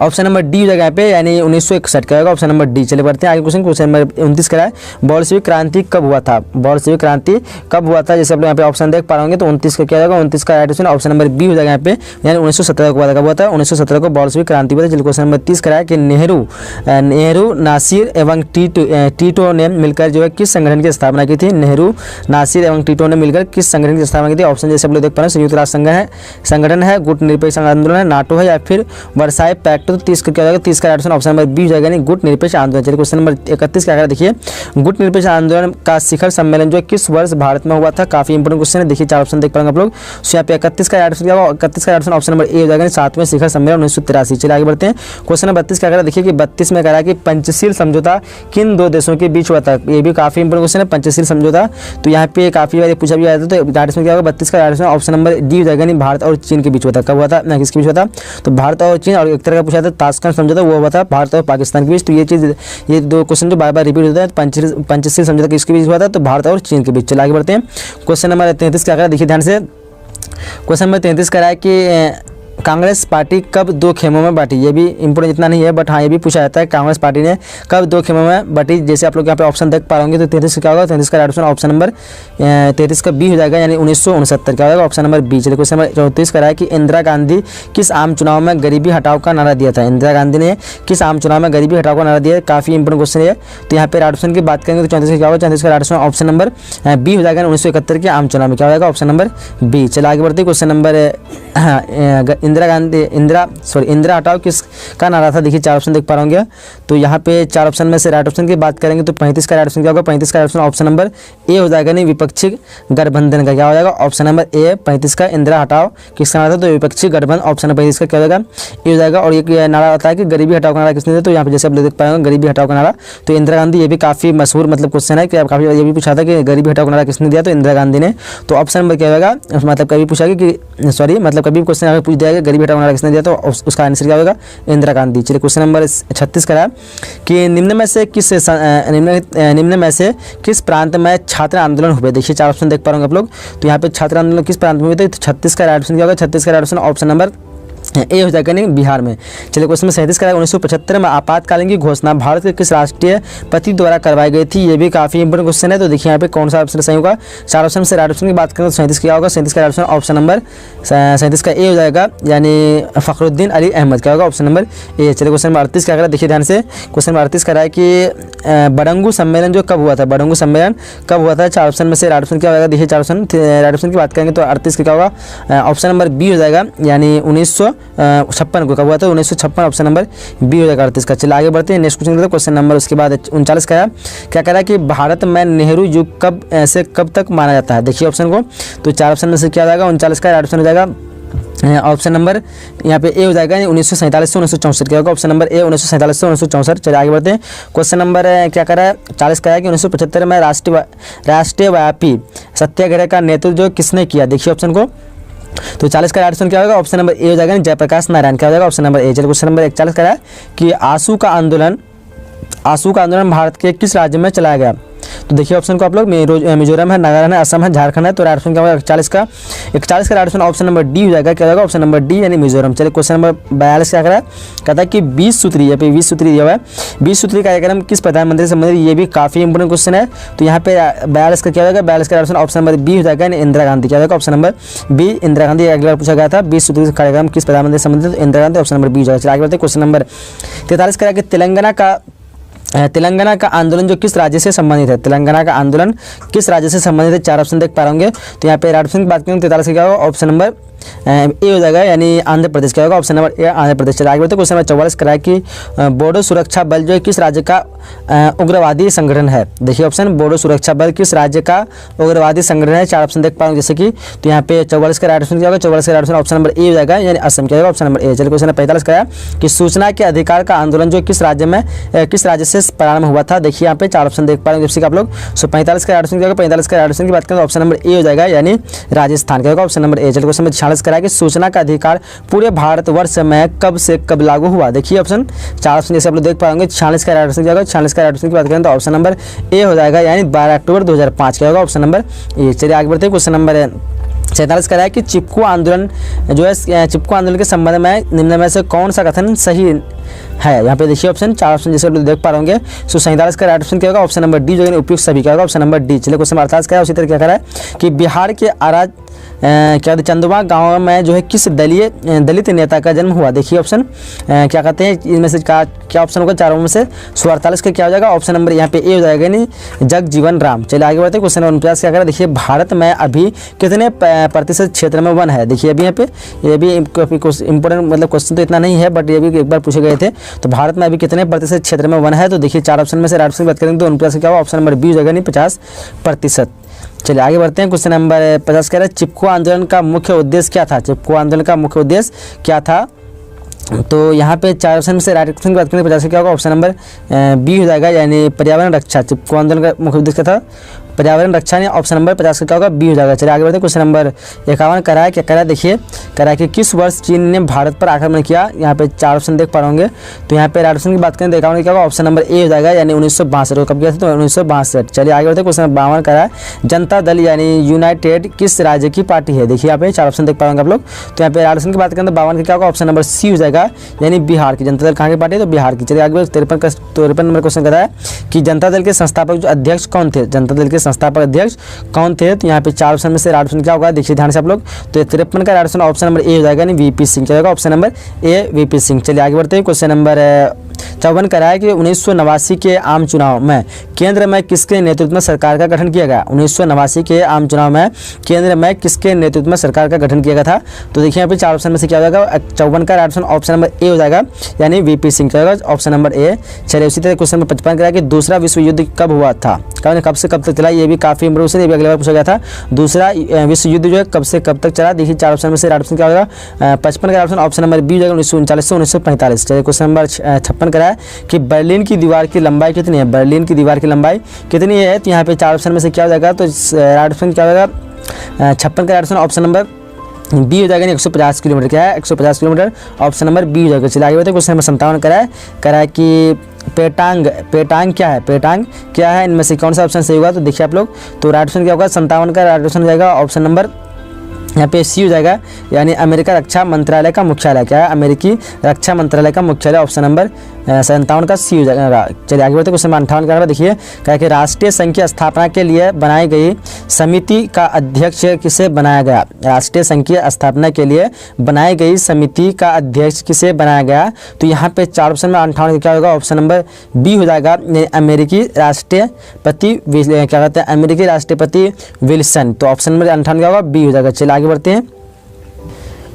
ऑप्शन नंबर डी हो जाएगा यहाँ पे, यानी 1961 का होगा ऑप्शन नंबर डी। चलिए बढ़ते हैं आगे क्वेश्चन नंबर 29 का है, बोल्शेविक क्रांति कब हुआ था? बोल्शेविक क्रांति कब हुआ था? जैसे आप लोग यहाँ पे ऑप्शन देख पा रहे तो 29 का क्या होगा? 29 का right option option number B हो जाएगा यहाँ पे, यानी 1917 को हुआ था। कब हुआ था? 1917 को बोल्शेविक क्रांति हुआ था। चलिए क्वेश्चन नंबर 30 का है कि नेहरू नासिर एवं टीटो ने मिलकर जो है किस संगठन की स्थापना की थी? नेहरू नासिर एवं टीटो ने मिलकर किस संगठन की स्थापना की थी? ऑप्शन जैसे आप लोग देख पा रहे हैं, संयुक्त राष्ट्र संगठन है, गुट निरपेक्ष आंदोलन है, नाटो है, या फिर वर्साई पैक्ट। तो 30 का क्या होगा? 30 का राइट ऑप्शन नंबर बी हो जाएगा, यानी गुट निरपेक्ष आंदोलन। चलिए क्वेश्चन नंबर 31 क्या है? देखिए गुट निरपेक्ष आंदोलन का शिखर सम्मेलन जो किस वर्ष भारत में हुआ था? काफी इंपोर्टेंट क्वेश्चन है। देखिए 4 ऑप्शन देख पाएंगे आप लोग, यहाँ पे 31 का राइट ऑप्शन क्या होगा? 31 का राइट ऑप्शन ऑप्शन नंबर ए हो जाएगा, 7वें शिखर सम्मेलन 1983। चलिए आगे बढ़ते हैं क्वेश्चन नंबर 32 क्या है? देखिए कि 32 में कह रहा है कि पंचशील समझौता किन 2 देशों के बीच हुआ था? ये भी काफी इंपोर्टेंट क्वेश्चन है, पंचशील समझौता। तो यहाँ पे काफी बार पूछा भी जाता है, तो राइट ऑप्शन क्या होगा? 32 का right option option number D हो जाएगा, यानी भारत और चीन के बीच हुआ था। कब हुआ था? किसके बीच हुआ था? तो भारत और चीन। और एक तरह का पूछा था ताशकंद समझौता, वो हुआ था भारत और पाकिस्तान के बीच। तो ये 2 क्वेश्चन जो बार बार रिपीट होता है, पंचशील समझौता किसके बीच हुआ था? तो भारत और चीन के बीच। चलिए आगे बढ़ते हैं क्वेश्चन नंबर 33 क्या है? देखिए ध्यान से, क्वेश्चन नंबर 33 कह रहा है कि कांग्रेस पार्टी कब 2 खेमों में बांटी? ये भी इंपोर्टेंट इतना नहीं है, बट हाँ ये भी पूछा जाता है, कांग्रेस पार्टी ने कब 2 खेमों में बांटी? जैसे आप लोग यहाँ पे ऑप्शन देख पा होंगे, तो 33 का क्या होगा? 33 का राइट ऑप्शन ऑप्शन नंबर 33 का बी हो जाएगा, यानी 1969 क्या होगा? Option number B. चलिए क्वेश्चन नंबर 34 का है कि इंदिरा गांधी किस आम चुनाव में गरीबी हटाओ का नारा दिया था? इंदिरा गांधी ने किस आम चुनाव में गरीबी हटाओ का नारा दिया? काफी इंपोर्टेंट क्वेश्चन है। तो यहाँ पे राइट ऑप्शन की बात करेंगे तो 34 का क्या होगा? 34 का right option option number B हो जाएगा, 1971 के आम चुनाव में क्या हो जाएगा? Option number B. चलिए आगे बढ़ते हैं क्वेश्चन नंबर इंदिरा हटाओ किस का नारा था? देखिए 4 ऑप्शन देख पा रहे होंगे, तो यहाँ पे 4 ऑप्शन में से राइट ऑप्शन की बात करेंगे तो 35 का राइट ऑप्शन क्या होगा? 35 का राइट ऑप्शन ऑप्शन नंबर ए हो जाएगा, नहीं विपक्षी गठबंधन का क्या हो जाएगा? ऑप्शन नंबर ए 35 का इंदिरा हटाओ किसका नारा था? तो विपक्षी गठबंधन ऑप्शन नंबर 35 का क्या हो जाएगा? ए हो जाएगा। और एक नारा आता है कि गरीबी हटाओ का नारा किसने दिया? तो यहाँ पे जैसे आप देख पाएंगे गरीबी हटाओ का नारा, तो इंदिरा गांधी। ये भी काफी मशहूर मतलब क्वेश्चन है कि काफी ये भी पूछा था कि गरीबी हटाओ का नारा किसने दिया? तो इंदिरा गांधी ने। तो ऑप्शन नंबर क्या होगा? मतलब कभी पूछा कि सॉरी मतलब कभी क्वेश्चन पूछ दिया गरीबी हटाओ का नारा किसने दिया? तो उसका आंसर क्या होगा? इंदिरा गांधी। चलिए क्वेश्चन नंबर 36 का है कि निम्न में से किस प्रांत में छात्र आंदोलन हुए? देखिए 4 ऑप्शन देख पा रहे होंगे आप लोग, तो यहाँ पे छात्र आंदोलन किस प्रांत में हुए थे? तो 36 का राइट ऑप्शन क्या होगा? 36 का राइट ऑप्शन ऑप्शन नंबर ए हो जाएगा, नहीं बिहार में। चलिए क्वेश्चन में 37 का 1975 में आपातकालीन की घोषणा भारत के किस राष्ट्रपति द्वारा करवाई गई थी? ये भी काफी इंपोर्टेंट क्वेश्चन है। तो देखिए यहाँ पे कौन सा ऑप्शन सही होगा? 4 ऑप्शन से राइट ऑप्शन की बात करें तो 37 क्या होगा? 37 का राइट ऑप्शन ऑप्शन नंबर 37 का ए हो जाएगा, यानी फखरुद्दीन अली अहमद क्या होगा? ऑप्शन नंबर ए। चलिए क्वेश्चन नंबर 38 क्या करा? देखिए ध्यान से, क्वेश्चन नंबर 38 करा है कि बडंगू सम्मेलन जो कब हुआ था? बडंगू सम्मेलन कब हुआ था? 4 ऑप्शन में से राइट ऑप्शन क्या होगा? देखिए 4 ऑप्शन राइट ऑप्शन की बात करेंगे तो 38 का क्या होगा? ऑप्शन नंबर बी हो जाएगा, यानी 1956 को। कब हुआ था? 1956 ऑप्शन नंबर बी हो जाएगा 38 का। चलिए आगे बढ़ते हैं नेक्स्ट क्वेश्चन। क्वेश्चन नंबर उसके बाद 39 का क्या कह रहा है कि भारत में नेहरू युग कब से कब तक माना जाता है? देखिए ऑप्शन को, तो 4 ऑप्शन में से क्या हो जाएगा? 39 का राइट ऑप्शन हो जाएगा ऑप्शन नंबर यहाँ पे ए हो जाएगा, 1947 से 1964 क्या होगा? ऑप्शन नंबर ए 1947 से 1964। चलिए आगे बढ़ते हैं क्वेश्चन नंबर क्या कर रहा है? 40 का है कि 1975 में राष्ट्रव्यापी सत्याग्रह का नेतृत्व किसने किया? देखिए ऑप्शन को, तो 40 का राइट ऑप्शन क्या होगा? ऑप्शन नंबर ए हो जाएगा, जयप्रकाश नारायण क्या हो जाएगा? ऑप्शन नंबर ए। चलिए क्वेश्चन नंबर 41 का है कि आंसू का आंदोलन भारत के किस राज्य में चलाया गया? तो देखिए ऑप्शन को आप लोग, मिजोरम है, नागालैंड है, असम है, झारखंड है। तो राइट ऑप्शन क्या होगा? 41 का right option option number D हो जाएगा, क्या होगा? ऑप्शन नंबर डी, यानी मिजोरम। चलिए क्वेश्चन नंबर 42 क्या करा? कहता है कि 20 सूत्री, यहाँ पे 20 सूत्री दिया हुआ है, 20 सूत्री कार्यक्रम किस प्रधानमंत्री से संबंधित? ये भी काफी इंपोर्टेंट क्वेश्चन है। तो यहाँ पे 42 का क्या होगा? 42 का ऑप्शन ऑप्शन नंबर बी हो जाएगा, यानी इंदिरा गांधी क्या होगा? Option number B, Indira Gandhi. अगला पूछा गया था 20 सूत्री कार्यक्रम किस प्रधानमंत्री से संबंधित? Indira Gandhi, option number B हो जाएगा। चलिए आगे बढ़ते हैं क्वेश्चन नंबर 43 का कि तेलंगाना का आंदोलन जो किस राज्य से संबंधित है? तेलंगाना का आंदोलन किस राज्य से संबंधित है? 4 ऑप्शन देख पा होंगे, तो यहाँ पे राइट ऑप्शन की बात करें 43 का क्या होगा? ऑप्शन नंबर ए हो जाएगा, यानी आंध्र प्रदेश क्या होगा, ऑप्शन नंबर ए आंध्र प्रदेश। चलिए आगे बढ़ते, क्वेश्चन नंबर 44 कराया कि बोडो सुरक्षा बल जो है किस राज्य का उग्रवादी संगठन है। देखिए ऑप्शन, बोडो सुरक्षा बल किस राज्य का उग्रवादी संगठन है। 4 ऑप्शन देख पा रहे हैं जैसे कि, तो यहाँ पे 44 का राइट ऑप्शन क्या होगा, 44 का राइट ऑप्शन ऑप्शन नंबर ए हो जाएगा, यानी असम क्या होगा, ऑप्शन नंबर ए। चलिए क्वेश्चन 45 कराया कि सूचना के अधिकार का आंदोलन जो किस राज्य से प्रारंभ हुआ था। देखिए यहाँ पे 4 ऑप्शन देख पा रहे हैं जैसे कि आप लोग। सो 45 का राइट ऑप्शन क्या होगा, 45 का राइट ऑप्शन की बात करें तो ऑप्शन नंबर ए हो जाएगा, यानी राजस्थान क्या होगा, ऑप्शन नंबर ए। चलिए क्वेश्चन नंबर 46 कराया कि सूचना का अधिकार पूरे भारतवर्ष में कब से कब लागू हुआ। देखिए ऑप्शन 4 ऑप्शन जैसे आप लोग देख पाएंगे। 46 का राइट ऑप्शन क्या होगा, 46 का राइट ऑप्शन की बात करें तो ऑप्शन नंबर ए हो जाएगा, यानी 12 अक्टूबर 2005 क्या होगा, ऑप्शन नंबर ए। चलिए आगे बढ़ते हैं, क्वेश्चन नंबर 47 कराया कि चिपको आंदोलन जो है, चिपको आंदोलन के संबंध में निम्न में से कौन सा कथन सही है। यहाँ पे देखिए ऑप्शन 4 ऑप्शन जैसे आप लोग देख पा रहे होंगे। सो 47 का राइट ऑप्शन क्या होगा, ऑप्शन नंबर डी, जो है उपयुक्त सभी क्या होगा, ऑप्शन नंबर डी। चलिए क्वेश्चन 48 का है, उसी तरह क्या करा है कि बिहार के क्या कहते हैं चंदवा गांव में जो है किस दलित नेता का जन्म हुआ। देखिए ऑप्शन क्या कहते हैं, इनमें से क्या ऑप्शन होगा, चारों में से। 48 का क्या हो जाएगा, ऑप्शन नंबर यहाँ पे ए हो जाएगा, नहीं जगजीवन राम। चलिए आगे बढ़ते हैं, क्वेश्चन नंबर 49 क्या करें। देखिए भारत में अभी कितने प्रतिशत क्षेत्र में वन है। देखिए अभी यहाँ पे ये भी इंपॉर्टेंट, मतलब क्वेश्चन तो इतना नहीं है बट ये भी एक बार पूछे गए थे। तो भारत में अभी कितने प्रतिशत क्षेत्र में वन है, तो देखिए 4 ऑप्शन में से राइट ऑप्शन की बात करेंगे तो 49 का क्या होगा, ऑप्शन नंबर बी हो जाएगा, नहीं 50%। चलिए आगे बढ़ते हैं, क्वेश्चन नंबर 50 कह रहे हैं चिपको आंदोलन का मुख्य उद्देश्य क्या था। चिपको आंदोलन का मुख्य उद्देश्य क्या था, तो यहाँ पे 4 ऑप्शन में से राइट ऑप्शन की बात करें 50 का क्या होगा, ऑप्शन नंबर बी हो जाएगा, यानी पर्यावरण रक्षा। चिपको आंदोलन का मुख्य उद्देश्य क्या था, पर्यावरण रक्षा, ने ऑप्शन नंबर 50 का क्या होगा, बी हो जाएगा। चलिए आगे बढ़ते हैं, क्वेश्चन नंबर 51 कराया क्या करा, देखिए करा कि किस वर्ष चीन ने भारत पर आक्रमण किया। यहाँ पे 4 ऑप्शन देख पा रहे होंगे। तो यहाँ पे राइट ऑप्शन की बात करें तो 51 क्या होगा, ऑप्शन नंबर ए हो जाएगा, यानी 1962। कब किया था, तो 1962। चलिए आगे बढ़ते हैं, क्वेश्चन नंबर 52 कराया जनता दल यानी यूनाइटेड किस राज्य की पार्टी है। देखिए यहाँ पे 4 ऑप्शन देख पा रहे होंगे आप लोग। तो यहाँ पे राइट ऑप्शन की बात करें तो 52 का क्या होगा, ऑप्शन नंबर सी हो जाएगा, यानी बिहार की। जनता दल कहाँ की पार्टी है, तो बिहार की। चलिए आगे 53 नंबर क्वेश्चन कराया कि जनता दल के संस्थापक जो अध्यक्ष कौन थे। जनता दल के संस्थापक अध्यक्ष कौन थे, तो यहाँ पे 4 ऑप्शन में से राइट ऑप्शन क्या होगा, देखिए ध्यान से आप लोग। तो 53 का राइट ऑप्शन नंबर ए हो जाएगा, नहीं वीपी सिंह क्या होगा, ऑप्शन नंबर ए वीपी सिंह। चलिए आगे बढ़ते हैं, क्वेश्चन नंबर 54 कराया कि 1989 के आम चुनाव में केंद्र में किसके नेतृत्व में सरकार का गठन किया गया। 1989 के आम चुनाव में केंद्र में किसके नेतृत्व में सरकार का गठन किया गया था। तो देखिए यहाँ पे 4 ऑप्शन में से क्या हो जाएगा, 54 का राइट ऑप्शन नंबर ए हो जाएगा, यानी वीपी सिंह क्या होगा, ऑप्शन नंबर ए। चलिए उसी तरह क्वेश्चन नंबर 55 कराया कि दूसरा विश्व युद्ध कब हुआ था, कब से कब तक चला। ये भी काफी इंप्रूव से, ये भी अगले बार पूछा गया था। दूसरा विश्व युद्ध जो है कब से कब तक चला। देखिए 4 ऑप्शन में से राइट ऑप्शन क्या होगा, 55 का ऑप्शन नंबर बी हो जाएगा, 1939 से 1945। चलिए क्वेश्चन नंबर 56 कराया कि बर्लिन की दीवार की लंबाई कितनी है। बर्लिन की दीवार की लंबाई कितनी है, तो यहाँ पे 4 ऑप्शन में से क्या हो जाएगा, तो राइट ऑप्शन क्या होगा, 56 का राइट ऑप्शन नंबर बी हो जाएगा, 150 किलोमीटर। क्या है, 150 किलोमीटर, ऑप्शन नंबर बी हो जाएगा। चलिए आगे बढ़ते हैं, क्वेश्चन नंबर 57 कराया कि पेटांग क्या है। पेटांग क्या है, इनमें से कौन सा ऑप्शन सही होगा। तो देखिए आप लोग, तो राइट ऑप्शन क्या होगा, 57 का राइट ऑप्शन हो जाएगा, ऑप्शन नंबर यहाँ पे सी हो जाएगा, यानी अमेरिका रक्षा मंत्रालय का मुख्यालय। क्या है, अमेरिकी रक्षा मंत्रालय का मुख्यालय, ऑप्शन नंबर 57 का सी हो जाएगा। चलिए आगे बढ़ते, क्वेश्चन 58 का देखिए क्या कि राष्ट्रीय संघ की स्थापना के लिए बनाई गई समिति का अध्यक्ष किसे बनाया गया। राष्ट्रीय संघ की स्थापना के लिए बनाई गई समिति का अध्यक्ष किसे बनाया गया। तो यहाँ पे 4 ऑप्शन में 58 क्या होगा, ऑप्शन नंबर बी हो जाएगा, अमेरिकी राष्ट्रपति क्या कहते हैं, अमेरिकी राष्ट्रपति विल्सन। तो ऑप्शन नंबर 58 क्या होगा, बी हो जाएगा। चलिए आगे बढ़ते हैं,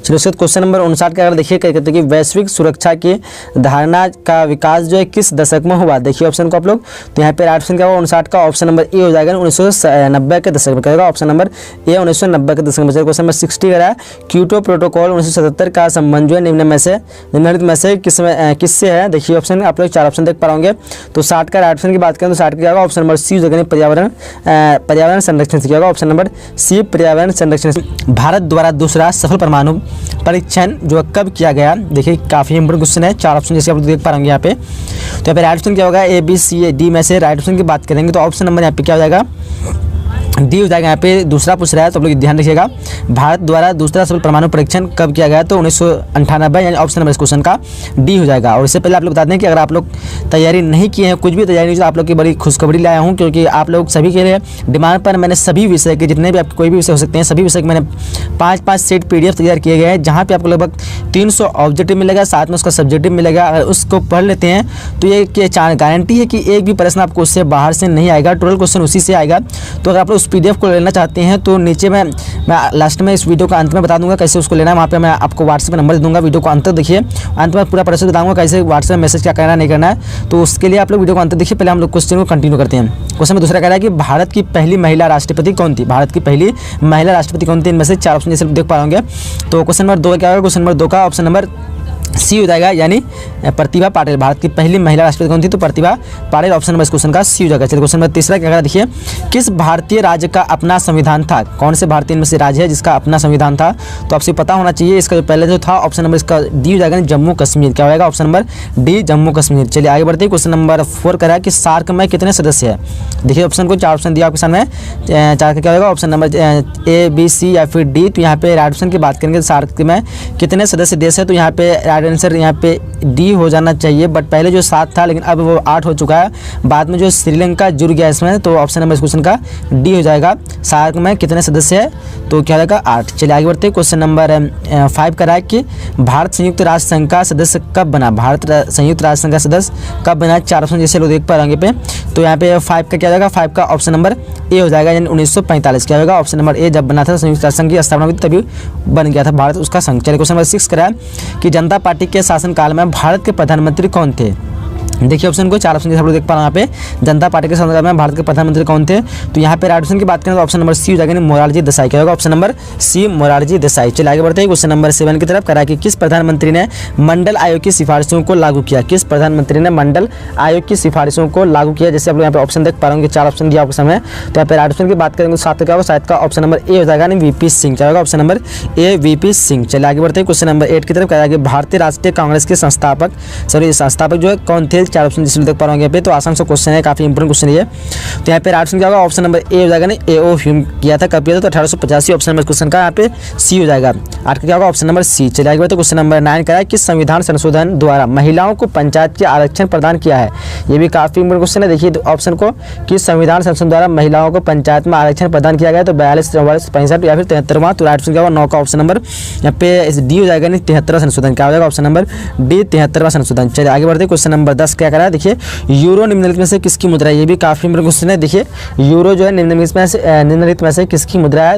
चलिए उसके क्वेश्चन नंबर 59 का अगर देखिए कहते हैं कि वैश्विक सुरक्षा की धारणा का विकास जो है किस दशक में हुआ। देखिए ऑप्शन को आप लोग, तो यहाँ पे राइट ऑप्शन क्या होगा, 59 का ऑप्शन नंबर ए हो जाएगा, 1990 के दशक में। कहेगा ऑप्शन नंबर ए 1990 के दशक में। क्वेश्चन नंबर 60 का क्योटो प्रोटोकॉल 1977 का संबंध जो है निम्नलिखित में से किससे है। देखिए ऑप्शन आप लोग 4 ऑप्शन देख पा रहे तो 60 का राइट ऑप्शन की बात करें तो 60 क्या होगा, ऑप्शन नंबर सी हो जाएगा, पर्यावरण संरक्षण से क्या होगा, ऑप्शन नंबर सी पर्यावरण संरक्षण। भारत द्वारा दूसरा सफल परमाणु परीक्षण जो कब किया गया। देखिए काफी इंपोर्टेंट क्वेश्चन है, 4 ऑप्शन जैसे आप देख पा रहे यहाँ पे। तो यहाँ पे राइट ऑप्शन क्या होगा, ए बी सी डी में से राइट ऑप्शन की बात करेंगे तो ऑप्शन नंबर यहाँ पे क्या हो जाएगा, डी हो जाएगा। यहाँ पे दूसरा पूछ रहा है तो आप लोग ध्यान रखिएगा, भारत द्वारा दूसरा सफल परमाणु परीक्षण कब किया गया, तो 1998, यानी ऑप्शन नंबर इस क्वेश्चन का डी हो जाएगा। और इससे पहले आप लोग बता दें कि अगर आप लोग तैयारी नहीं किए हैं, कुछ भी तैयारी नहीं, तो आप लोग की बड़ी खुशखबरी लाया हूँ, क्योंकि आप लोग सभी के लिए डिमांड पर मैंने सभी विषय के जितने भी आपके कोई भी विषय हो सकते हैं, सभी विषय के मैंने 5-5 सेट PDF तैयार किए गए हैं, जहाँ पे आपको लगभग 300 ऑब्जेक्टिव मिलेगा, साथ में उसका सब्जेक्टिव मिलेगा। अगर उसको पढ़ लेते हैं तो ये गारंटी है कि एक भी प्रश्न आपको उससे बाहर से नहीं आएगा, टोटल क्वेश्चन उसी से आएगा। तो अगर आप उस PDF को लेना चाहते हैं तो नीचे मैं लास्ट में इस वीडियो का अंत में बता दूंगा कैसे उसको लेना है। वहाँ पे मैं आपको व्हाट्सएप नंबर दे दूंगा, वीडियो को अंत तक देखिए, अंत में पूरा प्रोसेस बताऊंगा कैसे व्हाट्सएप मैसेज क्या करना नहीं करना है। तो उसके लिए आप लोग वीडियो को अंत देखिए। पहले हम लोग क्वेश्चन को कंटिन्यू करते हैं। क्वेश्चन में दूसरा कह रहा है कि भारत की पहली महिला राष्ट्रपति कौन थी? भारत की पहली महिला राष्ट्रपति कौन थी? इनमें से 4 ऑप्शन जैसे देख पा होंगे। तो क्वेश्चन नंबर 2 क्या होगा? क्वेश्चन नंबर 2 का ऑप्शन नंबर सी हो जाएगा, यानी प्रतिभा पाटिल। भारत की पहली महिला राष्ट्रपति कौन थी? तो प्रतिभा पाटिल, ऑप्शन नंबर इस क्वेश्चन का सी हो जाएगा। चलिए क्वेश्चन नंबर तीसरा क्या करा देखिए, किस भारतीय राज्य का अपना संविधान था? कौन से भारतीय में से राज्य है जिसका अपना संविधान था? तो आपसे पता होना चाहिए। इसका जो पहले जो था ऑप्शन नंबर इसका डी हो जाएगा, जम्मू कश्मीर। क्या होगा? Option number D, Jammu Kashmir. चलिए आगे बढ़ते हैं। क्वेश्चन नंबर 4 करा है कि सार्क में कितने सदस्य है? देखिए ऑप्शन को 4 ऑप्शन दिया आपके सामने, 4 का क्या होगा? Option number A, B, C या फिर D। तो यहाँ पे राइट ऑप्शन की बात करेंगे सार्क में कितने सदस्य देश है, तो यहाँ पे राइट आंसर यहाँ पे डी हो जाना चाहिए। बट पहले जो 7 था लेकिन अब वो 8 हो चुका है, बाद में जो श्रीलंका जुड़ गया इसमें। तो ऑप्शन नंबर इस क्वेश्चन का डी हो जाएगा। सार्क में कितने सदस्य है? तो क्या हो जाएगा? 8। चलिए आगे बढ़ते हैं। क्वेश्चन नंबर 5 करा है कि भारत संयुक्त राष्ट्र संघ का सदस्य कब बना? भारत संयुक्त राष्ट्र संघ का सदस्य कब बना? 4 ऑप्शन जैसे लोग देख पा रहे पे। तो यहाँ पे 5 का क्या हो जाएगा? 5 का ऑप्शन नंबर ए हो जाएगा, यानी 1945। क्या होगा? ऑप्शन नंबर ए, जब बना था संयुक्त राष्ट्र संघ की स्थापना हुई तभी बन गया था भारत उसका संघ। चलिए क्वेश्चन नंबर 6 करा है कि जनता पार्टी के शासनकाल में भारत के प्रधानमंत्री कौन थे? देखिए ऑप्शन को 4 ऑप्शन जैसे आप लोग देख पा रहे हैं यहाँ पे, जनता पार्टी के शासनकाल में भारत के प्रधानमंत्री कौन थे? तो यहाँ पे राइट ऑप्शन की बात करें तो ऑप्शन नंबर सी हो जाएगा, मोरारजी देसाई। क्या होगा? Option number C, Morarji Desai. चलिए आगे बढ़ते हैं। क्वेश्चन नंबर 7 की तरफ करा कि किस प्रधानमंत्री ने मंडल आयोग की सिफारिशों को लागू किया? किस प्रधानमंत्री ने मंडल आयोग की सिफारिशों को लागू किया? जैसे आप लोग यहाँ पे ऑप्शन देख पा रहे होंगे, 4 ऑप्शन दिया आपके सामने। तो यहाँ पे राइट ऑप्शन की बात करेंगे तो 7 क्या होगा? 7 का ऑप्शन नंबर ए हो जाएगा, VP सिंह। क्या होगा? ऑप्शन नंबर ए, VP सिंह। चलिए आगे बढ़ते हैं। क्वेश्चन नंबर 8 की तरफ करा कि भारतीय राष्ट्रीय कांग्रेस के संस्थापक जो है कौन थे? 4 ऑप्शन जैसे देख पा यहाँ पे। तो आसान सा क्वेश्चन है, काफी इंपोर्टेंट क्वेश्चन है। तो यहाँ पे राइट ऑप्शन क्या होगा? ऑप्शन नंबर ए हो जाएगा, AO ह्यूम किया था, कब किया था? तो 1885। ऑप्शन नंबर क्वेश्चन का यहाँ पे सी हो जाएगा। 8 का क्या होगा? Option number C. चलिए आगे बढ़ते हैं। क्वेश्चन नंबर 9 का है कि संविधान संशोधन द्वारा महिलाओं को पंचायत के आरक्षण प्रदान किया है? ये भी काफी इंपोर्टेंट क्वेश्चन है। देखिए ऑप्शन को कि संविधान संशोधन द्वारा महिलाओं को पंचायत में आरक्षण प्रदान किया गया, तो 42, 44, 65 या फिर 73वां। तो राइट ऑप्शन क्या होगा? 9 का ऑप्शन नंबर यहाँ पे डी हो जाएगा, 73वां संशोधन। क्या हो जाएगा? ऑप्शन नंबर डी, 73वां संशोधन। चलिए आगे बढ़ते हैं। क्वेश्चन नंबर 10 क्या करा है? देखिए यूरो निम्नलिखित में से किसकी मुद्रा है? ये भी काफी इंपोर्टेंट क्वेश्चन है। देखिए यूरो जो है निम्नलिखित में से किसकी मुद्रा है?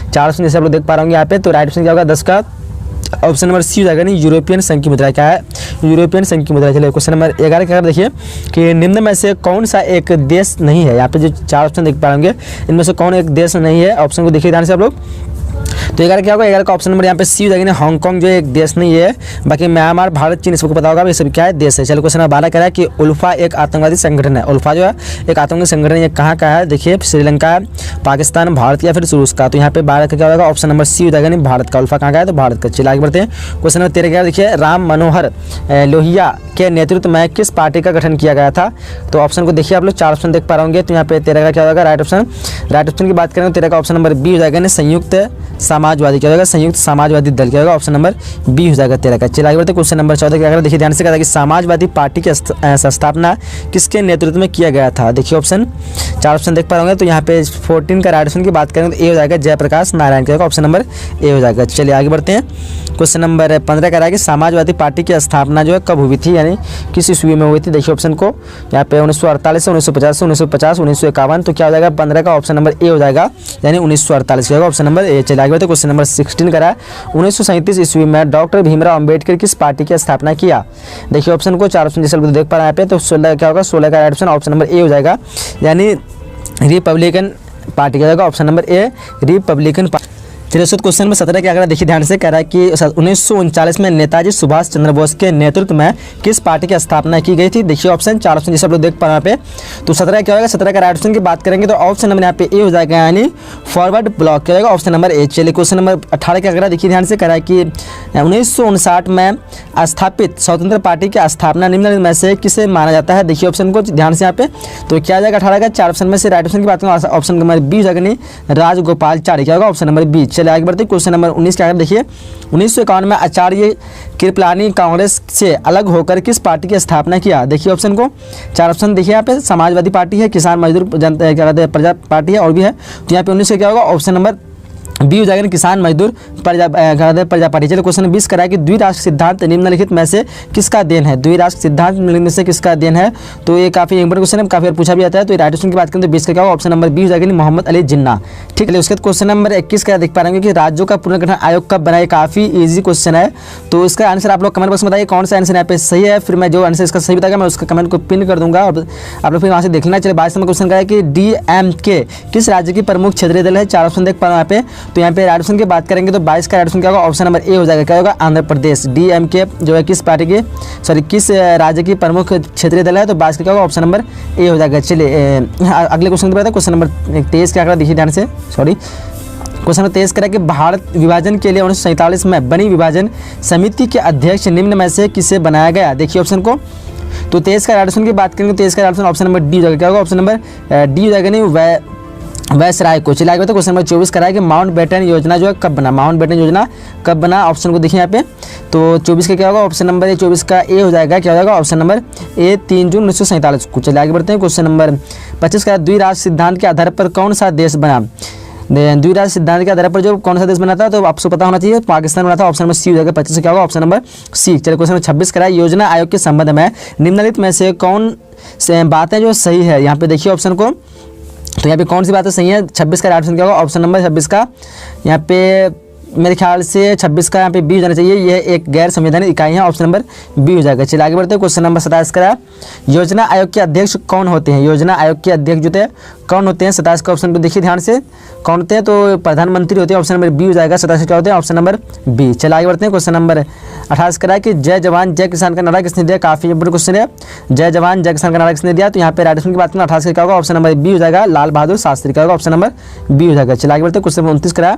4 ऑप्शन जैसे आप लोग देख पा रहे होंगे यहाँ पे। तो राइट ऑप्शन क्या होगा? 10 का ऑप्शन नंबर सी हो जाएगा, नहीं यूरोपियन संघ की मुद्रा। क्या है? यूरोपियन संघ की मुद्रा। चलिए क्वेश्चन नंबर 11 क्या देखिए कि निम्न में से कौन सा एक देश नहीं है? यहाँ पे जो 4 ऑप्शन देख पाएंगे इनमें से कौन एक देश नहीं है? ऑप्शन को देखिए ध्यान से आप लोग। तो 11 क्या होगा? 11 का ऑप्शन नंबर यहाँ पे सी हो जाएगा, हांगकांग जो एक देश नहीं है। बाकी म्यांमार, भारत, चीन सबको पता होगा ये सब क्या है? देश है। चलो क्वेश्चन नंबर 12 कह रहा है कि उल्फा एक आतंकवादी संगठन है। उल्फा जो है एक आतंकवादी संगठन, ये कहाँ का है? देखिए श्रीलंका, पाकिस्तान, भारत या फिर रूस का। तो यहाँ पे 12 का क्या होगा? ऑप्शन नंबर सी हो जाएगा, नहीं भारत का। उल्फा कहाँ का है? तो भारत का। चलिए आगे बढ़ते हैं। क्वेश्चन नंबर 13 क्या देखिए, राम मनोहर लोहिया के नेतृत्व में किस पार्टी का गठन किया गया था? तो ऑप्शन को देखिए आप लोग, 4 ऑप्शन देख पा रहे होंगे। तो यहाँ पे 13 का क्या होगा? राइट ऑप्शन की बात करें तो 13 का ऑप्शन नंबर बी हो जाएगा, संयुक्त समाजवादी। क्या होगा? संयुक्त समाजवादी दल। क्या होगा? ऑप्शन नंबर बी हो जाएगा 13 का। चलिए आगे बढ़ते हैं। क्वेश्चन नंबर 14 क्या देखिए ध्यान से कहा कि समाजवादी पार्टी की स्थापना किसके नेतृत्व में किया गया था? देखिए ऑप्शन 4 ऑप्शन देख पा रहे होंगे। तो यहाँ पे 14 का राइट ऑप्शन की बात करें तो ए हो जाएगा, जयप्रकाश नारायण। क्या होगा? ऑप्शन नंबर ए हो जाएगा। चलिए आगे बढ़ते हैं। क्वेश्चन नंबर 15 कह रहा है कि समाजवादी पार्टी की स्थापना जो है कब हुई थी, यानी किस ईस्वी में हुई थी? देखिए ऑप्शन को यहाँ पे 1948 से 1950 से 1950 1951। तो क्या हो जाएगा? 15 का ऑप्शन नंबर ए हो जाएगा, यानी 1948 का ऑप्शन नंबर ए। चलिए आगे बढ़ते हैं। क्वेश्चन नंबर 16 करा है 1937 ईस्वी में डॉक्टर भीमराव अंबेडकर किस पार्टी की स्थापना किया? देखिए ऑप्शन को 4 ऑप्शन जैसे देख पा रहे हैं यहाँ पे। तो 16 क्या होगा? 16 का राइट ऑप्शन नंबर ए हो जाएगा, यानी रिपब्लिकन पार्टी। क्या होगा? ऑप्शन नंबर ए, रिपब्लिकन पार्टी। चलिए क्वेश्चन में 17 क्या करा देखिए ध्यान से, कह रहा है कि 1939 में नेताजी सुभाष चंद्र बोस के नेतृत्व में किस पार्टी की स्थापना की गई थी? देखिए ऑप्शन 4 ऑप्शन जैसे आप लोग देख पा रहे हैं यहाँ पे। तो 17 क्या होगा? 17 का राइट ऑप्शन की बात करेंगे तो ऑप्शन नंबर यहाँ पे ए हो जाएगा, यानी फॉरवर्ड ब्लॉक। क्या होगा? ऑप्शन नंबर ए। चलिए क्वेश्चन नंबर 18 क्या करा देखिए ध्यान से, कह रहा है कि 1959 में स्थापित स्वतंत्र पार्टी की स्थापना निम्नलिखित में से किसे माना जाता है? देखिए ऑप्शन को ध्यान से यहाँ पे। तो क्या आ जाएगा? 18 का 4 ऑप्शन में से राइट ऑप्शन की बात करें ऑप्शन नंबर बी हो जाएगा, नहीं राजगोपालचारी। क्या होगा? Option number B. चलिए आगे बढ़ते। क्वेश्चन नंबर 19 क्या है देखिए, 1951 में आचार्य कृपलानी कांग्रेस से अलग होकर किस पार्टी की स्थापना किया? देखिए ऑप्शन को 4 ऑप्शन देखिए यहाँ पे, समाजवादी पार्टी है, किसान मजदूर जनता क्या कहते हैं प्रजा पार्टी है और भी है। तो यहाँ पे 19 से क्या होगा? ऑप्शन नंबर बी हो जाएगा किसान मजदूर प्रजा पार्टी। चलिए क्वेश्चन 20 करा है कि द्विराष्ट्र सिद्धांत निम्नलिखित में से किसका देन है। द्विराष्ट्र सिद्धांत निम्नलिखित में से किसका देन है, तो ये काफी इंपॉर्टेंट क्वेश्चन है, काफी बार पूछा भी जाता है। तो राइट ऑप्शन की बात करें तो 20 का क्या होगा, ऑप्शन नंबर बी हो जाएगा मोहम्मद अली जिन्ना। ठीक है, उसके बाद क्वेश्चन नंबर 21 का देख पा रहे हैं कि राज्यों का पुनर्गठन आयोग कब बनाए। काफी ईजी क्वेश्चन है, तो इसका आंसर आप लोग कमेंट बॉक्स में बताइए कौन सा आंसर यहाँ पे सही है। फिर मैं जो आंसर इसका सही बताएगा मैं उसका कमेंट को पिन कर दूंगा और आप लोग फिर वहाँ से देख लेना। चलिए 22 नंबर क्वेश्चन का है कि DMK किस राज्य की प्रमुख क्षेत्रीय दल है। 4 ऑप्शन देख पा रहा हूँ यहाँ पे, तो यहाँ पे राइट ऑप्शन की बात करेंगे तो 22 का राइट ऑप्शन क्या होगा, ऑप्शन नंबर ए हो जाएगा। क्या होगा, आंध्र प्रदेश। DMK जो है किस पार्टी की किस राज्य की प्रमुख क्षेत्रीय दल है, तो 22 का क्या होगा, ऑप्शन नंबर ए हो जाएगा। चलिए अगले क्वेश्चन की बात है, क्वेश्चन नंबर 23 क्या देखिए ध्यान से, क्वेश्चन नंबर 23 करें कि भारत विभाजन के लिए 1947 में बनी विभाजन समिति के अध्यक्ष निम्न में से किसे बनाया गया। देखिए ऑप्शन को, तो 23 का राइट ऑप्शन की बात करेंगे तो 23 का right option option number D हो जाएगा। क्या होगा, ऑप्शन नंबर डी हो जाएगा, नहीं वैसराय को। चलिए आगे क्वेश्चन नंबर 24 कराया कि माउंट बेटन योजना जो है कब बना। माउंट बेटन योजना कब बना, ऑप्शन को देखिए यहाँ पे, तो 24 का क्या होगा, ऑप्शन नंबर ए 24 का ए हो जाएगा। क्या हो जाएगा, ऑप्शन नंबर ए 3 जून 1947 को। चलिए आगे बढ़ते हैं, क्वेश्चन नंबर 25 का द्विराष्ट्र सिद्धांत के आधार पर कौन सा देश बना। द्विराष्ट्र सिद्धांत के आधार पर जो कौन सा देश बना था, तो आपको पता होना चाहिए पाकिस्तान बना था। ऑप्शन नंबर सी हो जाएगा। 25 से क्या होगा, ऑप्शन नंबर सी। चलिए क्वेश्चन नंबर 26 कराया योजना आयोग के संबंध में निम्नलिखित में से कौन से बातें जो सही है। यहाँ पे देखिए ऑप्शन को, तो यहाँ पे कौन सी बातें सही है। 26 का राइट ऑप्शन क्या होगा, ऑप्शन नंबर 26 का यहाँ पे मेरे ख्याल से 26 का यहाँ पे बी हो जाना चाहिए। यह एक गैर संवैधानिक इकाई है, ऑप्शन नंबर बी हो जाएगा। चलिए आगे बढ़ते हैं, क्वेश्चन नंबर 27 का योजना आयोग के अध्यक्ष कौन होते हैं। योजना आयोग के अध्यक्ष जो थे कौन होते हैं। 27 का ऑप्शन को देखिए ध्यान से, कौन होते हैं, तो प्रधानमंत्री होते हैं। ऑप्शन नंबर बी हो जाएगा। 27 क्या होते हैं, ऑप्शन नंबर बी। चलिए आगे बढ़ते हैं, क्वेश्चन नंबर 28 करा कि जय जवान जय किसान का नारा किसने दिया। काफी इंपोर्टेंट क्वेश्चन है, जय जवान जय किसान का नारा किसने दिया, तो यहाँ पे राइट ऑप्शन की बात करें 28 का क्या होगा, ऑप्शन नंबर बी हो जाएगा, लाल बहादुर शास्त्री। क्या होगा, ऑप्शन नंबर बी हो जाएगा। चलिए आगे बढ़ते हैं, क्वेश्चन नंबर 29 करा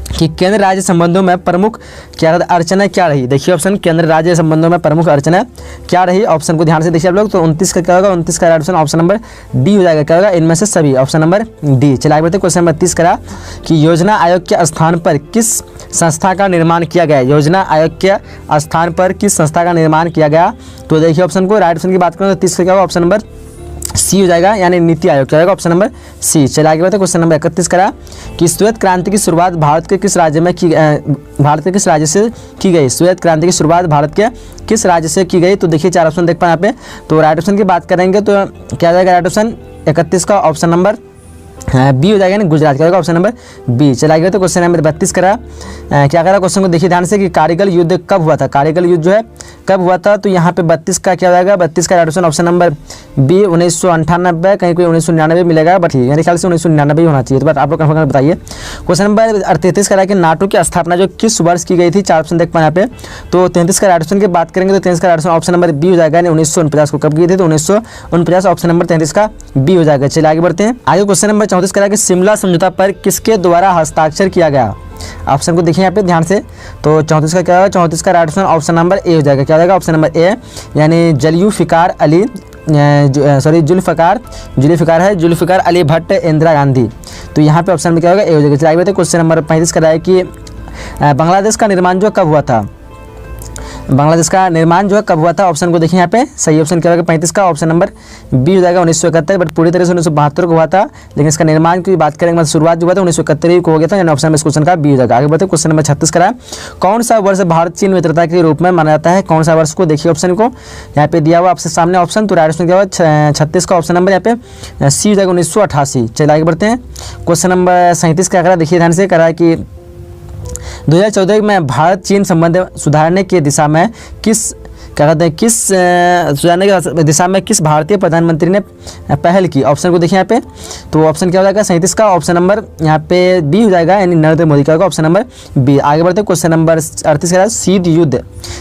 कि केंद्र राज्य संबंधों में प्रमुख क्या अड़चना क्या रही। देखिए ऑप्शन, केंद्र राज्य संबंधों में प्रमुख अड़चना क्या रही, ऑप्शन को ध्यान से देखिए आप लोग। तो 29 का क्या होगा, 29 का ऑप्शन ऑप्शन नंबर डी हो जाएगा। क्या होगा, इनमें से सभी, ऑप्शन नंबर डी। चलिए आगे बढ़ते हैं, क्वेश्चन नंबर 30 करा कि योजना आयोग के स्थान पर किस संस्था का निर्माण किया गया। योजना आयोग के स्थान पर किस संस्था का निर्माण किया गया, तो देखिए ऑप्शन को, राइट ऑप्शन की बात करें तो 30 का क्या होगा, ऑप्शन नंबर सी हो जाएगा, यानी नीति आयोग। क्या होगा, ऑप्शन नंबर सी। चलिए आगे बढ़ते हैं, क्वेश्चन नंबर 31 करा कि श्वेत क्रांति की शुरुआत भारत के किस राज्य में भारत के किस राज्य से की गई। श्वेत क्रांति की शुरुआत भारत के किस राज्य से की गई, तो देखिए 4 ऑप्शन देख पाए यहाँ पे, तो राइट ऑप्शन की बात करेंगे तो क्या जाएगा, राइट ऑप्शन 31 का ऑप्शन नंबर बी हो जाएगा, ना गुजरात। क्या होगा, ऑप्शन नंबर बी। चला गया तो क्वेश्चन नंबर 32 करा क्या करा, क्वेश्चन को देखिए ध्यान से कि कारगिल युद्ध कब हुआ था। कारगिल युद्ध जो है कब हुआ था, तो यहाँ पे 32 का क्या हो जाएगा, 32 का ऑप्शन ऑप्शन नंबर बी 1998, कहीं कोई 1999 मिलेगा, बट मेरे ख्याल से 1999 होना चाहिए, तो बट आप लोग कंफर्म बताइए। क्वेश्चन नंबर 33 करा कि नाटो की स्थापना जो किस वर्ष की गई थी। 4 ऑप्शन देख पाए यहाँ पे, तो 33 का ऑप्शन की बात करेंगे तो 33 का ऑप्शन नंबर बी हो जाएगा, 1949 को कब की थी, तो 1949 ऑप्शन नंबर 33 का बी हो जाएगा। चलिए आगे बढ़ते हैं, आगे क्वेश्चन नंबर 34 करा कि शिमला समझौता पर किसके द्वारा हस्ताक्षर किया गया। ऑप्शन को देखिए यहाँ पे ध्यान से, तो 34 का क्या होगा, 34 का राइट ऑप्शन ऑप्शन नंबर ए हो जाएगा। क्या हो जाएगा, ऑप्शन नंबर ए, यानी जुल्फ़िकार अली भट्ट इंदिरा गांधी। तो यहाँ पे ऑप्शन में क्या होगा, ए हो जाएगा। चलिए आगे बढ़ते हैं, क्वेश्चन नंबर 35 का है कि बांग्लादेश का निर्माण जो कब हुआ था। बांग्लादेश का निर्माण जो है कब हुआ था, ऑप्शन को देखिए यहाँ पे, सही ऑप्शन क्या होगा 35 का ऑप्शन नंबर बी हो जाएगा, 1971, बट पूरी तरह से 1972 को हुआ था, लेकिन इसका निर्माण की बात करेंगे मतलब शुरुआत जो हुआ था 1971 को हो गया था, यानी ऑप्शन नंबर इस क्वेश्चन का बी हो जाएगा। आगे बढ़ते क्वेश्चन नंबर 36 करा कौन सा वर्ष भारत चीन मित्रता के रूप में माना जाता है। कौन सा वर्ष को देखिए ऑप्शन को यहाँ पे दिया हुआ आपसे सामने ऑप्शन, तो राइट ऑप्शन क्या होगा 36 का ऑप्शन नंबर यहाँ पे सी हो जाएगा, 1988। चलिए आगे बढ़ते हैं, क्वेश्चन नंबर 37 क्या करा, देखिए ध्यान से करा कि 2014 में भारत चीन संबंध सुधारने की दिशा में सुधारने की दिशा में किस भारतीय प्रधानमंत्री ने पहल की। ऑप्शन को देखिए यहाँ पे, तो ऑप्शन क्या हो जाएगा 37 का ऑप्शन नंबर यहाँ पे बी हो जाएगा, यानी नरेंद्र मोदी का होगा, ऑप्शन नंबर बी। आगे बढ़ते क्वेश्चन नंबर 38 का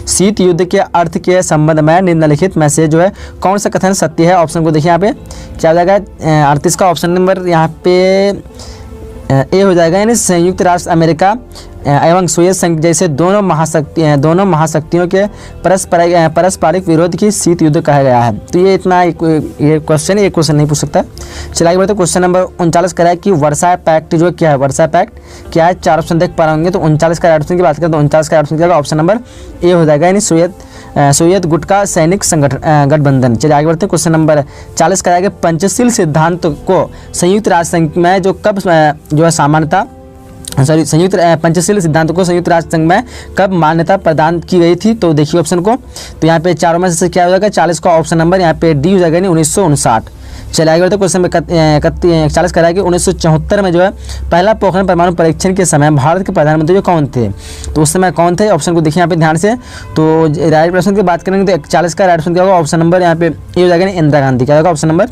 शीत युद्ध के अर्थ के संबंध में निम्नलिखित में से जो है कौन सा कथन सत्य है। ऑप्शन को देखिए यहाँ पे क्या हो जाएगा, 38 का ऑप्शन नंबर यहाँ पे ए हो जाएगा, यानी संयुक्त राष्ट्र अमेरिका एवं सोवियत संघ जैसे दोनों महाशक्तियों के पारस्परिक विरोध की शीत युद्ध कहा गया है। तो ये इतना ये क्वेश्चन नहीं पूछ सकता। चलिए आगे बढ़ते क्वेश्चन नंबर 39 करा कि वर्साई पैक्ट जो क्या है, वर्साई पैक्ट क्या है। 4 ऑप्शन देख पा रहे होंगे, तो 39 का ऑप्शन की बात करें तो 39 का ऑप्शन क्या होगा, ऑप्शन नंबर ए हो जाएगा, यानी सोवियत गुट का सैनिक गठबंधन। चलिए आगे बढ़ते हैं, क्वेश्चन नंबर 40 कराएगा पंचशील सिद्धांत को संयुक्त राष्ट्र संघ में जो कब जो है सामान्यता सॉरी संयुक्त पंचशील सिद्धांतों को संयुक्त राष्ट्र संघ में कब मान्यता प्रदान की गई थी? तो देखिए ऑप्शन को, तो यहाँ पे चारों में से क्या हो जाएगा? 40 का ऑप्शन नंबर यहाँ पे डी हो जाएगा, नहीं 1959। चलिए आगे बढ़ते क्वेश्चन में 41 कह रहा है कि 1974 में जो है पहला पोखरण परमाणु परीक्षण के समय भारत के प्रधानमंत्री जो कौन थे? तो उस समय कौन थे? ऑप्शन को देखिए यहाँ पे ध्यान से। तो राइट ऑप्शन की बात करेंगे तो 41 का राइट ऑप्शन क्या होगा? ऑप्शन नंबर यहाँ पे ए हो जाएगा, इंदिरा गांधी। क्या होगा? ऑप्शन नंबर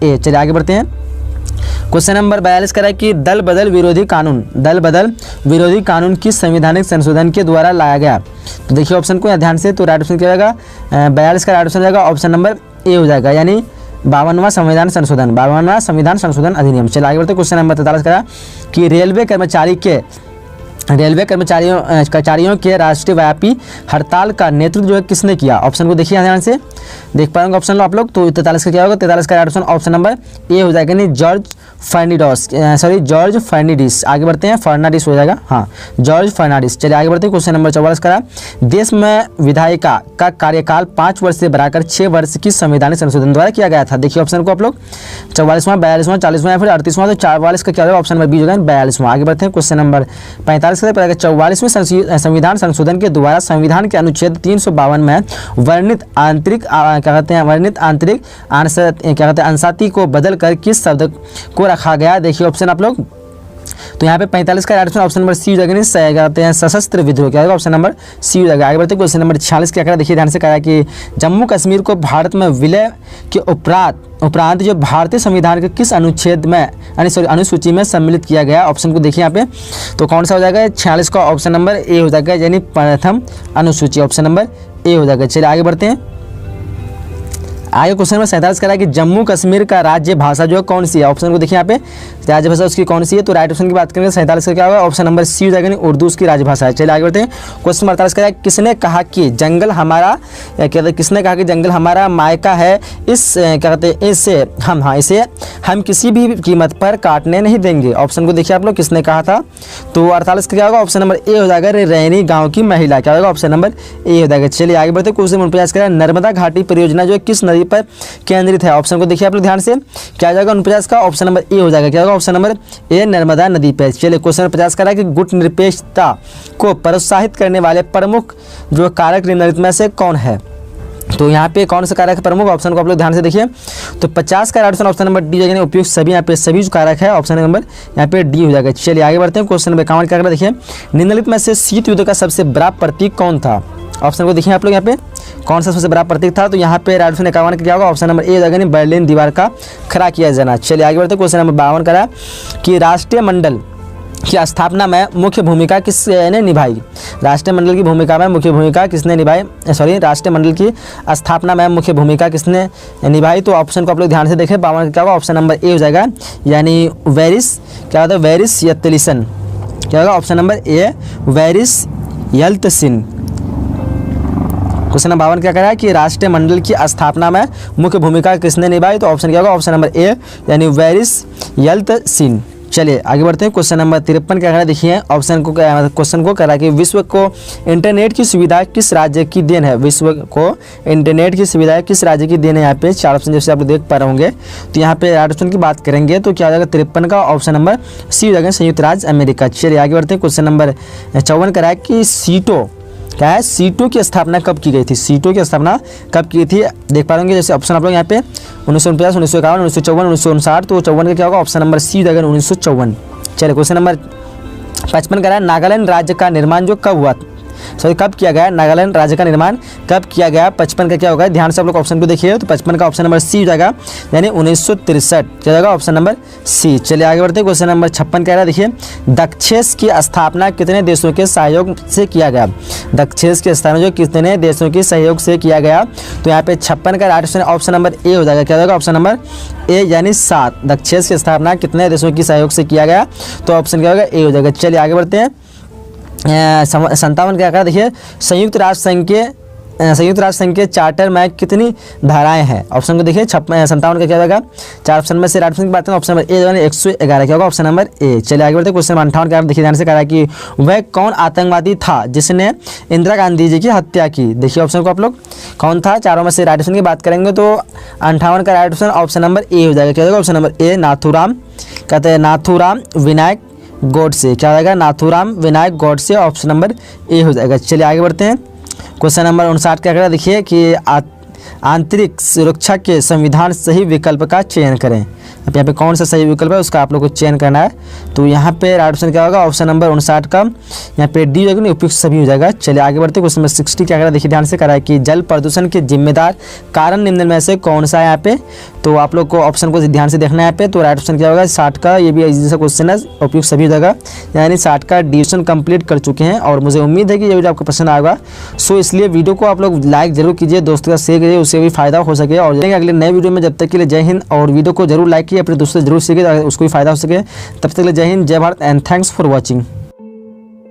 ए। चलिए आगे बढ़ते हैं। क्वेश्चन नंबर 42 कह रहा है कि दल बदल विरोधी कानून किस संवैधानिक संशोधन के द्वारा लाया गया? तो देखिए ऑप्शन को ध्यान से। तो राइट ऑप्शन क्या होगा? 42 का राइट ऑप्शन जाएगा ऑप्शन नंबर ए हो जाएगा, यानी 52वां संविधान संशोधन अधिनियम। चलिए आगे बढ़ते। क्वेश्चन नंबर 43 कह रहा है कि रेलवे कर्मचारियों के राष्ट्रीय व्यापी हड़ताल का नेतृत्व जो है किसने किया? ऑप्शन को देखिए ध्यान से, देख पाएंगे ऑप्शन लो आप लोग। तो 43 का क्या होगा? 43 का ऑप्शन ऑप्शन नंबर ए हो जाएगा, नहीं जॉर्ज फर्नांडिस। आगे बढ़ते हैं, फर्नांडिस हो जाएगा, हाँ जॉर्ज फर्नांडिस। चलिए आगे बढ़ते हैं। क्वेश्चन नंबर 44 करा, देश में विधायिका का कार्यकाल 5 वर्ष से बढ़ाकर 6 वर्ष की संवैधानिक संशोधन द्वारा किया गया था। देखिए ऑप्शन को आप लोग, 44वां, 42वां, 40वां या फिर 38वां। तो 44 का क्या होगा? ऑप्शन नंबर बी हो जाएगा, 42वां। आगे बढ़ते हैं। क्वेश्चन नंबर 45 का 44वें संविधान संशोधन के द्वारा संविधान के अनुच्छेद 352 में वर्णित आंतरिक अंशाती को बदलकर किस शब्द को रखा गया? देखिए ऑप्शन आप लोग। तो यहाँ पे 45 का ऑप्शन नंबर सी हो जाएगा, नहीं कहते हैं सशस्त्र विद्रोह। क्या होगा? ऑप्शन नंबर सी हो जाएगा। आगे बढ़ते क्वेश्चन नंबर 46 क्या करा? देखिए ध्यान से कहा कि जम्मू कश्मीर को भारत में विलय के उपरांत जो भारतीय संविधान के किस अनुच्छेद में अनुसूची में सम्मिलित किया गया? ऑप्शन को देखिए यहाँ पे। तो कौन सा हो जाएगा? 46 का ऑप्शन नंबर ए हो जाएगा, यानी प्रथम अनुसूची। ऑप्शन नंबर ए हो जाएगा। चलिए आगे बढ़ते हैं। आगे क्वेश्चन में 47 करा कि जम्मू कश्मीर का राज्य भाषा जो है कौन सी है? ऑप्शन को देखिए यहाँ पे, राज्य भाषा उसकी कौन सी है? तो राइट ऑप्शन की बात करेंगे 47 का क्या होगा? ऑप्शन नंबर सी हो जाएगा, नहीं उर्दू उसकी राजभाषा है। चलिए आगे बढ़ते हैं। क्वेश्चन 48 करा किसने कहा कि जंगल हमारा मायका है, इसे हम किसी भी कीमत पर काटने नहीं देंगे? ऑप्शन को देखिए आप लोग, किसने कहा था? तो 48 का क्या होगा? ऑप्शन नंबर ए हो जाएगा, रैनी गाँव की महिला। क्या होगा? ऑप्शन नंबर ए हो जाएगा। चलिए आगे बढ़ते। क्वेश्चन 49 करा नर्मदा घाटी परियोजना जो किस नदी पर केंद्रित है? ऑप्शन को देखिए आप लोग ध्यान से। क्या जाएगा? 49 का ऑप्शन नंबर ए हो जाएगा। क्या होगा? ऑप्शन नंबर ए, नर्मदा नदी पर। चलिए क्वेश्चन 50 करा कि गुटनिरपेक्षता को प्रोत्साहित करने वाले प्रमुख जो कारक निम्नलिखित में से कौन है? तो यहाँ पे कौन सा कारक है प्रमुख? ऑप्शन को आप लोग ध्यान से देखिए। तो 50 का ऑप्शन नंबर डी जाएगा, उपयुक्त सभी। यहाँ पे सभी जो कारक है ऑप्शन नंबर यहाँ पे डी हो जाएगा। चलिए आगे बढ़ते हैं। क्वेश्चन नंबर 51 का देखिए निम्नलिखित में से शीत युद्ध का सबसे बड़ा प्रतीक कौन था? ऑप्शन को देखिए आप लोग, यहाँ पे कौन सा सबसे बड़ा प्रतीक था? तो यहाँ पे राइट ऑप्शन 51 का क्या होगा? ऑप्शन नंबर ए जाएगा, नहीं बर्लिन दीवार का खड़ा किया जाना। चलिए आगे बढ़ते हैं। क्वेश्चन नंबर 52 करा कि राष्ट्रीय मंडल की स्थापना में मुख्य भूमिका किसने निभाई? राष्ट्रीय मंडल की भूमिका में मुख्य भूमिका किसने निभाई? राष्ट्रीय मंडल की स्थापना में मुख्य भूमिका किसने निभाई? तो ऑप्शन को आप लोग ध्यान से देखें। 52 का क्या होगा? ऑप्शन नंबर ए हो जाएगा, यानी वेरिस क्या होता है? Boris Yeltsin. क्या होगा? Option number A, Boris Yeltsin. Question number 52 क्या कह रहा है कि राष्ट्रीय मंडल की स्थापना में मुख्य भूमिका किसने निभाई? तो ऑप्शन क्या होगा? ऑप्शन नंबर ए, यानी वेरिस यल्तसिन। चलिए आगे बढ़ते हैं। क्वेश्चन नंबर 53 क्या कह रहा है? देखिए ऑप्शन को, क्वेश्चन को कह रहा है कि विश्व को इंटरनेट की सुविधा किस राज्य की देन है? विश्व को इंटरनेट की सुविधा किस राज्य की देन है? यहाँ पे 4 ऑप्शन जैसे आप देख पा रहे होंगे। तो यहाँ पे राइट ऑप्शन की बात करेंगे तो क्या हो जाएगा? 53 का ऑप्शन नंबर सी हो जाएगा, संयुक्त राज्य अमेरिका। चलिए आगे बढ़ते हैं। क्वेश्चन नंबर 54 कह रहा है कि क्या है? सीटों की स्थापना कब की गई थी? सीटों की स्थापना कब की थी? देख पा रहे होंगे जैसे ऑप्शन आप लोग यहाँ पे 1949, 1951, 1954, 1959। तो 54 का क्या होगा? ऑप्शन नंबर सी जाएगा, 1954। चलिए क्वेश्चन नंबर 55 का है नागालैंड राज्य का निर्माण जो कब हुआ? कब किया गया? नागालैंड राज्य का निर्माण कब किया गया? 55 का क्या होगा? ध्यान से आप लोग ऑप्शन को देखिए। तो 55 का ऑप्शन नंबर सी हो जाएगा, यानी 1963। क्या जाएगा? Option number C. चलिए आगे बढ़ते हैं। क्वेश्चन नंबर 56 कह रहा है देखिए दक्षेस की स्थापना कितने देशों के सहयोग से किया गया? दक्षेस की स्थापना जो कितने देशों के सहयोग से किया गया? तो यहाँ पे 56 का राइट ऑप्शन नंबर ए हो जाएगा। क्या जाएगा? ऑप्शन नंबर ए, यानी 7। दक्षेस की स्थापना कितने देशों के सहयोग से किया गया? तो ऑप्शन क्या होगा? ए हो जाएगा। चलिए आगे बढ़ते हैं। 57 क्या कहा? देखिए संयुक्त राष्ट्र संघ के चार्टर में कितनी धाराएं हैं? ऑप्शन को देखिए। 57 का क्या होगा? 4 ऑप्शन में से राइट ऑप्शन की बात करें, ऑप्शन नंबर ए 111। क्या होगा? ऑप्शन नंबर ए। चलिए आगे बढ़ते हैं। क्वेश्चन 58 का देखिए ध्यान से कहा कि वह कौन आतंकवादी था जिसने इंदिरा गांधी जी की हत्या की? देखिए ऑप्शन को आप लोग, कौन था? चारों में से राइट ऑप्शन की बात करेंगे तो 58 का राइट ऑप्शन ऑप्शन नंबर ए हो जाएगा। क्या होगा? ऑप्शन नंबर ए, नाथूराम। कहते हैं नाथूराम विनायक गोडसे, क्या हो जाएगा नाथूराम विनायक गोडसे, ऑप्शन नंबर ए हो जाएगा। चलिए आगे बढ़ते हैं। क्वेश्चन नंबर 59 क्या कह रहा है, देखिए कि आंतरिक सुरक्षा के संविधान सही विकल्प का चयन करें। अब यहाँ पे कौन सा सही विकल्प है उसका आप लोग को चयन करना है। तो यहाँ पे राइट ऑप्शन क्या होगा, ऑप्शन नंबर 59 का यहाँ पे डी हो जाएगा, उपयुक्त सभी हो जाएगा। चलिए आगे बढ़ते हैं। क्वेश्चन नंबर 60 क्या कह रहा है, देखिए ध्यान से करा है कि जल प्रदूषण के जिम्मेदार कारण निम्न में से कौन सा है यहाँ पे। तो आप लोग को ऑप्शन को ध्यान से देखना है यहाँ पे। तो राइट ऑप्शन क्या होगा 60 का, ये भी इजी सा क्वेश्चन है, उपयुक्त सभी हो जाएगा। यानी 60 का डिवीजन कंप्लीट कर चुके हैं और मुझे उम्मीद है कि ये वीडियो आपको पसंद आएगा। सो इसलिए वीडियो को आप लोग लाइक जरूर कीजिए, दोस्तों का शेयर कीजिए, उससे भी फायदा हो सके। और अगले नए वीडियो में, जब तक के लिए जय हिंद। और वीडियो को जरूर लाइक कीजिए, अपने दोस्तों से जरूर शेयर कीजिए, उसको भी फायदा हो सके। तब तक के लिए जय हिंद, जय Bharat and thanks for watching.